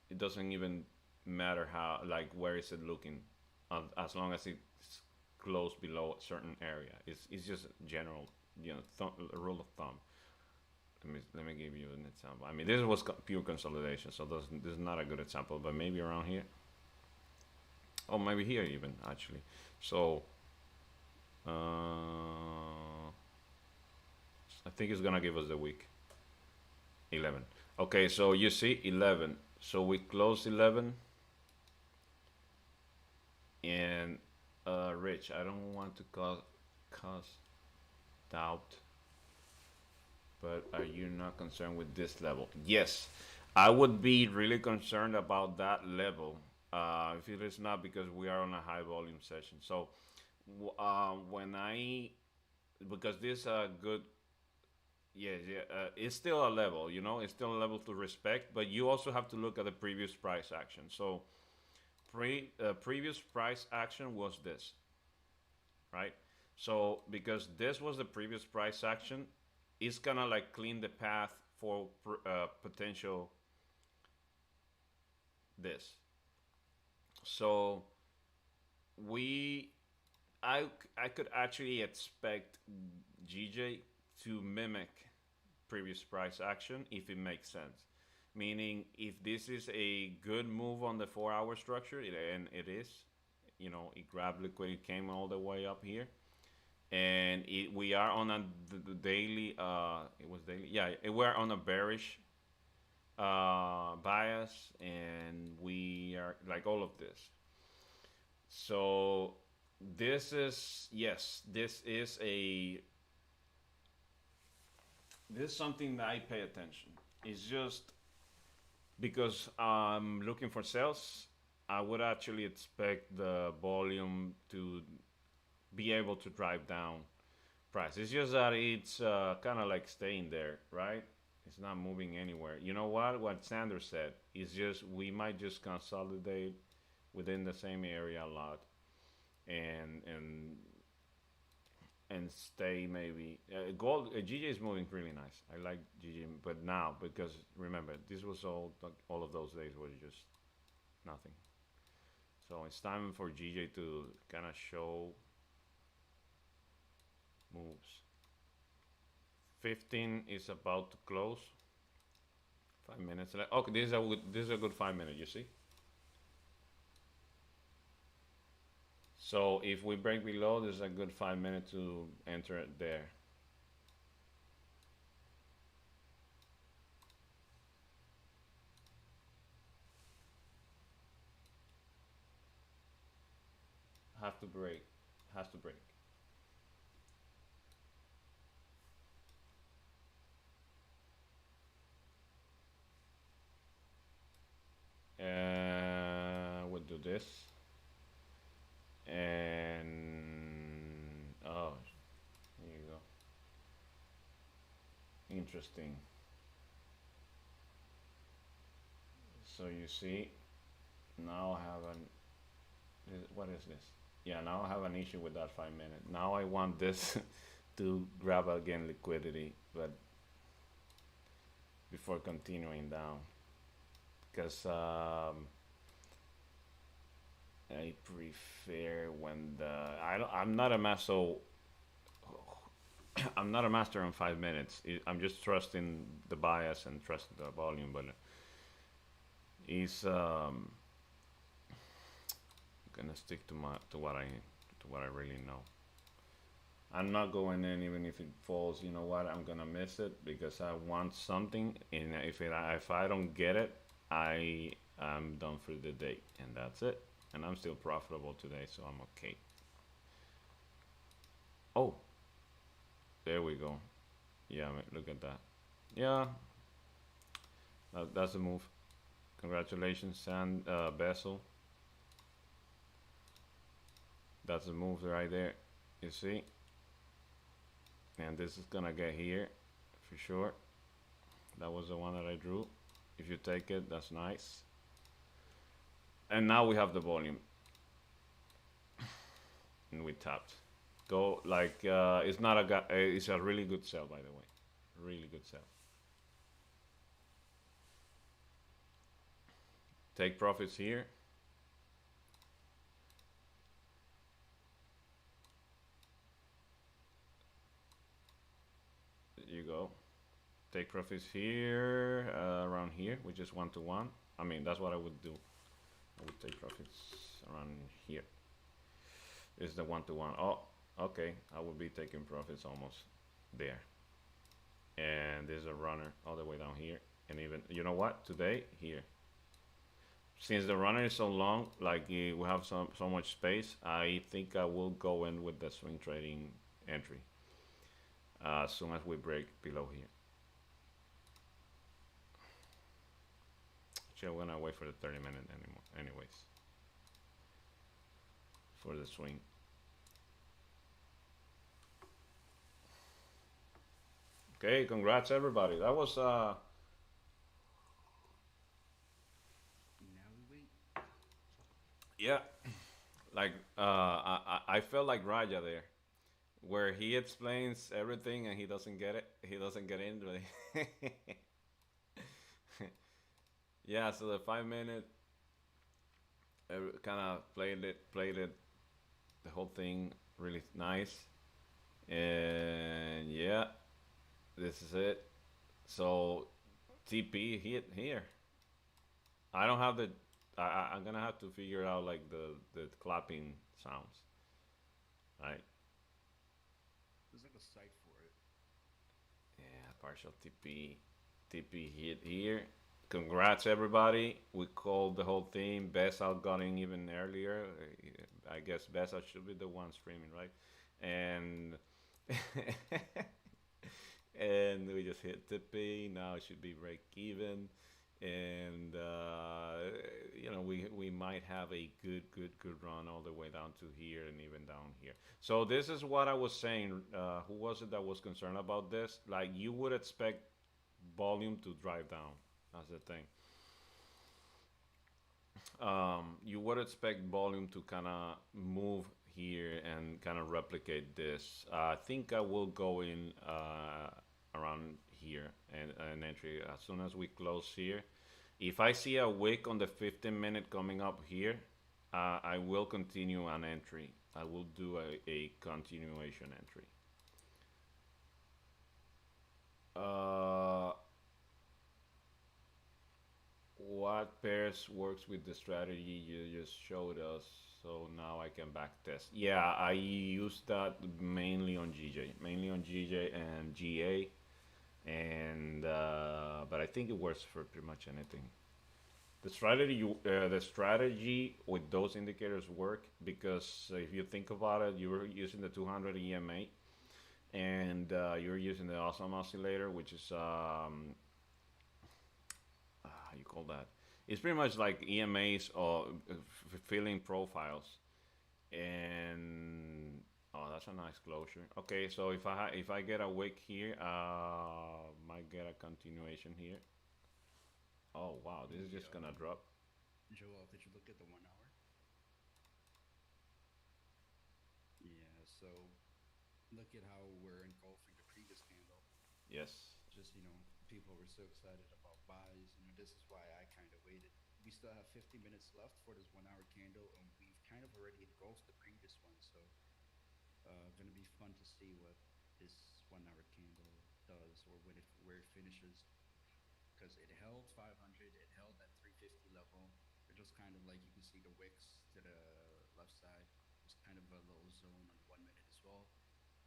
It doesn't even matter how, like, where is it looking, as long as it's close below a certain area. It's just general, rule of thumb. Let me give you an example. I mean, this was pure consolidation, so this is not a good example, but maybe around here, or maybe here even actually. So I think it's gonna give us the week 11. Okay, so you see 11. So we close 11, and Rich, I don't want to cause doubt, but are you not concerned with this level? Yes, I would be really concerned about that level if it is not because we are on a high volume session. So when because this good, yeah, it's still a level, it's still a level to respect, but you also have to look at the previous price action. So previous price action was this, right? So because this was the previous price action, it's gonna like clean the path for potential this. So we I could actually expect GJ to mimic previous price action if it makes sense. Meaning, if this is a good move on the 4-hour structure, and it is, it grabbed liquidity, came all the way up here, and we are on a daily. It was daily, yeah. We're on a bearish bias, and we are like all of this. So this is, yes, this is something that I pay attention. It's just because I'm looking for sales, I would actually expect the volume to be able to drive down price. It's just that it's kind of like staying there, right? It's not moving anywhere. You know what Sanders said is just we might just consolidate within the same area a lot, and stay maybe. Gold, GJ is moving really nice. I like GJ, but now, because remember, this was all of those days was just nothing. So it's time for GJ to kind of show moves. 15 is about to close. 5 minutes left. Okay, this is a good 5 minute. You see. So if we break below, there's a good 5 minute to enter it there. Have to break. Has to break. We'll do this. And oh, here you go. Interesting. So you see, now I have what is this? Yeah, now I have an issue with that 5 minute. Now I want this to grab again liquidity, but before continuing down, because I prefer when I'm not a master. I'm not a master in 5 minutes. I'm just trusting the bias and trusting the volume, but it's gonna stick to what I really know. I'm not going in even if it falls. You know what? I'm gonna miss it because I want something, and if I don't get it, I'm done for the day, and that's it. And I'm still profitable today, so I'm okay. Oh, there we go. Yeah, look at that. Yeah, that's a move. Congratulations, Sand Bessel. That's a move right there. You see? And this is gonna get here for sure. That was the one that I drew. If you take it, that's nice. And now we have the volume. and we tapped. Go like it's not a it's a really good sell, by the way, really good sell. Take profits here. There you go. Take profits here, around here, which is 1 to 1. I mean, that's what I would do. I would take profits around here. This is the 1 to 1. Oh, okay. I will be taking profits almost there. And there's a runner all the way down here. And even, you know what? Today, here. Since the runner is so long, like we have so much space, I think I will go in with the swing trading entry as soon as we break below here. Actually, I'm gonna wait for the 30-minute anyways, for the swing. Okay, congrats everybody. That was Now we wait. yeah, like I felt like Raja there, where he explains everything and he doesn't get it. He doesn't get into it. Yeah, so the 5 minute kind of played it, the whole thing really nice, and yeah, this is it. So TP hit here. I don't have the. I'm gonna have to figure out like the clapping sounds, right? There's like a site for it. Yeah, partial TP hit here. Congrats everybody. We called the whole thing. Besal got in even earlier. I guess Besal should be the one streaming, right? And and we just hit TP. Now it should be break even. And we might have a good run all the way down to here and even down here. So this is what I was saying. Who was it that was concerned about this? Like you would expect volume to drive down. That's the thing. You would expect volume to kind of move here and kind of replicate this. I think I will go in around here and an entry as soon as we close here. If I see a wick on the 15-minute coming up here, I will continue an entry. I will do a continuation entry. What pairs works with the strategy you just showed us? So now I can back test. Yeah, I use that mainly on GJ and GA, and but I think it works for pretty much anything. The strategy with those indicators work because if you think about it, you're using the 200 EMA, and you're using the awesome oscillator, which is how you call that? It's pretty much like EMAs or filling profiles, and oh, that's a nice closure. Okay, so if I get a wick here, might get a continuation here. Oh wow, this is just gonna drop. Joel, did you look at the 1 hour? Yeah, so look at how we're engulfing the previous candle. Yes. Just, people were so excited about buys. This is why I kind of waited. We still have 50 minutes left for this 1 hour candle, and we've kind of already engulfed the previous one. So, gonna be fun to see what this 1 hour candle does, or where it finishes. Because it held 500, it held that 350 level. They're just kind of like, you can see the wicks to the left side. It's kind of a little zone on the 1 minute as well.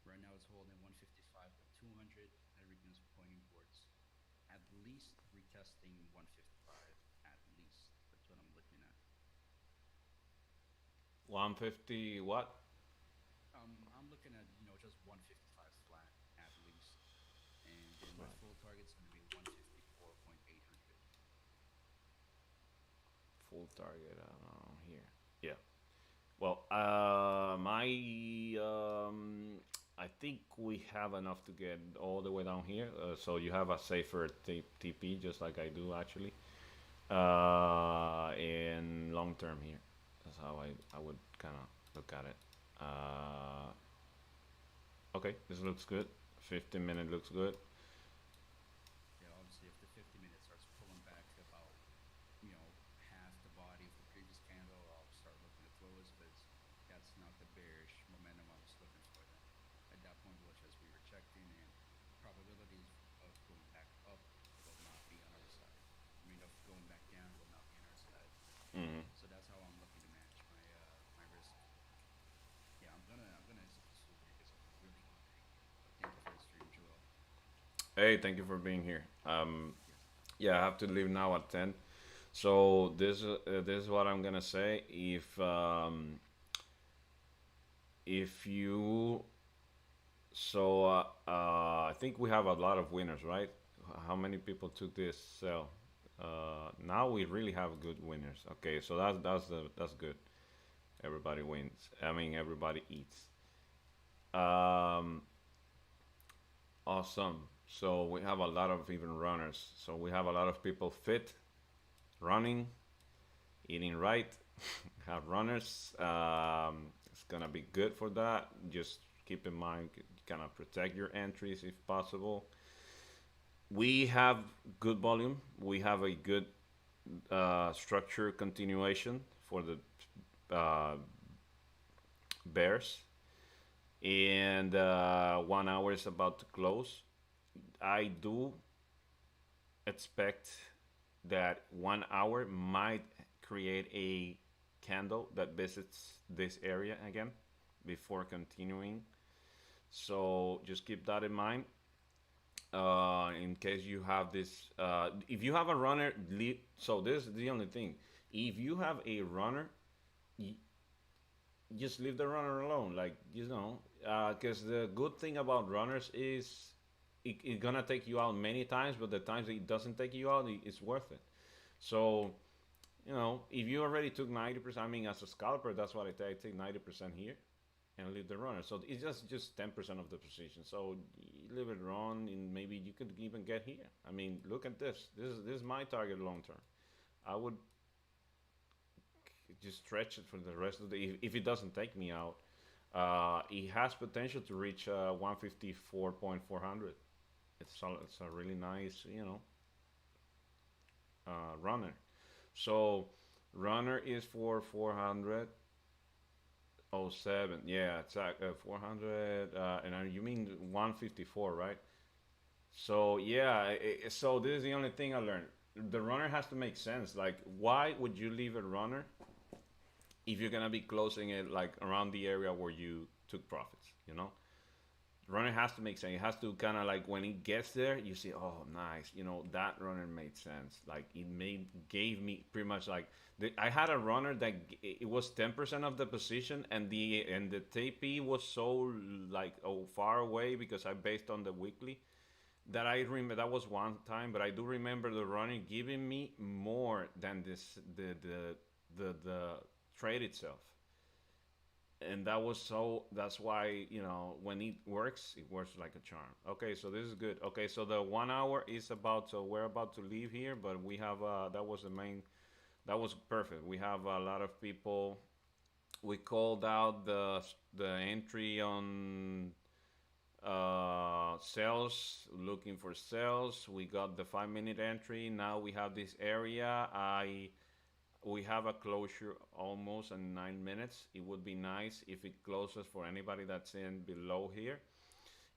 Right now it's holding 155 with 200. Everything is pointing towards at least retesting 155. At least. That's what I'm looking at. 150 what? I'm looking at, just 155 flat at least. And then my full target's going to be 154.800. Full target here. Yeah. Well, I think we have enough to get all the way down here. So you have a safer TP, just like I do actually, in long term here. That's how I would kind of look at it. Okay, this looks good. 15-minute looks good. Yeah, obviously, if the 50 minutes starts pulling back to about, half the body of the previous candle, I'll start looking to close, but that's not the bearish momentum I was looking for then. At that point, we'll just be rejecting, and probabilities of going back up will not be on our side. I mean, of going back down will not be on our side. Mm-hmm. So that's how I'm looking to manage my risk. Yeah, I'm gonna exit the soup here because I'm really hungry. But thank you for the stream, Joel. Hey, thank you for being here. Yes. Yeah, I have to leave now at 10. So this is what I'm gonna say. If you I think we have a lot of winners, right? How many people took this sell? Now we really have good winners. Okay, so that's good. Everybody wins. I mean, everybody eats. Um, awesome. So we have a lot of even runners. So we have a lot of people fit, running, eating right. Have runners. It's gonna be good for that. Just keep in mind, kind of protect your entries if possible. We have good volume. We have a good structure continuation for the uh, bears, and 1 hour is about to close. I do expect that 1 hour might create a candle that visits this area again before continuing. So just keep that in mind. In case you have this, if you have a runner, so this is the only thing. If you have a runner, y- just leave the runner alone. Like, because the good thing about runners is it's gonna take you out many times, but the times it doesn't take you out, it's worth it. So, if you already took 90%, I mean, as a scalper, that's what I take. I take 90% here and leave the runner. So it's just 10% of the position. So you leave it run, and maybe you could even get here. I mean, look at this. This is my target long term. I would just stretch it for the rest of the. If it doesn't take me out, it has potential to reach 154.400. It's a really nice, runner. So runner is for 407. Yeah, it's 400. And you mean 154, right? So yeah, so this is the only thing I learned. The runner has to make sense. Like, why would you leave a runner if you're gonna be closing it like around the area where you took profits? Runner has to make sense. It has to kind of like when it gets there, you see, oh, nice. That runner made sense. Like gave me pretty much like I had a runner that it was 10% of the position, and the TP was so like far away because I based on the weekly that I remember that was one time, but I do remember the runner giving me more than the trade itself, and that's why when it works like a charm. Okay, so this is good. Okay, so the 1 hour is about, so we're about to leave here, but we have that was perfect. We have a lot of people. We called out the entry on sales, looking for sales. We got the 5 minute entry. Now we have this area. We have a closure almost in 9 minutes. It would be nice if it closes for anybody that's in below here.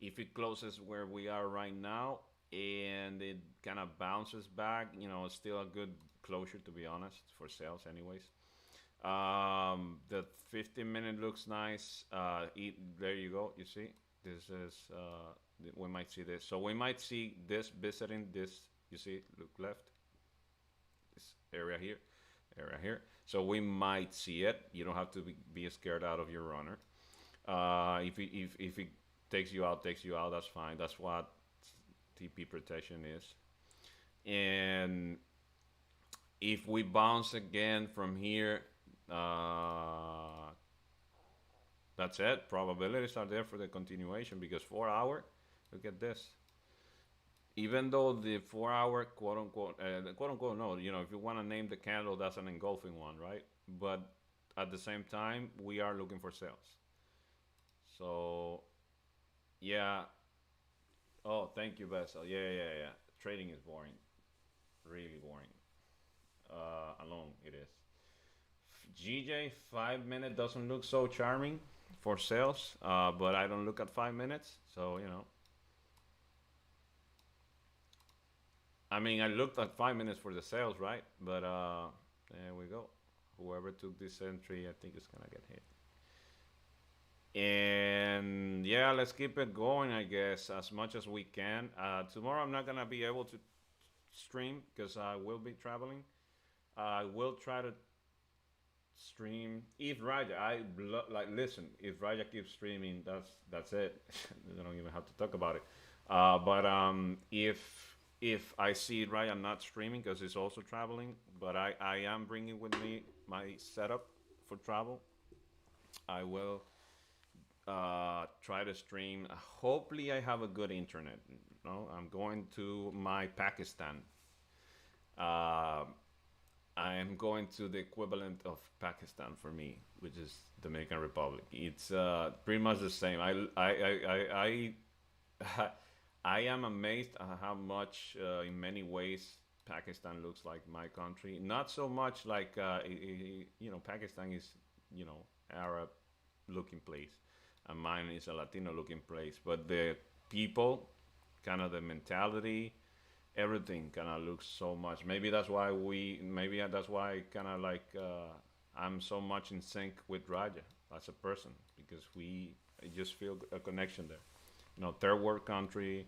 If it closes where we are right now and it kind of bounces back, it's still a good closure, to be honest, for sales anyways. The 15-minute looks nice. There you go. You see, this is we might see this. So we might see this visiting this. You see, look left. This area here. So we might see it. You don't have to be scared out of your runner. If it takes you out. That's fine. That's what TP protection is. And if we bounce again from here, that's it. Probabilities are there for the continuation because 4 hour. Look at this. Even though the 4 hour quote unquote, no, if you want to name the candle, that's an engulfing one, right? But at the same time, we are looking for sales. So yeah. Oh, thank you, Bessel. Yeah. Trading is boring, really boring. Alone it is. GJ 5 minute doesn't look so charming for sales, but I don't look at 5 minutes, so you know. I mean, I looked at 5 minutes for the sales, right? But there we go. Whoever took this entry, I think is gonna get hit. And yeah, let's keep it going, I guess, as much as we can. Tomorrow I'm not gonna be able to stream because I will be traveling. I will try to stream if Raja. Like listen. If Raja keeps streaming, that's it. I don't even have to talk about it. But if I see Raja not streaming because he's also traveling, but I am bringing with me my setup for travel. I will try to stream. Hopefully, I have a good internet. No, I'm going to my Pakistan. Uh, I am going to the equivalent of Pakistan for me, which is Dominican Republic. It's pretty much the same. I I am amazed at how much, in many ways, Pakistan looks like my country. Not so much like Pakistan is Arab looking place, and mine is a Latino looking place. But the people, kind of the mentality, everything kind of looks so much. Maybe that's why kind of like I'm so much in sync with Raja as a person because I just feel a connection there. Third world country,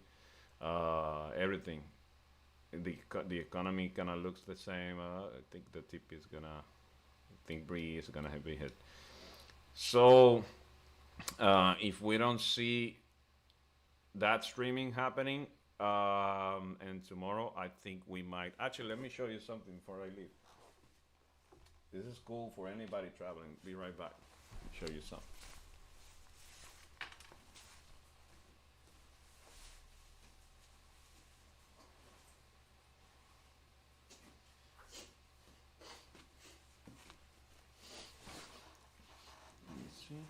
everything. The economy kind of looks the same. I think the tip is gonna, I think Bree is gonna be hit. So if we don't see that streaming happening, and tomorrow I think we might actually let me show you something before I leave. This is cool for anybody traveling. Be right back. Let me show you something. Let me see.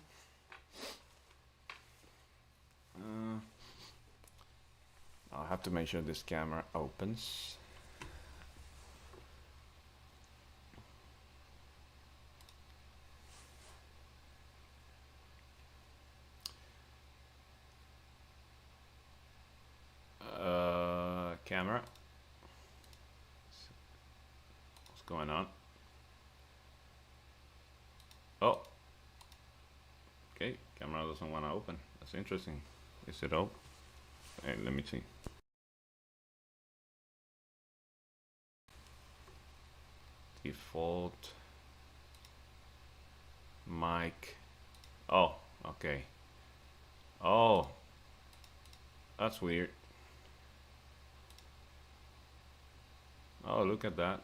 I'll have to make sure this camera opens. Camera. What's going on? Oh, okay. Camera doesn't want to open. That's interesting. Is it open? Hey, let me see. Default mic. Oh, okay. Oh, that's weird. Oh, look at that.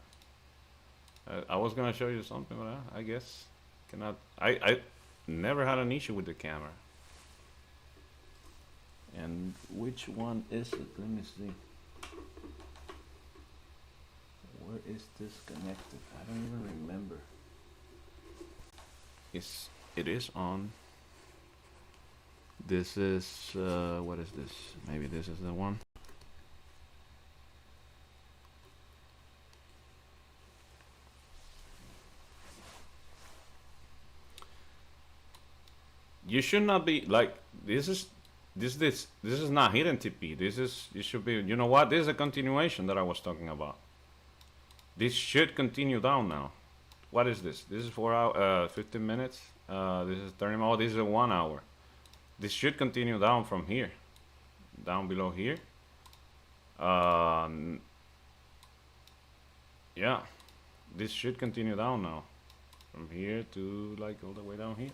I was gonna show you something, but I guess cannot. I never had an issue with the camera. And which one is it? Let me see. Where is this connected? I don't even remember. It is on. This is what is this? Maybe this is the one. You should not be like this is not hidden TP. It should be, you know what? This is a continuation that I was talking about. This should continue down now. What is this? This is 15 minutes. This is 30. Oh, this is a 1 hour. This should continue down from here, down below here. Yeah, this should continue down now, from here to like all the way down here.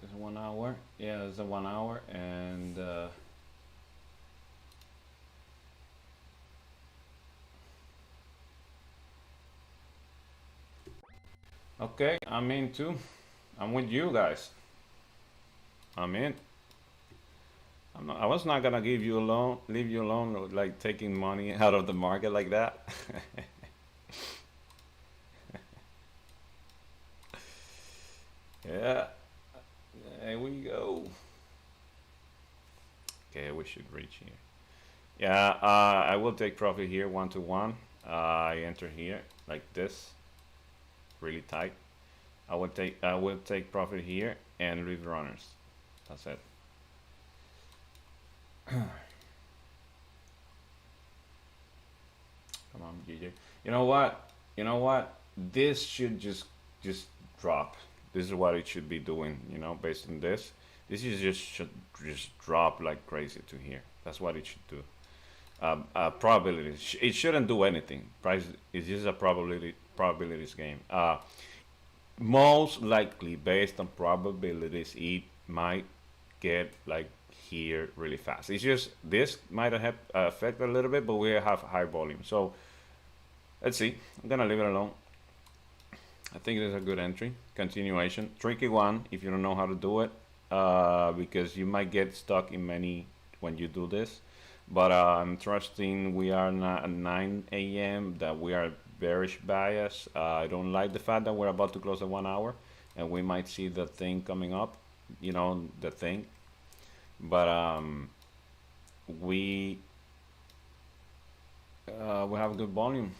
This is 1 hour. Yeah, it's a 1 hour, and okay, I'm in too. I'm with you guys. I'm in. I was not gonna give you alone, leave you alone, like taking money out of the market like that. Yeah, there we go. Okay, we should reach here. Yeah, I will take profit here, 1 to 1. I enter here like this, really tight. I will take profit here and leave runners. That's it. Come on, GJ. You know what? You know what? This should just drop. This is what it should be doing. Based on this, this is just should just drop like crazy to here. That's what it should do. Probabilities. It shouldn't do anything. Price is just a probabilities game. Most likely, based on probabilities, it might get like here really fast. It's just this might have affect a little bit, but we have high volume. So let's see. I'm gonna leave it alone. I think it is a good entry. Continuation. Tricky one if you don't know how to do it, because you might get stuck in many when you do this. But I'm trusting we are not at 9 a.m. that we are bearish bias. I don't like the fact that we're about to close at 1 hour and we might see the thing coming up, the thing. But we we have a good volume.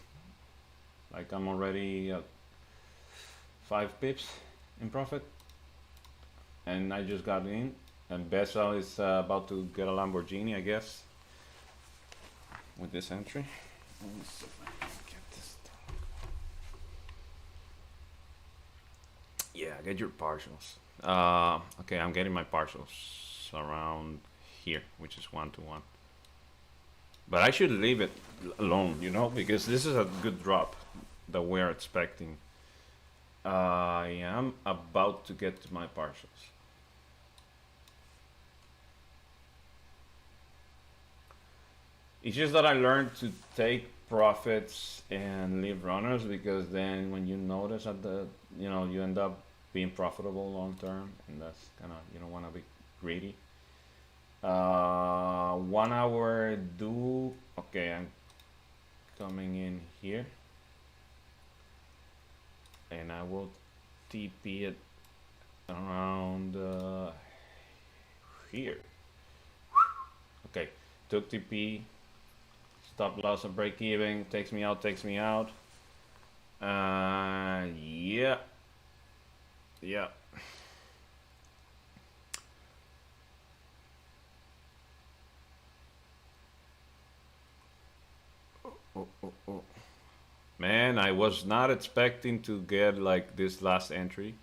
Like I'm already at 5 pips in profit, and I just got in. And Bessel is about to get a Lamborghini, I guess, with this entry. Let me see if I can get this done. Yeah, get your partials. Okay, I'm getting my partials around here, which is 1 to 1. But I should leave it alone, because this is a good drop that we're expecting. I am about to get to my partials. It's just that I learned to take profits and leave runners, because then when you notice that you end up being profitable long term, and that's kind of, you don't want to be greedy. 1 hour do. Okay, I'm coming in here, and I will TP it around here. Okay, took TP. Stop loss and break even. Takes me out. Yeah. Yeah. Oh. Man, I was not expecting to get like this last entry.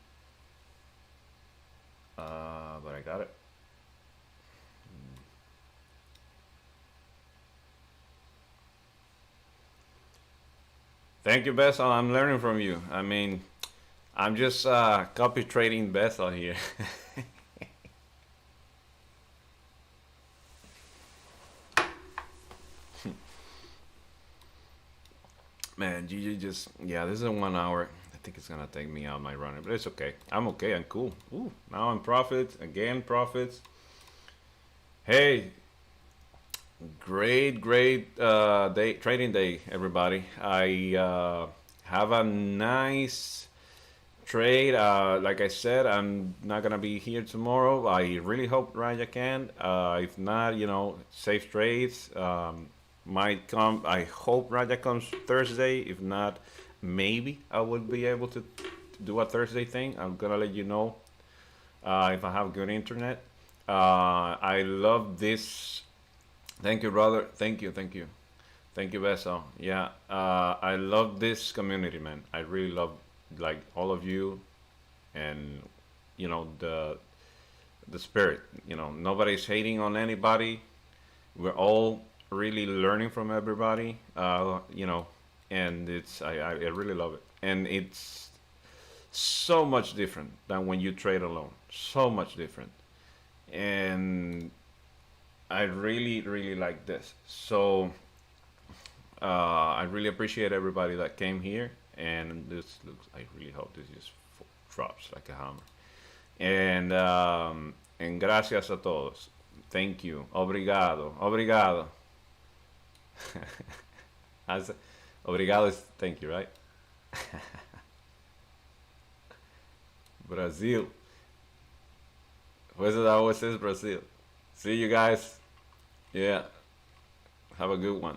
But I got it. Thank you, Bessel. I'm learning from you. I mean, I'm just copy trading Bessel here. Man, GG just, yeah, this is a 1 hour. I think it's gonna take me out my runner, but it's okay. I'm okay. I'm cool. Ooh, now I'm profits again. Profits. Hey, great day, trading day, everybody. I have a nice trade. Like I said, I'm not gonna be here tomorrow. I really hope Raja can. If not, safe trades. Might come. I hope Raja comes Thursday. If not, maybe I will be able to do a Thursday thing. I'm gonna let you know if I have good internet. I love this. Thank you, brother. Thank you, Beso. Yeah, I love this community, man. I really love like all of you, and the spirit. Nobody's hating on anybody. We're all really learning from everybody. And I really love it, and it's so much different than when you trade alone. So much different, and I really like this. So I really appreciate everybody that came here, and this looks. I really hope this just drops like a hammer. And gracias a todos. Thank you. Obrigado. Obrigado. Obrigado is thank you, right? Brazil. Where's it always says Brazil? See you guys. Yeah. Have a good one.